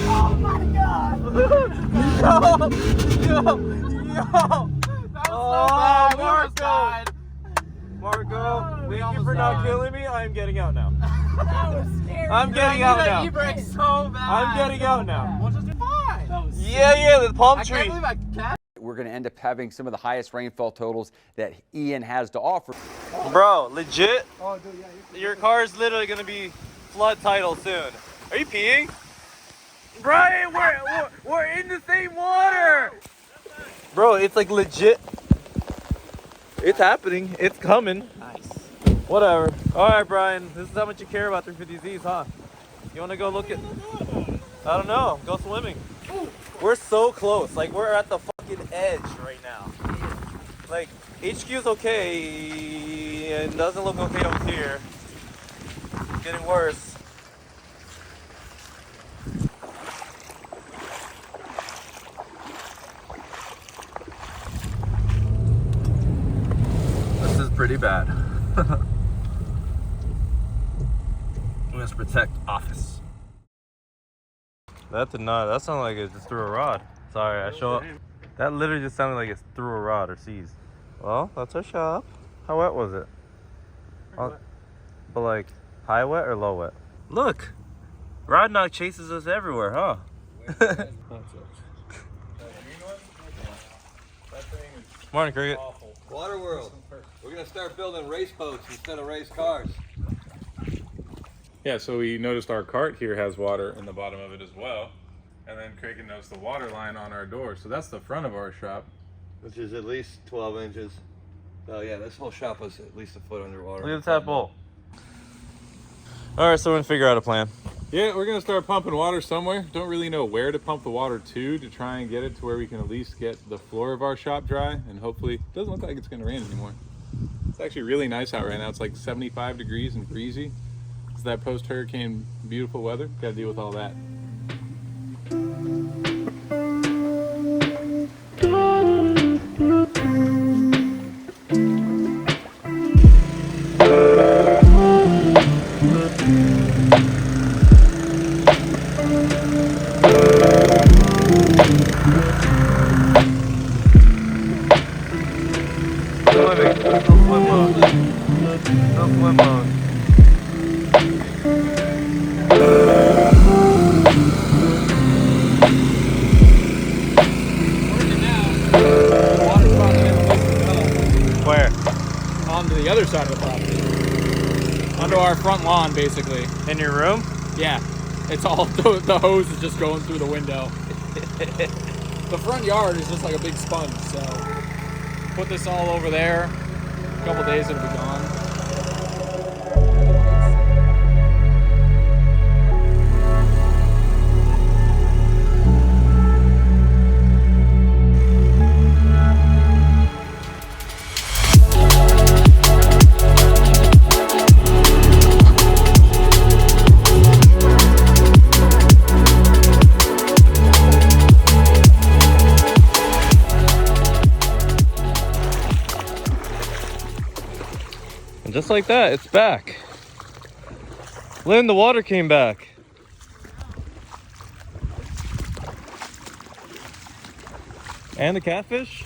[SPEAKER 12] Oh my god!
[SPEAKER 1] Yo!
[SPEAKER 12] That was so bad.
[SPEAKER 1] Marco! Marco, thank you for not killing me. I'm getting out now.
[SPEAKER 12] That was scary.
[SPEAKER 1] I'm getting out now.
[SPEAKER 12] You break so bad.
[SPEAKER 1] I'm getting out now.
[SPEAKER 12] We'll just do fine.
[SPEAKER 1] Yeah, the palm tree.
[SPEAKER 12] I can't believe I catch.
[SPEAKER 9] We're going to end up having some of the highest rainfall totals that Ian has to offer.
[SPEAKER 1] Bro, legit?
[SPEAKER 15] Oh, dude, yeah.
[SPEAKER 1] Your car is literally going to be flood title soon. Are you peeing? Brian, we're in the same water. Bro, it's like legit. It's happening. It's coming.
[SPEAKER 12] Nice.
[SPEAKER 1] Whatever. All right, Brian. This is how much you care about 350Zs, huh? You want to go look at... I don't know. Go swimming. We're so close. Like, we're at the fucking edge right now. Like, HQ's okay. It doesn't look okay over here. It's getting worse. This is pretty bad. We must protect office. That did not. That sounded like it just threw a rod. Sorry, I show up. That literally just sounded like it threw a rod or seized. Well, that's our shop. How wet was it? Wet. But like, high wet or low wet? Look, Rod Knock chases us everywhere, huh? Morning, Cricket.
[SPEAKER 2] Water World. We're gonna start building race boats instead of race cars.
[SPEAKER 3] Yeah, so we noticed our cart here has water in the bottom of it as well. And then Craig noticed the water line on our door. So that's the front of our shop.
[SPEAKER 2] Which is at least 12 inches. Oh yeah, this whole shop was at least a foot underwater.
[SPEAKER 1] Look at the tadpole. All right, so we're gonna figure out a plan.
[SPEAKER 3] Yeah, we're gonna start pumping water somewhere. Don't really know where to pump the water to try and get it to where we can at least get the floor of our shop dry. And hopefully, it doesn't look like it's gonna rain anymore. It's actually really nice out right now. It's like 75 degrees and breezy. It's that post-hurricane beautiful weather. Gotta deal with all that.
[SPEAKER 10] the other side of the property. Onto our front lawn, basically.
[SPEAKER 1] In your room?
[SPEAKER 10] Yeah. It's all, the hose is just going through the window. The front yard is just like a big sponge, so put this all over there. A couple days it'll be gone.
[SPEAKER 1] And just like that, it's back. Lynn, the water came back. And the catfish?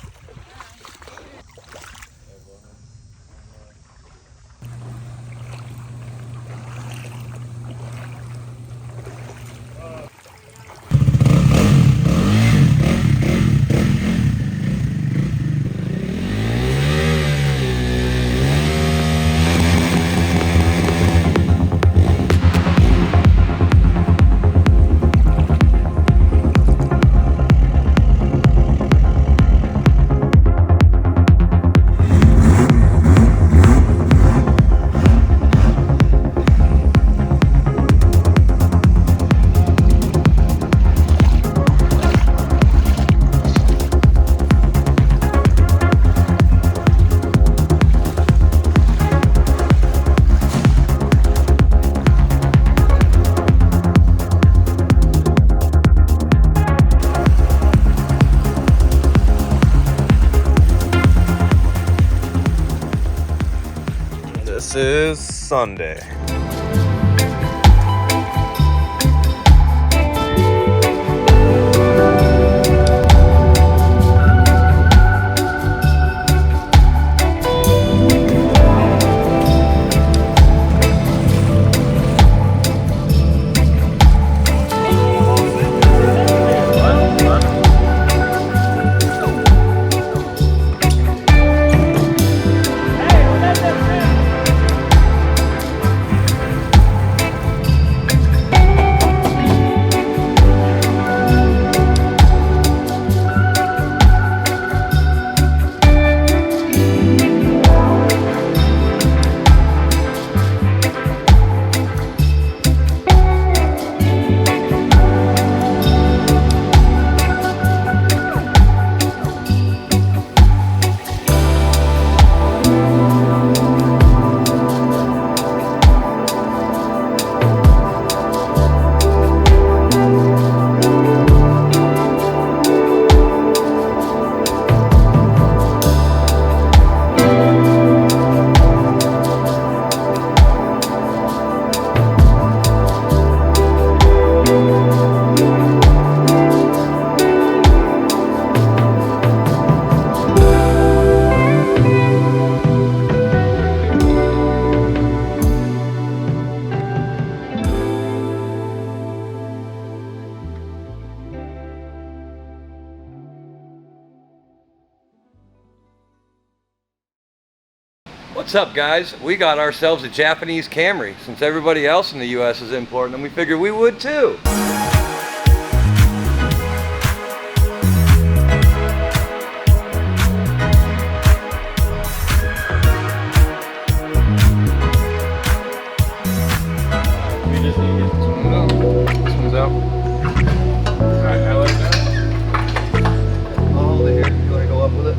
[SPEAKER 1] This is Sunday.
[SPEAKER 2] What's up, guys? We got ourselves a Japanese Camry. Since everybody else in the US is importing them, we figured we would too.
[SPEAKER 3] We just need to get this one out. This one's out. I like that.
[SPEAKER 2] I'll hold it here. You want to go up with it?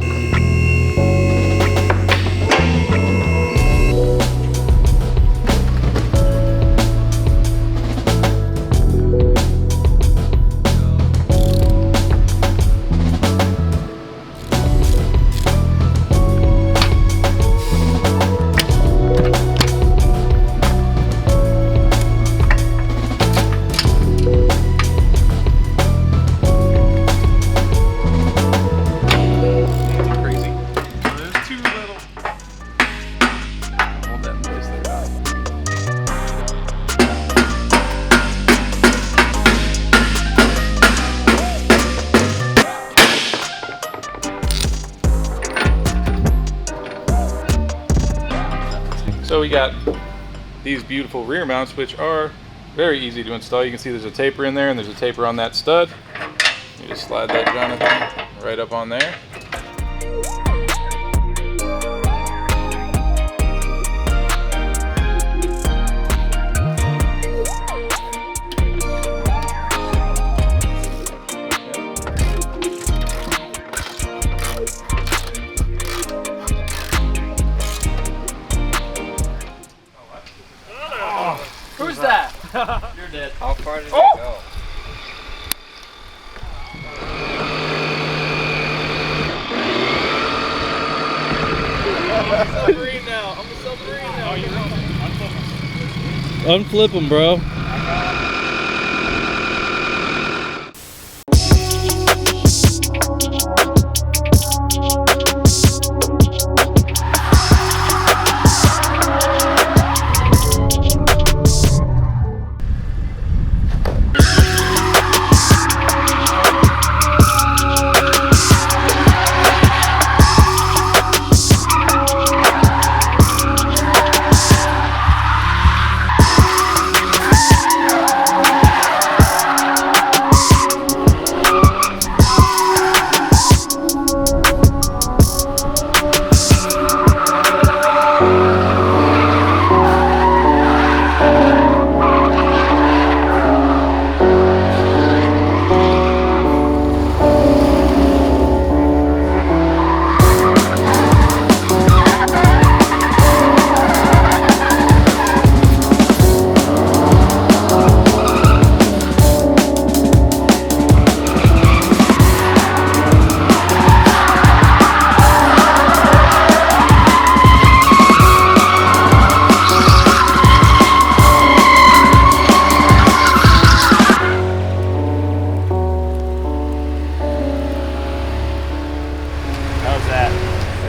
[SPEAKER 3] So we got these beautiful rear mounts, which are very easy to install. You can see there's a taper in there, and there's a taper on that stud. You just slide that, Jonathan, right up on there.
[SPEAKER 21] Who's that?
[SPEAKER 7] You're dead. How far did it
[SPEAKER 3] Oh!
[SPEAKER 7] go?
[SPEAKER 21] I'm a submarine now. I'm a submarine now. Oh, you're
[SPEAKER 1] Unflip him, bro.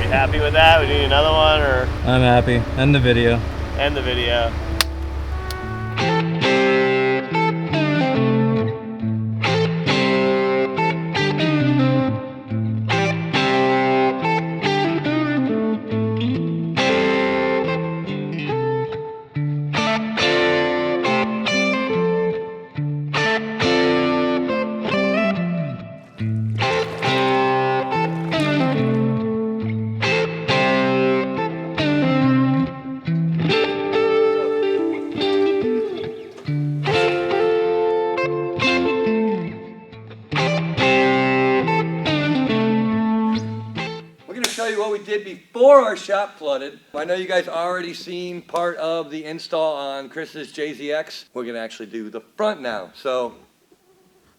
[SPEAKER 13] Happy with that? We need another one, or?
[SPEAKER 1] I'm happy. End the video.
[SPEAKER 13] End the video.
[SPEAKER 2] What we did before our shop flooded. I know you guys already seen part of the install on Chris's JZX. We're gonna actually do the front now. So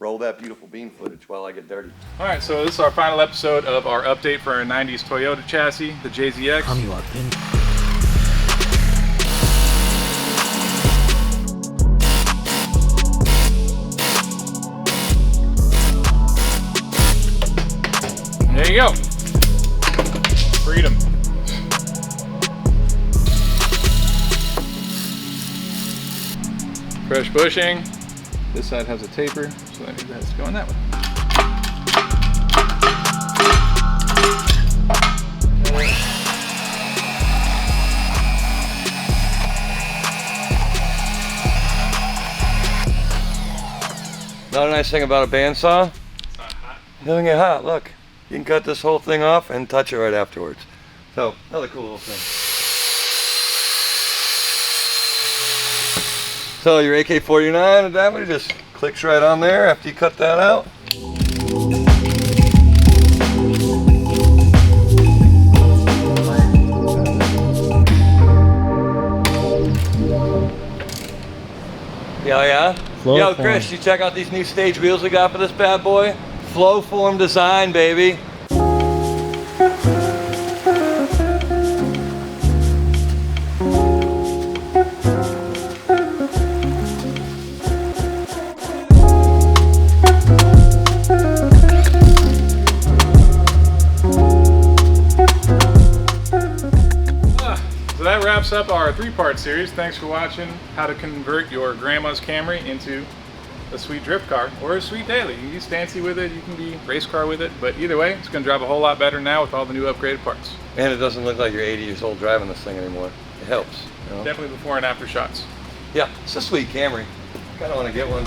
[SPEAKER 2] roll that beautiful beam footage while I get dirty.
[SPEAKER 3] All right, so this is our final episode of our update for our 90s Toyota chassis, the JZX. There you go. Freedom. Fresh bushing. This side has a taper, so that means that's going that way.
[SPEAKER 2] Another nice thing about a bandsaw, it doesn't get hot. Look, you can cut this whole thing off and touch it right afterwards. So, another cool little thing. So your AK-49 diameter just clicks right on there after you cut that out. Yeah? Yo, Chris, you check out these new stage wheels we got for this bad boy? Flow form design, baby.
[SPEAKER 3] So that wraps up our 3-part series. Thanks for watching how to convert your grandma's Camry into a sweet drift car or a sweet daily. You can be fancy with it, you can be race car with it, but either way, it's going to drive a whole lot better now with all the new upgraded parts.
[SPEAKER 2] And it doesn't look like you're 80 years old driving this thing anymore. It helps. You know?
[SPEAKER 3] Definitely before and after shots.
[SPEAKER 2] Yeah, it's a sweet Camry. Kind of want to get one.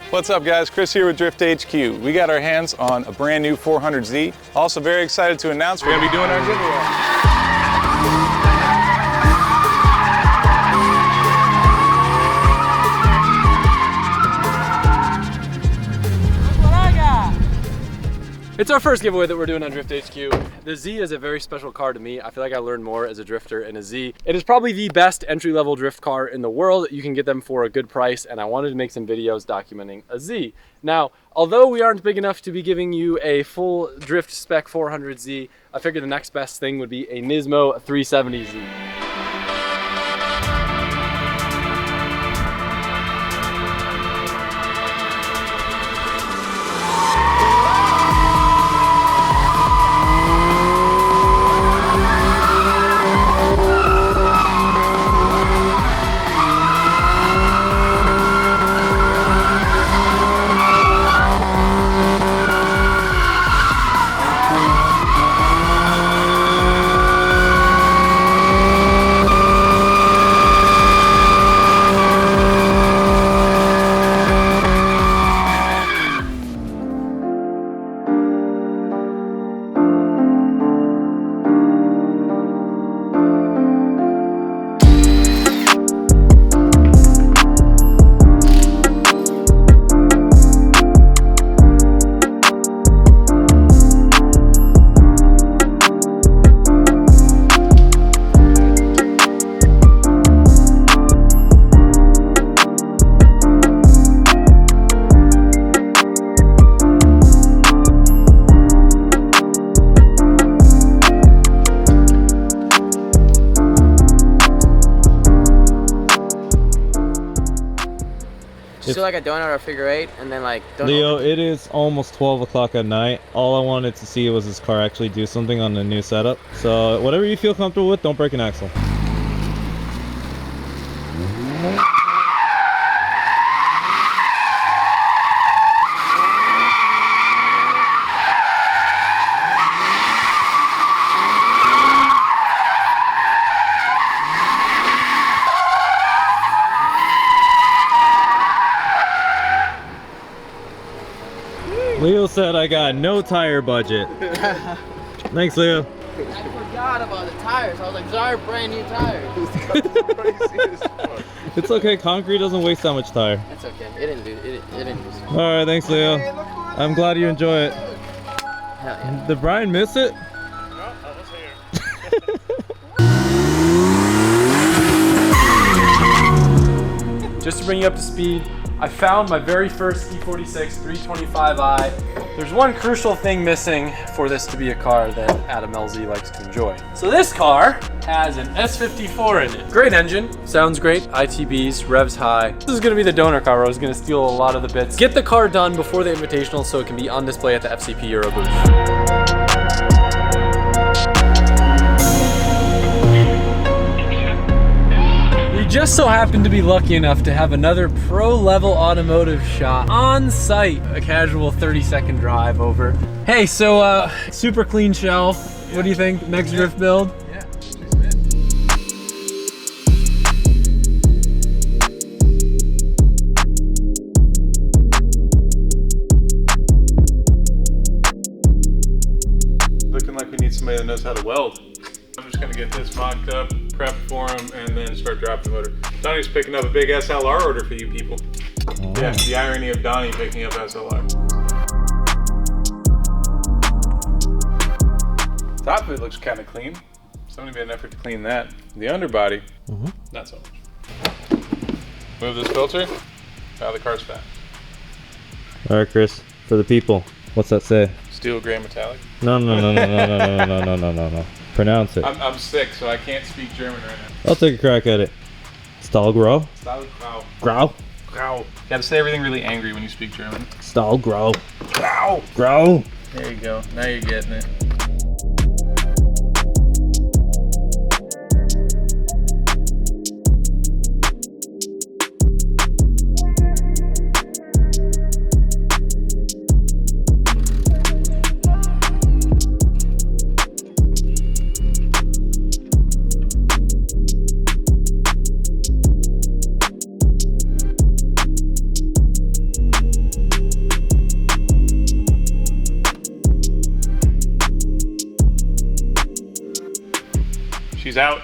[SPEAKER 3] What's up guys, Chris here with Drift HQ. We got our hands on a brand new 400Z. Also very excited to announce we're gonna be doing our giveaway.
[SPEAKER 11] It's our first giveaway that we're doing on Drift HQ. The Z is a very special car to me. I feel like I learned more as a drifter in a Z. It is probably the best entry-level drift car in the world. You can get them for a good price, and I wanted to make some videos documenting a Z. Now, although we aren't big enough to be giving you a full drift spec 400Z, I figured the next best thing would be a Nismo 370Z.
[SPEAKER 16] Just do like a donut or figure eight, and then like donut.
[SPEAKER 1] Leo, it is almost 12 o'clock at night. All I wanted to see was this car actually do something on the new setup. So whatever you feel comfortable with, don't break an axle. Leo said I got no tire budget. Thanks, Leo.
[SPEAKER 16] I forgot about the tires. I was like, these are brand new tires.
[SPEAKER 1] It's okay, concrete doesn't waste that much tire.
[SPEAKER 16] It's okay. It didn't do.
[SPEAKER 1] Alright, thanks, Leo. I'm glad you enjoy it.
[SPEAKER 16] Hell yeah.
[SPEAKER 1] Did Brian miss it?
[SPEAKER 4] No, I was here.
[SPEAKER 11] Just to bring you up to speed, I found my very first E46 325i. There's one crucial thing missing for this to be a car that Adam LZ likes to enjoy. So this car has an S54 in it. Great engine, sounds great, ITBs, revs high. This is gonna be the donor car where I was gonna steal a lot of the bits. Get the car done before the Invitational so it can be on display at the FCP Euro booth. Just so happened to be lucky enough to have another pro-level automotive shop on site. A casual 30-second drive over. Hey, so super clean shell. Yeah. What do you think? Next drift build?
[SPEAKER 3] Yeah, looking like we need somebody that knows how to weld. I'm just gonna get this mocked up, prep for him, and then start dropping the motor. Donnie's picking up a big SLR order for you people. Oh. Yeah, the irony of Donnie picking up SLR. Top of it looks kind of clean. Somebody made an effort to clean that. The underbody, not so much. Move this filter. Now the car's fat.
[SPEAKER 1] All right, Chris, for the people, what's that say?
[SPEAKER 3] Steel gray metallic.
[SPEAKER 1] No. Pronounce it.
[SPEAKER 3] I'm sick, so I can't speak German right now.
[SPEAKER 1] I'll take a crack at it. Stahlgrau.
[SPEAKER 3] Stahlgrau.
[SPEAKER 1] Grau.
[SPEAKER 3] Grau. You gotta say everything really angry when you speak German.
[SPEAKER 1] Stahlgrau.
[SPEAKER 3] Grau.
[SPEAKER 1] Grau.
[SPEAKER 3] There you go. Now you're getting it. She's out.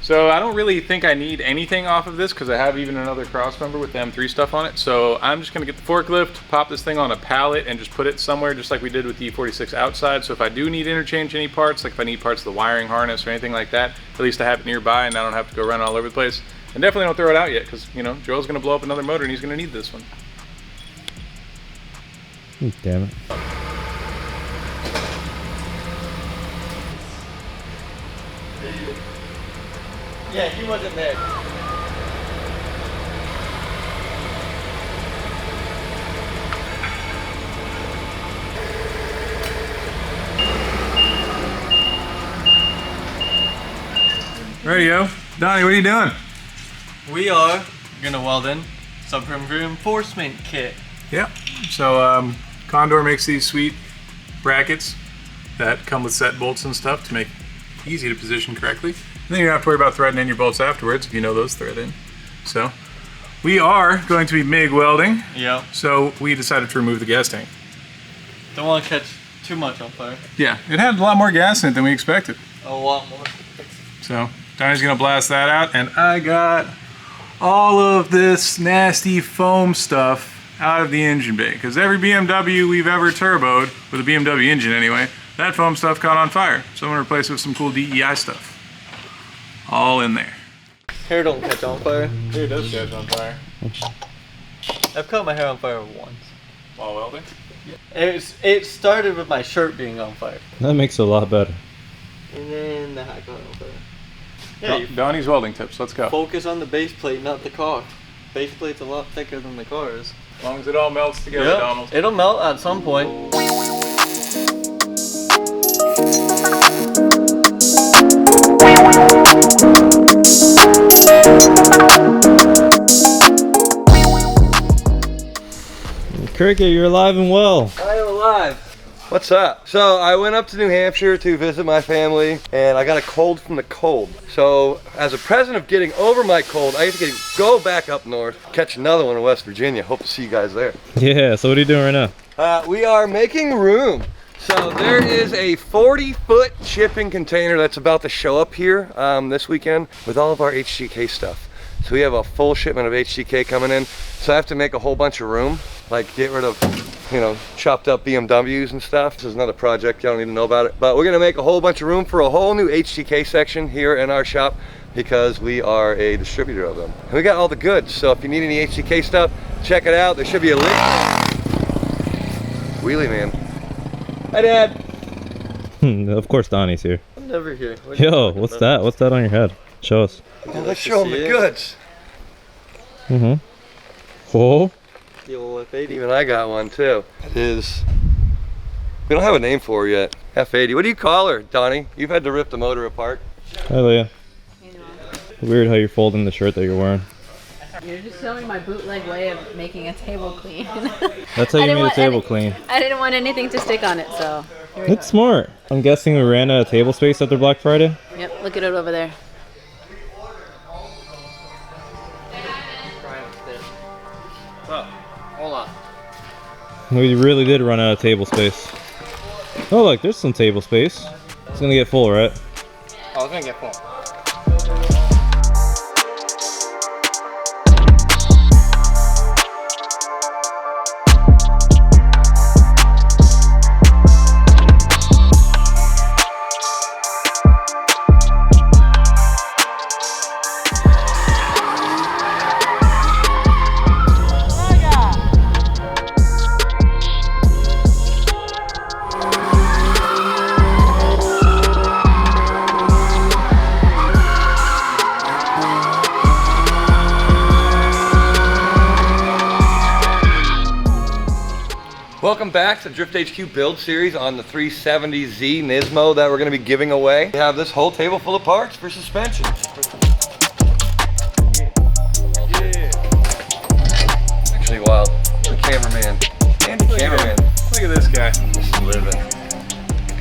[SPEAKER 3] So I don't really think I need anything off of this because I have even another cross member with the M3 stuff on it. So I'm just gonna get the forklift, pop this thing on a pallet and just put it somewhere just like we did with the E46 outside. So if I do need to interchange any parts, like if I need parts of the wiring harness or anything like that, at least I have it nearby and I don't have to go run all over the place. And definitely don't throw it out yet because, you know, Joel's gonna blow up another motor and he's gonna need this one.
[SPEAKER 11] Damn it.
[SPEAKER 12] Yeah, he wasn't there.
[SPEAKER 3] Radio. Donnie, what are you doing?
[SPEAKER 12] We are gonna weld in some reinforcement kit.
[SPEAKER 3] Yep. So Condor makes these sweet brackets that come with set bolts and stuff to make it easy to position correctly. And then you don't have to worry about threading in your bolts afterwards if you know those thread in. So we are going to be MIG welding.
[SPEAKER 12] Yep.
[SPEAKER 3] So we decided to remove the gas tank.
[SPEAKER 12] Don't want to catch too much on fire.
[SPEAKER 3] Yeah, it had a lot more gas in it than we expected.
[SPEAKER 12] A lot more.
[SPEAKER 3] So Donnie's gonna blast that out, and I got all of this nasty foam stuff out of the engine bay, because every BMW we've ever turboed, with a BMW engine anyway, that foam stuff caught on fire. So I'm gonna replace it with some cool DEI stuff. All in there.
[SPEAKER 12] Hair don't catch on fire.
[SPEAKER 3] Hair does catch on fire.
[SPEAKER 12] I've caught my hair on fire once.
[SPEAKER 3] While welding?
[SPEAKER 12] Yeah. It started with my shirt being on fire.
[SPEAKER 11] That makes it a lot better.
[SPEAKER 12] And then the hat got on fire. Yeah,
[SPEAKER 3] Donnie's welding tips, let's go.
[SPEAKER 12] Focus on the base plate, not the car. Base plate's a lot thicker than the car is.
[SPEAKER 3] As long as it all melts together,
[SPEAKER 12] Yep.
[SPEAKER 3] Donald.
[SPEAKER 12] It'll melt at some point.
[SPEAKER 11] Cricket, you're alive and well.
[SPEAKER 2] I am alive. What's up? So I went up to New Hampshire to visit my family and I got a cold from the cold. So as a present of getting over my cold, I have to go back up north, catch another one in West Virginia. Hope to see you guys there.
[SPEAKER 11] Yeah, so what are you doing right now?
[SPEAKER 2] We are making room. So there is a 40-foot shipping container that's about to show up here this weekend with all of our HGK stuff. So we have a full shipment of HGK coming in. So I have to make a whole bunch of room, like get rid of, you know, chopped up BMWs and stuff. This is another project, y'all don't need to know about it. But we're gonna make a whole bunch of room for a whole new HGK section here in our shop because we are a distributor of them. And we got all the goods, so if you need any HGK stuff, check it out. There should be a link. Wheelie man. Hi, Dad.
[SPEAKER 11] Of course Donnie's here.
[SPEAKER 12] I'm never here.
[SPEAKER 11] Yo, what's that? What's that on your head? Show us.
[SPEAKER 2] Well, let's show them the goods.
[SPEAKER 11] Mm-hmm. Whoa.
[SPEAKER 12] The old F80.
[SPEAKER 2] Even I got one too. It is, we don't have a name for her yet. F80. What do you call her, Donnie? You've had to rip the motor apart.
[SPEAKER 11] Hi, Leah. Weird how you're folding the shirt that you're wearing.
[SPEAKER 14] You're just showing my bootleg way of making a table clean.
[SPEAKER 11] That's how you made a table clean.
[SPEAKER 14] I didn't want anything to stick on it, so here we
[SPEAKER 11] It's smart. I'm guessing we ran out of table space after Black Friday.
[SPEAKER 14] Yep, look at it over there.
[SPEAKER 12] Oh, hold on.
[SPEAKER 11] We really did run out of table space. Oh look, there's some table space. It's gonna get full, right?
[SPEAKER 12] Oh, it's gonna get full.
[SPEAKER 2] Welcome back to Drift HQ build series on the 370Z Nismo that we're going to be giving away. We have this whole table full of parts for suspension. Actually, wow, the cameraman. Andy cameraman.
[SPEAKER 3] Look at this guy.
[SPEAKER 2] Just living.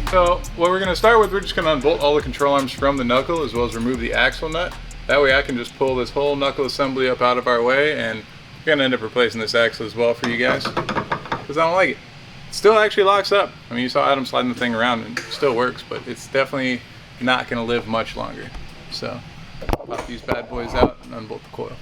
[SPEAKER 3] So what we're going to start with, we're just going to unbolt all the control arms from the knuckle as well as remove the axle nut. That way I can just pull this whole knuckle assembly up out of our way, and we're going to end up replacing this axle as well for you guys because I don't like it. It still actually locks up. I mean, you saw Adam sliding the thing around and it still works, but it's definitely not going to live much longer. So pop these bad boys out and unbolt the coil.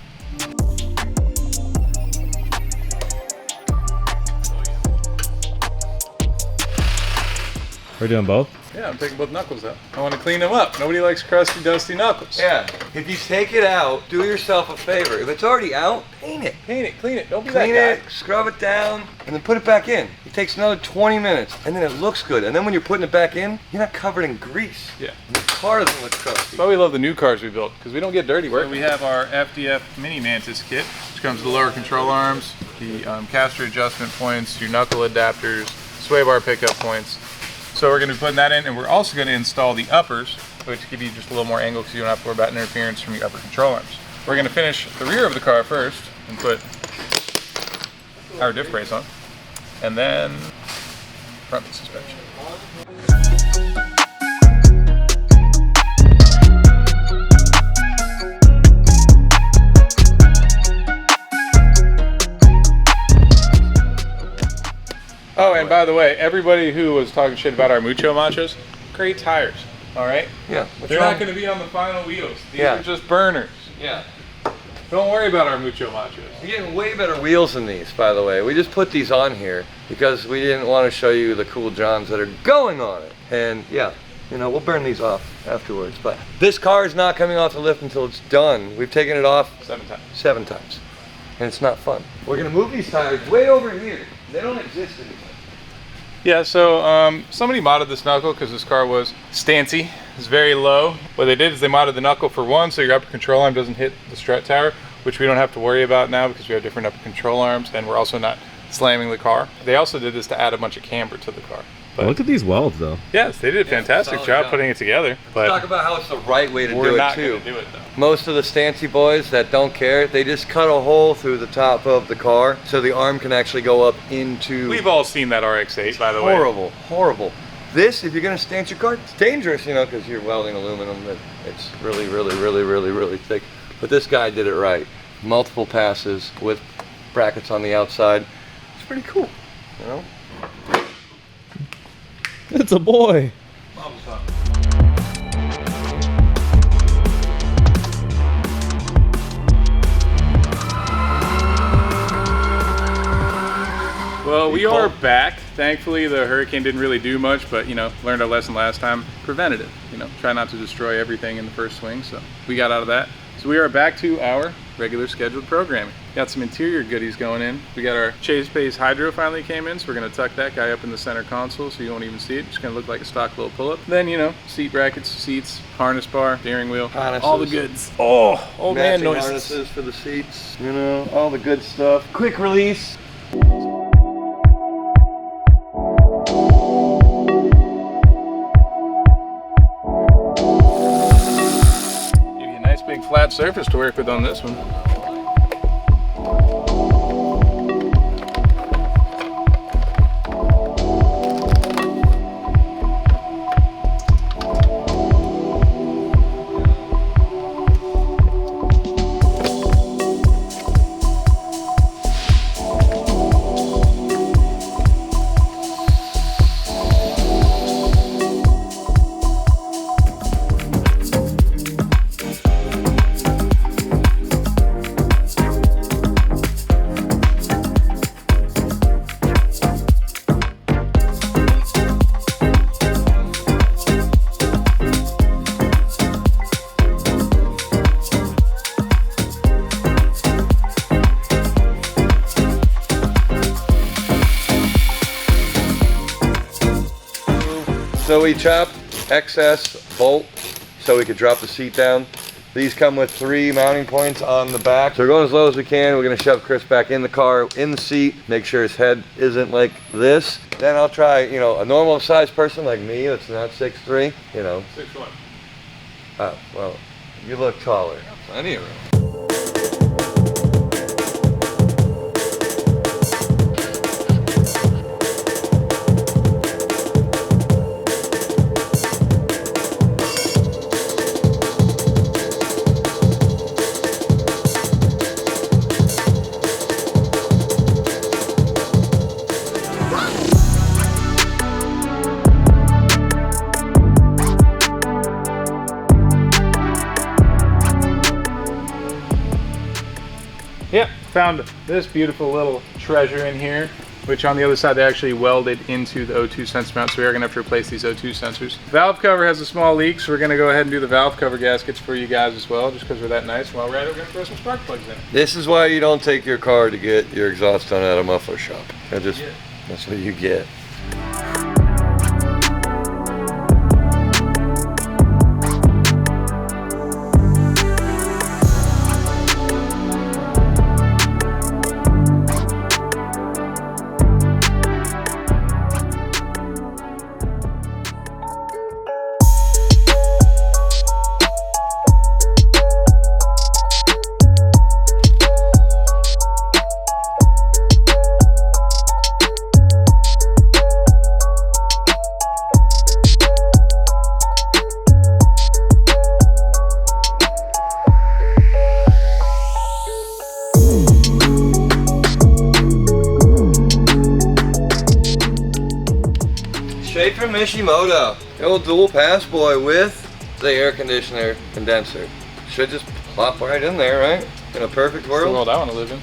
[SPEAKER 4] We're doing both?
[SPEAKER 3] Yeah, I'm taking both knuckles out. I want to clean them up. Nobody likes crusty, dusty knuckles.
[SPEAKER 2] Yeah, if you take it out, do yourself a favor. If it's already out, paint it.
[SPEAKER 3] Paint it, clean it. Don't be
[SPEAKER 2] Clean
[SPEAKER 3] that guy.
[SPEAKER 2] it, scrub it down, and then put it back in. It takes another 20 minutes, and then it looks good. And then when you're putting it back in, you're not covered in grease.
[SPEAKER 3] Yeah.
[SPEAKER 2] And the car doesn't look crusty.
[SPEAKER 3] That's why we love the new cars we built, because we don't get dirty work. So we have our FDF Mini Mantis kit, which comes with the lower control arms, the caster adjustment points, your knuckle adapters, sway bar pickup points. So we're going to be putting that in, and we're also going to install the uppers, which give you just a little more angle because you don't have to worry about interference from your upper control arms. We're going to finish the rear of the car first and put our diff brace on, and then front suspension. Oh, and by the way, everybody who was talking shit about our Mucho Machos, great tires, all right?
[SPEAKER 2] Yeah.
[SPEAKER 3] They're not going to be on the final wheels. These are just burners.
[SPEAKER 2] Yeah.
[SPEAKER 3] Don't worry about our Mucho Machos.
[SPEAKER 2] You're getting way better wheels than these, by the way. We just put these on here because we didn't want to show you the cool Johns that are going on it. And yeah, you know, we'll burn these off afterwards. But this car is not coming off the lift until it's done. We've taken it off
[SPEAKER 3] 7 times.
[SPEAKER 2] 7 times. And it's not fun. We're going to move these tires way over here. They don't exist anymore.
[SPEAKER 3] Yeah, so somebody modded this knuckle because this car was stancy. It's very low. What they did is they modded the knuckle for one, so your upper control arm doesn't hit the strut tower, which we don't have to worry about now because we have different upper control arms, and we're also not slamming the car. They also did this to add a bunch of camber to the car. But
[SPEAKER 4] look at these welds, though.
[SPEAKER 3] yes, they did a fantastic job putting it together. But
[SPEAKER 2] Let's talk about how it's the right way to do it,
[SPEAKER 3] we're not
[SPEAKER 2] too.
[SPEAKER 3] going to do it, though.
[SPEAKER 2] Most of the stancy boys that don't care, they just cut a hole through the top of the car so the arm can actually go up into...
[SPEAKER 3] We've all seen that RX-8, by the way.
[SPEAKER 2] Horrible, horrible. This, if you're going to stance your car, it's dangerous, you know, because you're welding aluminum. It's really, really, really, really, really thick. But this guy did it right. Multiple passes with brackets on the outside. It's pretty cool, you know?
[SPEAKER 4] It's a boy.
[SPEAKER 3] Well, we are back. Thankfully, the hurricane didn't really do much, but, you know, learned our lesson last time. Preventative, you know, try not to destroy everything in the first swing, so we got out of that. So we are back to our regular scheduled programming. Got some interior goodies going in. We got our Chase Pace Hydro finally came in, so we're gonna tuck that guy up in the center console so you won't even see it. It's gonna look like a stock little pull-up. Then, you know, seat brackets, seats, harness bar, steering wheel,
[SPEAKER 2] Harnesses.
[SPEAKER 3] all the goods. Oh, old man
[SPEAKER 2] Matching
[SPEAKER 3] noises.
[SPEAKER 2] harnesses for the seats, you know, all the good stuff. Quick release.
[SPEAKER 3] Big flat surface to work with on this one.
[SPEAKER 2] So we chopped excess bolt so we could drop the seat down. These come with 3 mounting points on the back. So we're going as low as we can. We're gonna shove Chris back in the car, in the seat, make sure his head isn't like this. Then I'll try, you know, a normal sized person like me that's not 6'3", you know.
[SPEAKER 3] 6'1".
[SPEAKER 2] Oh, well, you look taller.
[SPEAKER 3] Plenty of room.
[SPEAKER 4] Yep, found this beautiful little treasure in here, which on the other side they actually welded into the O2 sensor mount, so we are going to have to replace these O2 sensors. Valve cover has a small leak, so we're going to go ahead and do the valve cover gaskets for you guys as well, just because we're that nice. While we're at it, we're going to throw some spark plugs in.
[SPEAKER 2] This is why you don't take your car to get your exhaust done at a muffler shop. That's what you get. Straight from Mishimoto, the old dual pass boy with the air conditioner condenser. Should just plop right in there, right? In a perfect world.
[SPEAKER 4] That's the world I want to live in.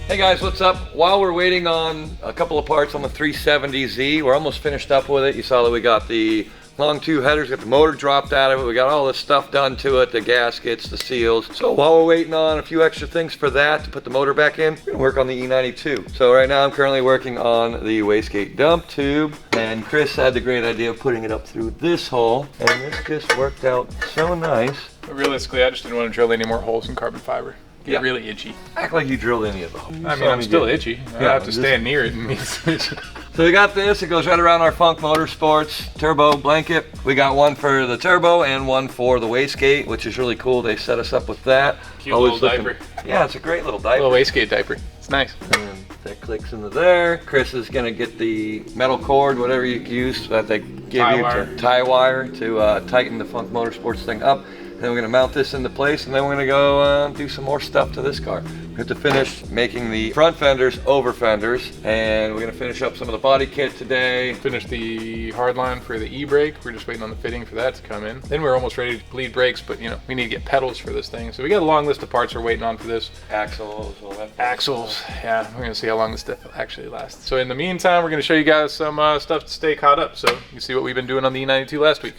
[SPEAKER 2] Hey guys, what's up? While we're waiting on a couple of parts on the 370Z, we're almost finished up with it. You saw that we got the long tube headers, got the motor dropped out of it. We got all this stuff done to it, the gaskets, the seals. So while we're waiting on a few extra things for that to put the motor back in, we're gonna work on the E92. So right now I'm currently working on the wastegate dump tube, and Chris had the great idea of putting it up through this hole, and this just worked out so nice.
[SPEAKER 4] But realistically, I just didn't want to drill any more holes in carbon fiber. Get really itchy.
[SPEAKER 2] Act like you drilled any of them.
[SPEAKER 4] I mean, I'm still itchy. I have to stand near it and be itchy.
[SPEAKER 2] So we got this, it goes right around our Funk Motorsports turbo blanket. We got one for the turbo and one for the wastegate, which is really cool. They set us up with that.
[SPEAKER 4] Cute little diaper.
[SPEAKER 2] Yeah, it's a great little diaper.
[SPEAKER 4] Little wastegate diaper. It's nice.
[SPEAKER 2] And that clicks into there. Chris is gonna get the metal cord, whatever you use that they give you, to tie wire to tighten the Funk Motorsports thing up. Then we're gonna mount this into place, and then we're gonna go do some more stuff to this car. We have to finish making the front fenders over fenders, and we're gonna finish up some of the body kit today.
[SPEAKER 4] Finish the hardline for the e-brake. We're just waiting on the fitting for that to come in. Then we're almost ready to bleed brakes, but you know, we need to get pedals for this thing. So we got a long list of parts we're waiting on for this.
[SPEAKER 2] Axles,
[SPEAKER 4] Axles, yeah, we're gonna see how long this stuff actually lasts. So in the meantime, we're gonna show you guys some stuff to stay caught up, so you can see what we've been doing on the E92 last week.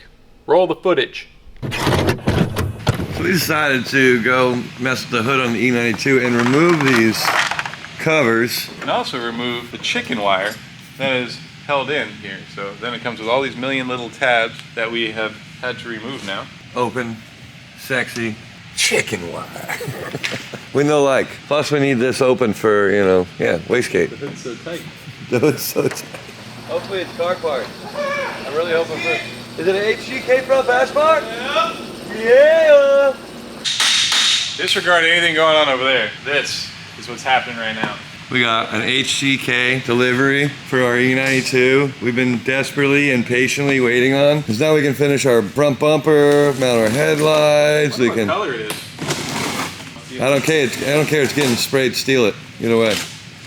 [SPEAKER 4] Roll the footage.
[SPEAKER 2] So we decided to go mess with the hood on the E92 and remove these covers.
[SPEAKER 3] And also remove the chicken wire that is held in here. So then it comes with all these million little tabs that we have had to remove now.
[SPEAKER 2] Open, sexy chicken wire. With no like. Plus we need this open for, you know, yeah, wastegate.
[SPEAKER 3] The hood's so tight.
[SPEAKER 2] The hood's so tight. Hopefully it's car parts. I'm really hoping for. Is it an HGK front fastbar? Yeah. Yeah.
[SPEAKER 3] Disregard anything going on over there. This is what's happening right now.
[SPEAKER 2] We got an HGK delivery for our E92. We've been desperately and patiently waiting on. Because now we can finish our front bumper, mount our headlights. We can.
[SPEAKER 3] What color it is?
[SPEAKER 2] I don't care. It's getting sprayed. Steal it. Either way.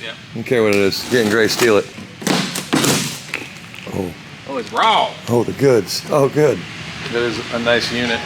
[SPEAKER 3] Yeah.
[SPEAKER 2] I don't care what it is. Getting gray. Steal it. Oh.
[SPEAKER 3] Oh, it's raw.
[SPEAKER 2] Oh, the goods. Oh, good.
[SPEAKER 3] That is a nice unit.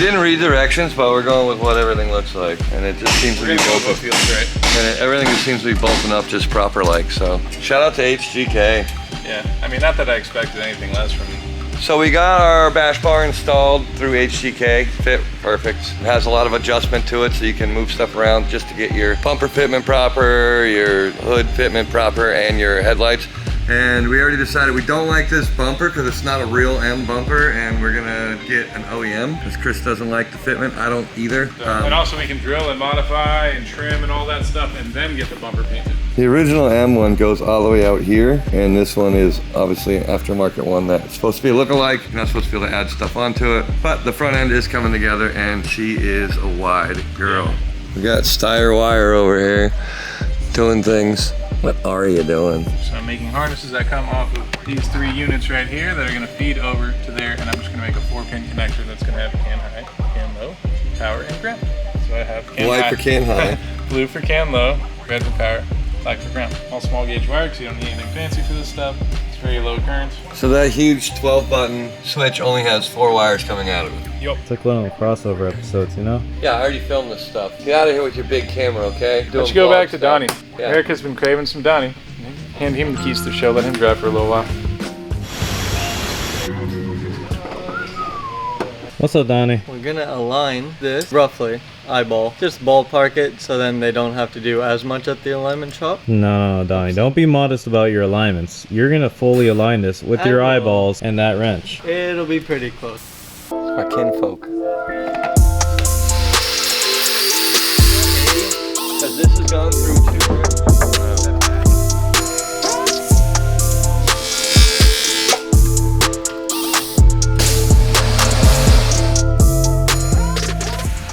[SPEAKER 2] didn't read directions, but we're going with what everything looks like, and it just seems to be bolted.
[SPEAKER 3] Feels right.
[SPEAKER 2] And everything just seems to be bolting up just proper like. So shout out to HGK.
[SPEAKER 3] Yeah, I mean, not that I expected anything less from you.
[SPEAKER 2] So we got our bash bar installed through HGK, fit perfect. It has a lot of adjustment to it so you can move stuff around just to get your bumper fitment proper, your hood fitment proper, and your headlights. And we already decided we don't like this bumper because it's not a real M bumper, and we're gonna get an OEM because Chris doesn't like the fitment. I don't either.
[SPEAKER 3] And also we can drill and modify and trim and all that stuff and then get the bumper painted.
[SPEAKER 2] The original M one goes all the way out here, and this one is obviously an aftermarket one that's supposed to be a lookalike. You're not supposed to be able to add stuff onto it, but the front end is coming together, and she is a wide girl. We got Steyr wire over here doing things. What are you doing?
[SPEAKER 3] So I'm making harnesses that come off of these 3 units right here that are gonna feed over to there, and I'm just gonna make a 4-pin connector that's gonna have can high, can low, power, and ground. So I have can
[SPEAKER 2] White
[SPEAKER 3] high,
[SPEAKER 2] for can high.
[SPEAKER 3] blue for can low, red for power, black for ground. All small gauge wire, because you don't need anything fancy for this stuff. It's very low current.
[SPEAKER 2] So that huge 12-button switch only has 4 wires coming out of it.
[SPEAKER 3] Yep.
[SPEAKER 19] It's like one of the crossover episodes, you know?
[SPEAKER 2] Yeah, I already filmed this stuff. Get out of here with your big camera, okay?
[SPEAKER 3] Let's go back to
[SPEAKER 2] stuff.
[SPEAKER 3] Donnie.
[SPEAKER 2] Yeah.
[SPEAKER 3] Eric has been craving some Donnie. Hand him the keys to the show, let him drive for a little while.
[SPEAKER 19] What's up, Donnie?
[SPEAKER 18] We're gonna align this roughly, eyeball. Just ballpark it so then they don't have to do as much at the alignment shop.
[SPEAKER 19] No, Donnie, don't be modest about your alignments. You're gonna fully align this with your eyeballs and that wrench.
[SPEAKER 18] It'll be pretty close.
[SPEAKER 2] My kinfolk. Because this has gone through 2 ribs.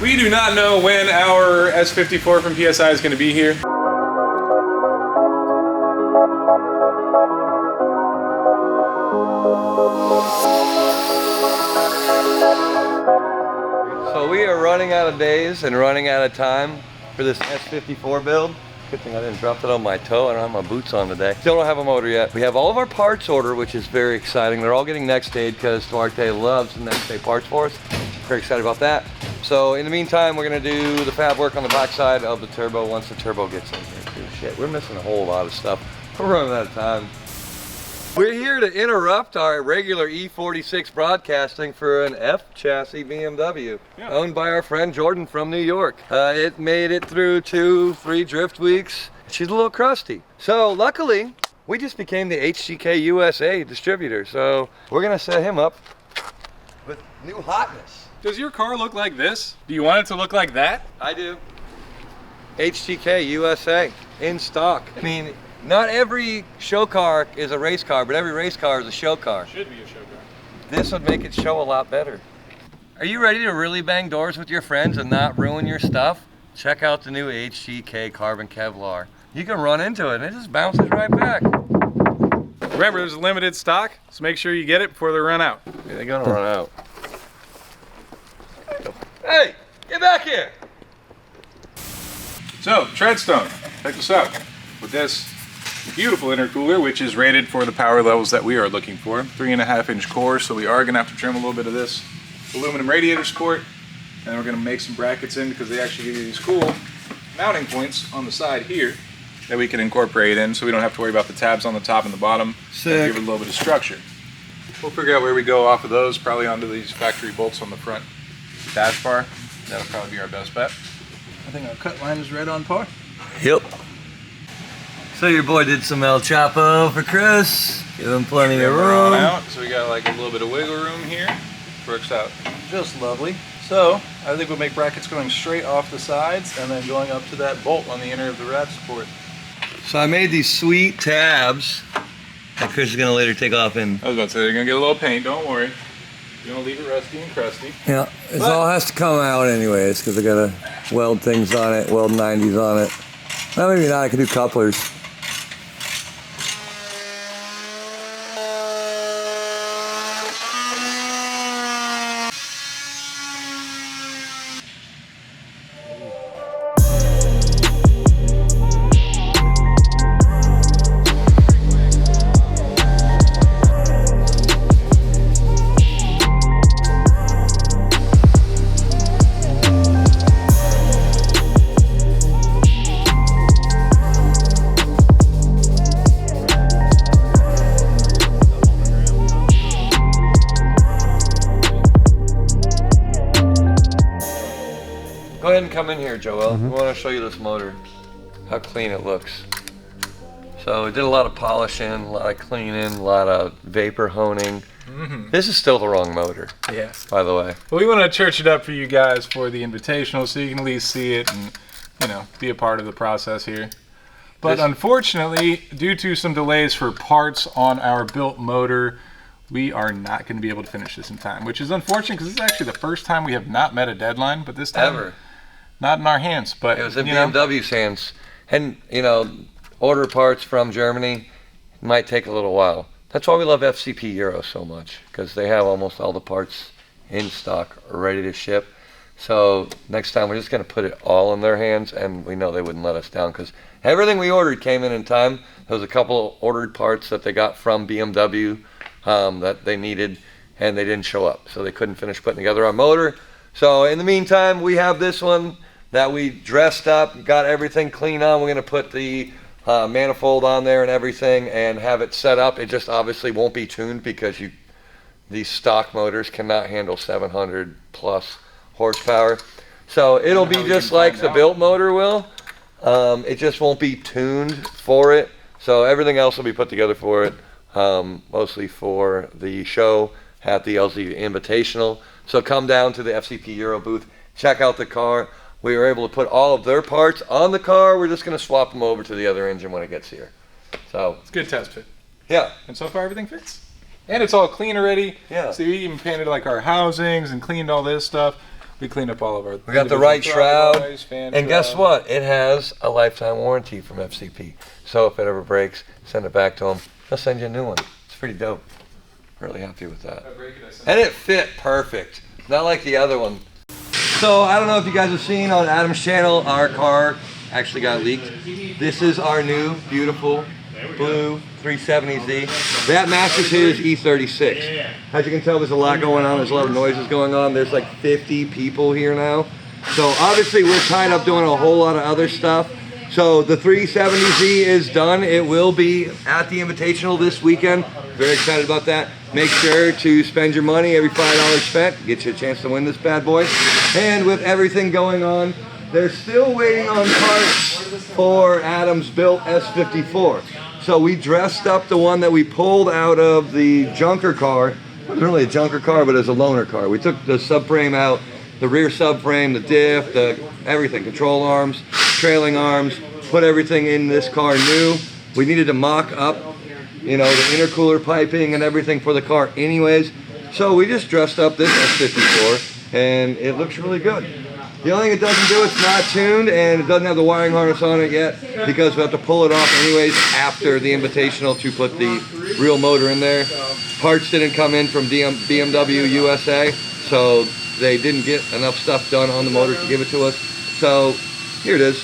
[SPEAKER 3] We do not know when our S54 from PSI is going to be here.
[SPEAKER 2] So we are running out of days and running out of time for this S54 build. Good thing I didn't drop it on my toe. I don't have my boots on today. Still don't have a motor yet. We have all of our parts ordered, which is very exciting. They're all getting next day because Duarte loves the next day parts for us. Very excited about that. So in the meantime, we're gonna do the fab work on the backside of the turbo once the turbo gets in here too. Shit, we're missing a whole lot of stuff. We're running out of time. We're here to interrupt our regular E46 broadcasting for an F chassis BMW owned by our friend Jordan from New York. It made it through 2-3 drift weeks. She's a little crusty. So luckily, we just became the HGK USA distributor. So we're gonna set him up with new hotness.
[SPEAKER 3] Does your car look like this? Do you want it to look like that?
[SPEAKER 2] I do. HGK USA in stock. I mean, not every show car is a race car, but every race car is a show car.
[SPEAKER 3] Should be a show car.
[SPEAKER 2] This would make it show a lot better. Are you ready to really bang doors with your friends and not ruin your stuff? Check out the new HGK Carbon Kevlar. You can run into it and it just bounces right back.
[SPEAKER 3] Remember, there's a limited stock, so make sure you get it before they run out.
[SPEAKER 2] Yeah, they're gonna run out. Hey, get back here!
[SPEAKER 3] So, Treadstone, check this out. With this beautiful intercooler, which is rated for the power levels that we are looking for. 3.5-inch core, so we are gonna have to trim a little bit of this aluminum radiator support, and we're gonna make some brackets in because they actually give you these cool mounting points on the side here that we can incorporate in so we don't have to worry about the tabs on the top and the bottom.
[SPEAKER 2] Sick.
[SPEAKER 3] Give it a little bit of structure. We'll figure out where we go off of those, probably onto these factory bolts on the front dash bar. That'll probably be our best bet. I think our cut line is right on par.
[SPEAKER 2] Yep. So your boy did some El Chapo for Chris. Give him plenty of room.
[SPEAKER 3] Out, so we got like a little bit of wiggle room here. Works out just lovely. So I think we'll make brackets going straight off the sides and then going up to that bolt on the inner of the rad support.
[SPEAKER 2] So I made these sweet tabs that Chris is gonna later take off in.
[SPEAKER 3] I was about to say, they're gonna get a little paint, don't worry. You're gonna leave it rusty and crusty.
[SPEAKER 2] Yeah, it all has to come out anyways because I gotta weld things on it, weld 90s on it. Well, maybe not, I could do couplers. Go ahead and come in here, Joel. We want to show you this motor, how clean it looks. So we did a lot of polishing, a lot of cleaning, a lot of vapor honing. This is still the wrong motor.
[SPEAKER 3] Yeah.
[SPEAKER 2] By the way.
[SPEAKER 3] Well, we want to church it up for you guys for the invitational, so you can at least see it and, you know, be a part of the process here. But unfortunately, due to some delays for parts on our built motor, we are not going to be able to finish this in time, which is unfortunate because this is actually the first time we have not met a deadline, but this time
[SPEAKER 2] Ever.
[SPEAKER 3] Not in our hands. But
[SPEAKER 2] it was in BMW's hands. And, you know, order parts from Germany might take a little while. That's why we love FCP Euro so much, because they have almost all the parts in stock ready to ship. So next time we're just going to put it all in their hands, and we know they wouldn't let us down because everything we ordered came in time. There was a couple of ordered parts that they got from BMW that they needed, and they didn't show up, so they couldn't finish putting together our motor. So in the meantime, we have this one that we dressed up, got everything clean on. We're going to put the manifold on there and everything and have it set up. It just obviously won't be tuned because these stock motors cannot handle 700 plus horsepower. So it'll be just like the built motor will. It just won't be tuned for it. So everything else will be put together for it, mostly for the show at the LZ Invitational. So come down to the FCP Euro booth, check out the car. We were able to put all of their parts on the car. We're just going to swap them over to the other engine when it gets here. So
[SPEAKER 3] it's a good test fit.
[SPEAKER 2] Yeah.
[SPEAKER 3] And so far everything fits. And it's all clean already.
[SPEAKER 2] Yeah.
[SPEAKER 3] So we even painted like our housings and cleaned all this stuff. We cleaned up all of our...
[SPEAKER 2] We got the right shroud.
[SPEAKER 3] Fan
[SPEAKER 2] and guess what? It has a lifetime warranty from FCP. So if it ever breaks, send it back to them. They'll send you a new one. It's pretty dope. Really happy with that. And it fit perfect. Not like the other one. So I don't know if you guys have seen on Adam's channel, our car actually got leaked. This is our new beautiful blue 370Z. That matches his E36. As you can tell, there's a lot going on. There's a lot of noises going on. There's like 50 people here now. So obviously we're tied up doing a whole lot of other stuff. So the 370Z is done. It will be at the Invitational this weekend. Very excited about that. Make sure to spend your money. Every $5 spent gets you a chance to win this bad boy. And with everything going on, they're still waiting on parts for Adam's built S54. So we dressed up the one that we pulled out of the junker car. It wasn't really a junker car, but it's a loaner car. We took the subframe out, the rear subframe, the diff, everything, control arms, trailing arms, put everything in this car new. We needed to mock up, you know, the intercooler piping and everything for the car anyways. So we just dressed up this S54 and it looks really good. The only thing it doesn't do, it's not tuned and it doesn't have the wiring harness on it yet because we have to pull it off anyways after the Invitational to put the real motor in there. Parts didn't come in from BMW USA, so they didn't get enough stuff done on the motor to give it to us. So here it is.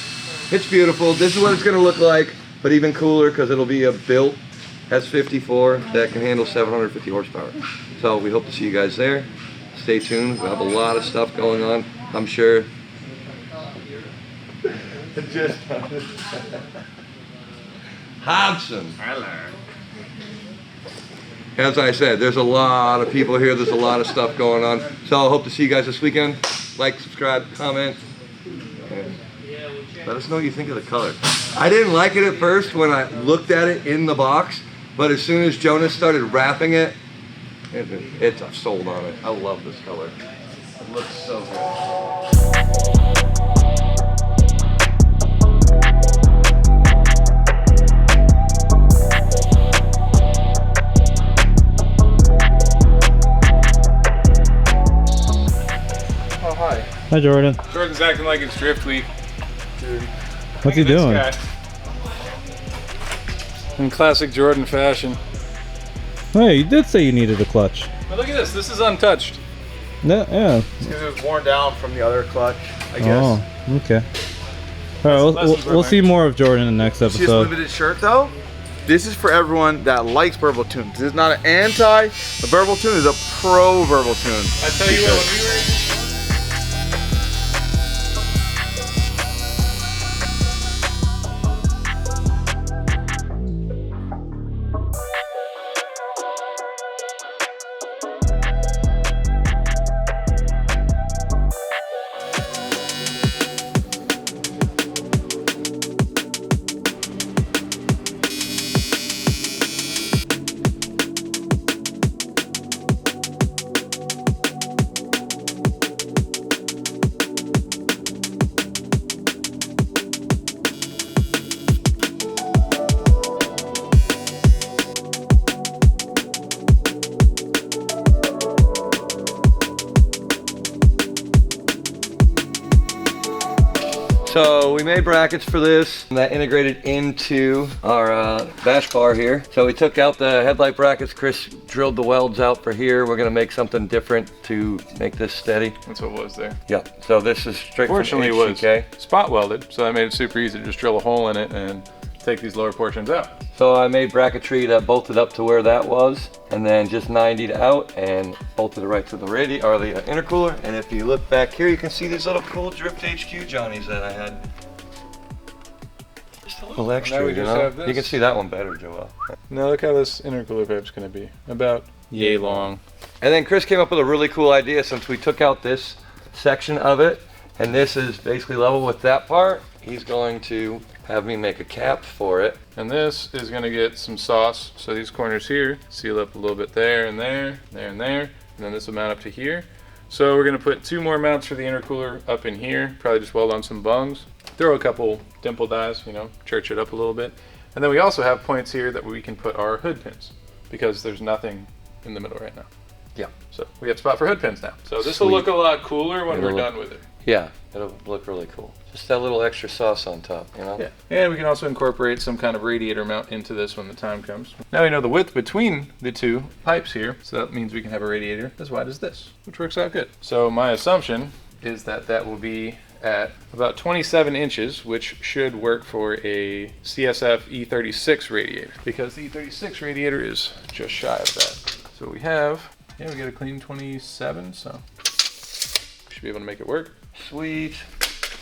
[SPEAKER 2] It's beautiful. This is what it's going to look like, but even cooler because it'll be a built S54 that can handle 750 horsepower. So we hope to see you guys there. Stay tuned. We'll have a lot of stuff going on, I'm sure. Hobson. As I said, there's a lot of people here. There's a lot of stuff going on. So I hope to see you guys this weekend. Like, subscribe, comment. And let us know what you think of the color. I didn't like it at first when I looked at it in the box, but as soon as Jonas started wrapping it, I'm sold on it. I love this color. It looks so good.
[SPEAKER 3] Oh, hi.
[SPEAKER 19] Hi, Jordan.
[SPEAKER 3] Jordan's acting like it's Drift Week. Dude.
[SPEAKER 19] What's he doing?
[SPEAKER 3] In classic Jordan fashion.
[SPEAKER 19] Hey, you did say you needed a clutch.
[SPEAKER 3] But look at this. This is untouched.
[SPEAKER 19] Yeah.
[SPEAKER 15] It's because it was worn down from the other clutch, I guess.
[SPEAKER 19] Oh, okay. All right, we'll see more of Jordan in the next
[SPEAKER 15] See this
[SPEAKER 19] episode.
[SPEAKER 15] limited shirt though? This is for everyone that likes verbal tunes. This is not an anti. A verbal tune is a pro verbal tune.
[SPEAKER 3] I tell you what, when we were
[SPEAKER 2] So we made brackets for this and that integrated into our dash bar here. So we took out the headlight brackets. Chris drilled the welds out for here. We're gonna make something different to make this steady.
[SPEAKER 3] That's what was there.
[SPEAKER 2] Yep. So this is straight
[SPEAKER 3] Fortunately,
[SPEAKER 2] from
[SPEAKER 3] it was
[SPEAKER 2] HCK.
[SPEAKER 3] spot welded, so that made it super easy to just drill a hole in it and take these lower portions out.
[SPEAKER 2] So I made bracketry that bolted up to where that was, and then just 90'd out and bolted it right to the the intercooler. And if you look back here, you can see these little cool Drift HQ Johnnies that I had. Just a little extra,
[SPEAKER 3] Now we
[SPEAKER 2] you
[SPEAKER 3] just
[SPEAKER 2] know?
[SPEAKER 3] have this.
[SPEAKER 2] You can see that one better, Joel.
[SPEAKER 3] Now look how this intercooler pipe's gonna be. About yay long.
[SPEAKER 2] And then Chris came up with a really cool idea since we took out this section of it, and this is basically level with that part. He's going to have me make a cap for it.
[SPEAKER 3] And this is gonna get some sauce. So these corners here seal up a little bit there and there, there and there, and then this will mount up to here. So we're gonna put 2 more mounts for the intercooler up in here, probably just weld on some bungs. Throw a couple dimple dies, you know, church it up a little bit. And then we also have points here that we can put our hood pins because there's nothing in the middle right now.
[SPEAKER 2] Yeah.
[SPEAKER 3] So we have a spot for hood pins now. So this will look a lot cooler when we're done with it.
[SPEAKER 2] Yeah, it'll look really cool. Just that little extra sauce on top, you know?
[SPEAKER 3] Yeah, and we can also incorporate some kind of radiator mount into this when the time comes. Now we know the width between the 2 pipes here, so that means we can have a radiator as wide as this, which works out good. So my assumption is that that will be at about 27 inches, which should work for a CSF E36 radiator, because the E36 radiator is just shy of that. So we have, yeah, we got a clean 27, so should be able to make it work.
[SPEAKER 2] Sweet.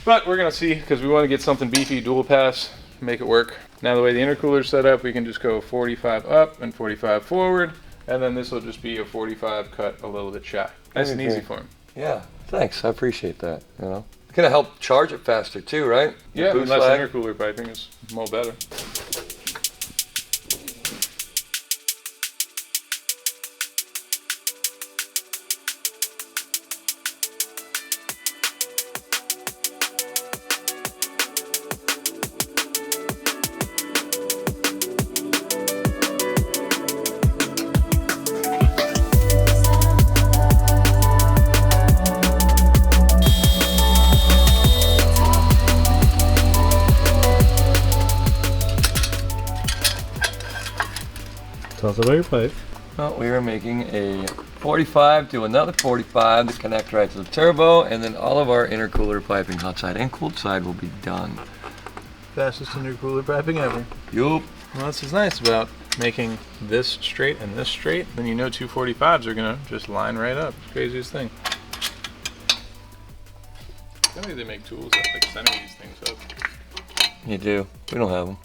[SPEAKER 3] But we're gonna see, because we want to get something beefy, dual pass, make it work. Now the way the intercooler's set up, we can just go 45 up and 45 forward, and then this will just be a 45 cut a little bit shy. Nice and easy for him.
[SPEAKER 2] Yeah, thanks, I appreciate that, you know? It's gonna help charge it faster too, right?
[SPEAKER 3] Yeah,
[SPEAKER 2] Boot
[SPEAKER 3] and less
[SPEAKER 2] slag.
[SPEAKER 3] intercooler piping is more better.
[SPEAKER 19] Tell us about your pipe.
[SPEAKER 2] Well, we are making a 45 to another 45 to connect right to the turbo, and then all of our intercooler piping, hot side and cold side, will be done.
[SPEAKER 3] Fastest intercooler piping ever.
[SPEAKER 2] Yup.
[SPEAKER 3] Well, this is nice about making this straight and this straight. Then you know 245s are gonna just line right up. It's the craziest thing. I think they make tools that like center these things up.
[SPEAKER 2] You do. We don't have them.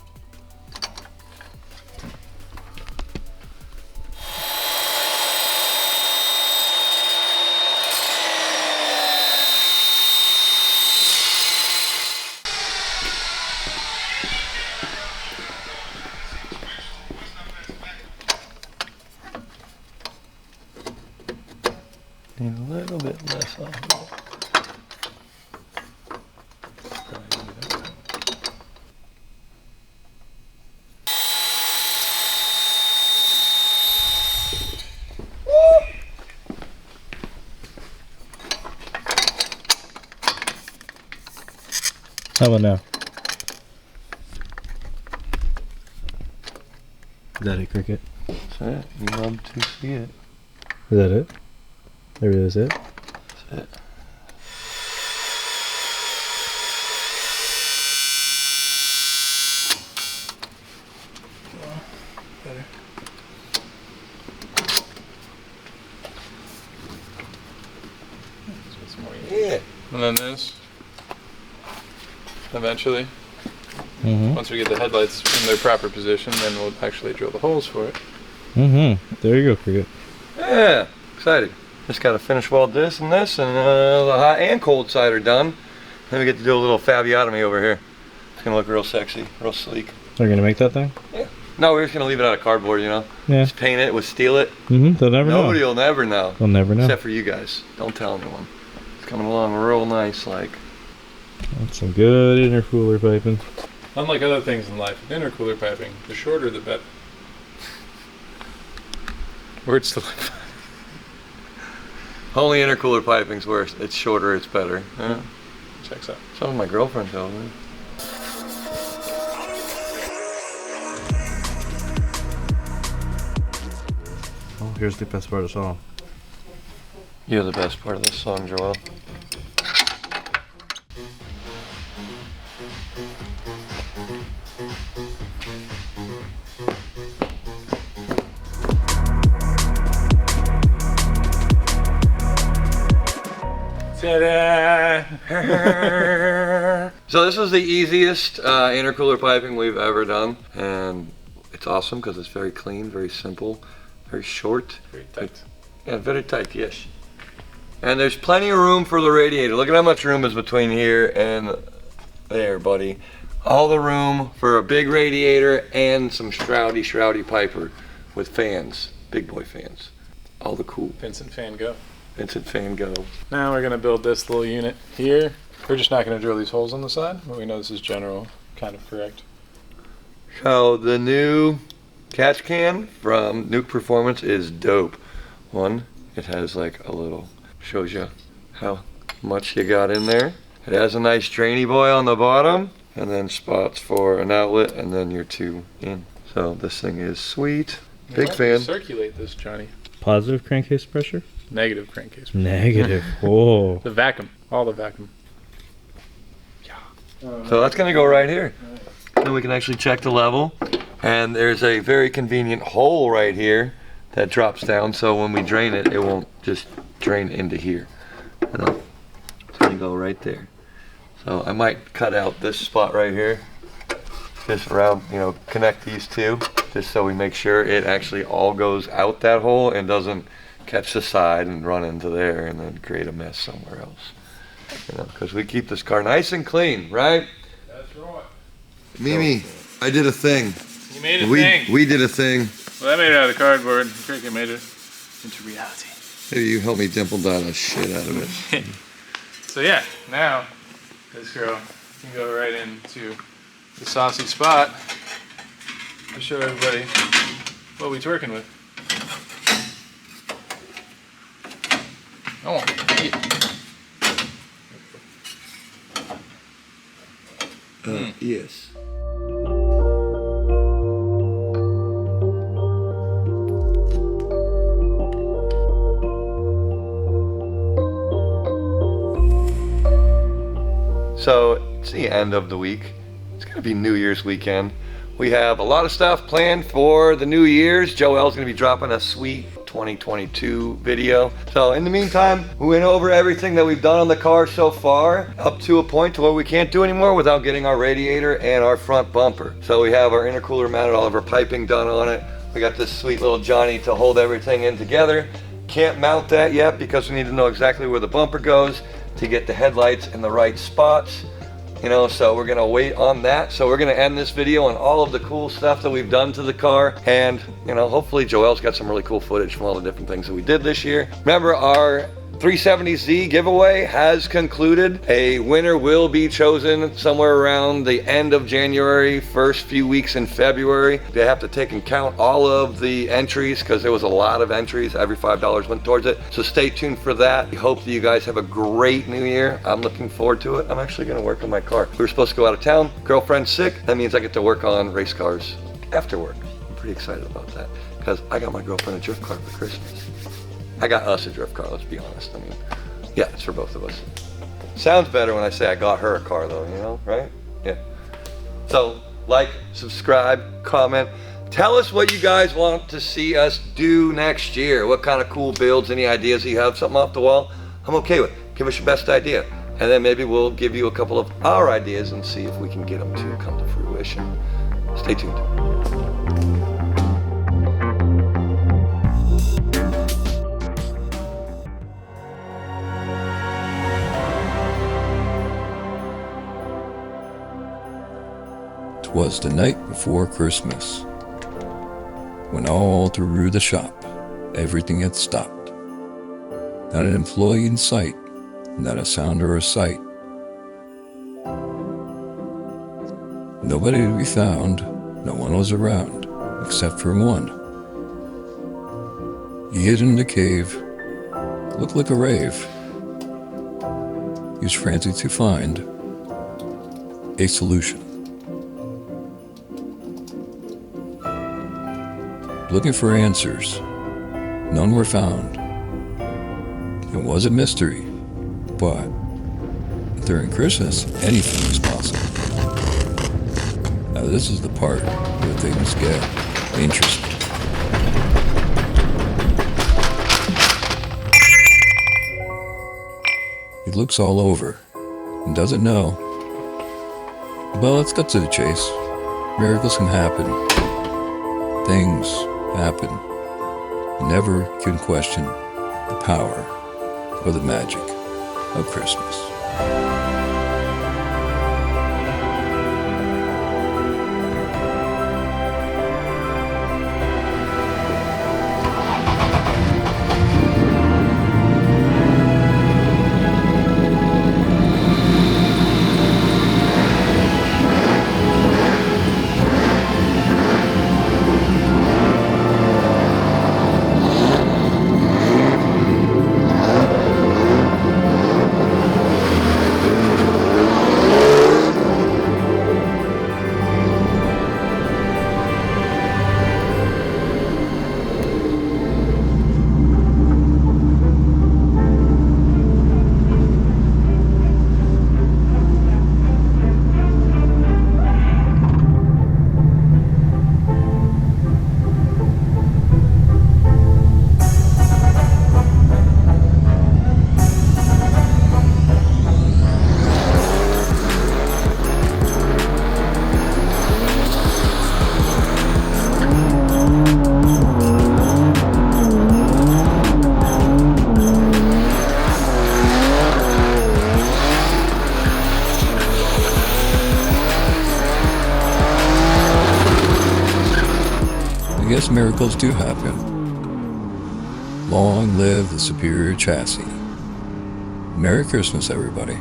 [SPEAKER 2] Need a little bit less off.
[SPEAKER 19] How about now? Is that it, Cricket?
[SPEAKER 2] That's it. You love to see it.
[SPEAKER 19] Is that it? Maybe that's it?
[SPEAKER 2] That's it.
[SPEAKER 3] Better.
[SPEAKER 2] Yeah.
[SPEAKER 3] And then this, eventually,
[SPEAKER 19] Mm-hmm.
[SPEAKER 3] once we get the headlights in their proper position, then we'll actually drill the holes for it.
[SPEAKER 19] Mm-hmm. There you go, Cricket.
[SPEAKER 2] Yeah, excited. Just got to finish weld this, and the hot and cold side are done. Then we get to do a little fabiotomy over here. It's gonna look real sexy, real sleek.
[SPEAKER 19] They're gonna make that thing?
[SPEAKER 2] Yeah. No, we're just gonna leave it out of cardboard, you know.
[SPEAKER 19] Yeah.
[SPEAKER 2] Just paint it with steel it.
[SPEAKER 19] Mm-hmm. They'll never know.
[SPEAKER 2] Nobody will never know.
[SPEAKER 19] They'll never know.
[SPEAKER 2] Except for you guys. Don't tell anyone. It's coming along real nice, like.
[SPEAKER 19] That's some good intercooler piping.
[SPEAKER 3] Unlike other things in life, with intercooler piping, the shorter the better. Words to live.
[SPEAKER 2] Only intercooler piping's worse. It's shorter, it's better. Yeah.
[SPEAKER 3] Checks out.
[SPEAKER 2] Some of my girlfriend tells me.
[SPEAKER 19] Oh, here's the best part of the song.
[SPEAKER 2] You're the best part of this song, Joel. So this is the easiest intercooler piping we've ever done, and it's awesome because it's very clean, very simple, very short.
[SPEAKER 3] Very tight.
[SPEAKER 2] Yeah, very tight, yes. And there's plenty of room for the radiator. Look at how much room is between here and there, buddy. All the room for a big radiator and some shroudy piper with fans, big boy fans. All the cool.
[SPEAKER 3] Vincent Van Gogh.
[SPEAKER 2] Vincent Van Gogh.
[SPEAKER 3] Now we're gonna build this little unit here. We're just not gonna drill these holes on the side, but we know this is general, kind of correct.
[SPEAKER 2] So the new catch can from Nuke Performance is dope. One, it has like a little, shows you how much you got in there. It has a nice drainy boy on the bottom, and then spots for an outlet, and then your two in. So this thing is sweet. Big fan.
[SPEAKER 3] Circulate this, Johnny.
[SPEAKER 19] Positive crankcase pressure?
[SPEAKER 3] Negative crankcase.
[SPEAKER 19] Negative. Whoa.
[SPEAKER 3] The vacuum. All the vacuum.
[SPEAKER 2] So that's gonna go right here. Then we can actually check the level. And there's a very convenient hole right here that drops down, so when we drain it, it won't just drain into here. You know? It's gonna go right there. So I might cut out this spot right here, just around, you know, connect these two, just so we make sure it actually all goes out that hole and doesn't catch the side and run into there and then create a mess somewhere else. You know, because we keep this car nice and clean, right?
[SPEAKER 3] That's right.
[SPEAKER 2] Mimi, I did a thing.
[SPEAKER 3] You made a thing.
[SPEAKER 2] We did a thing.
[SPEAKER 3] Well, I made it out of the cardboard. Cricket made it into reality.
[SPEAKER 2] Maybe you help me dimple down the shit out of it.
[SPEAKER 3] So yeah, now this girl can go right into the saucy spot to show everybody what we twerking with. Oh,
[SPEAKER 2] yes. So it's the end of the week. It's gonna be New Year's weekend. We have a lot of stuff planned for the New Year's. Joel's gonna be dropping a sweet 2022 video. So in the meantime, we went over everything that we've done on the car so far, up to a point to where we can't do anymore without getting our radiator and our front bumper. So we have our intercooler mounted, all of our piping done on it. We got this sweet little Johnny to hold everything in together. Can't mount that yet because we need to know exactly where the bumper goes to get the headlights in the right spots. You know, so we're gonna wait on that. So we're gonna end this video on all of the cool stuff that we've done to the car. And, you know, hopefully Joel's got some really cool footage from all the different things that we did this year. Remember, our 370Z giveaway has concluded. A winner will be chosen somewhere around the end of January, first few weeks in February. They have to take and count all of the entries because there was a lot of entries. Every $5 went towards it. So stay tuned for that. We hope that you guys have a great new year. I'm looking forward to it. I'm actually gonna work on my car. We were supposed to go out of town. Girlfriend's sick. That means I get to work on race cars after work. I'm pretty excited about that because I got my girlfriend a drift car for Christmas. I got us a drift car, let's be honest. I mean, yeah, it's for both of us. Sounds better when I say I got her a car though, you know, right? Yeah. So, like, subscribe, comment. Tell us what you guys want to see us do next year. What kind of cool builds, any ideas you have, something off the wall, I'm okay with. Give us your best idea. And then maybe we'll give you a couple of our ideas and see if we can get them to come to fruition. Stay tuned.
[SPEAKER 5] Was the night before Christmas, when all through the shop, everything had stopped. Not an employee in sight, not a sound or a sight. Nobody to be found, no one was around, except for one. He hid in the cave, looked like a rave. he was frantic to find a solution. Looking for answers, none were found. It was a mystery, but during Christmas, anything was possible. Now this is the part where things get interesting. He looks all over and doesn't know. Well, let's cut to the chase. Miracles can happen. Things happen. You never can question the power or the magic of Christmas. I guess miracles do happen. Long live the superior chassis. Merry Christmas, everybody.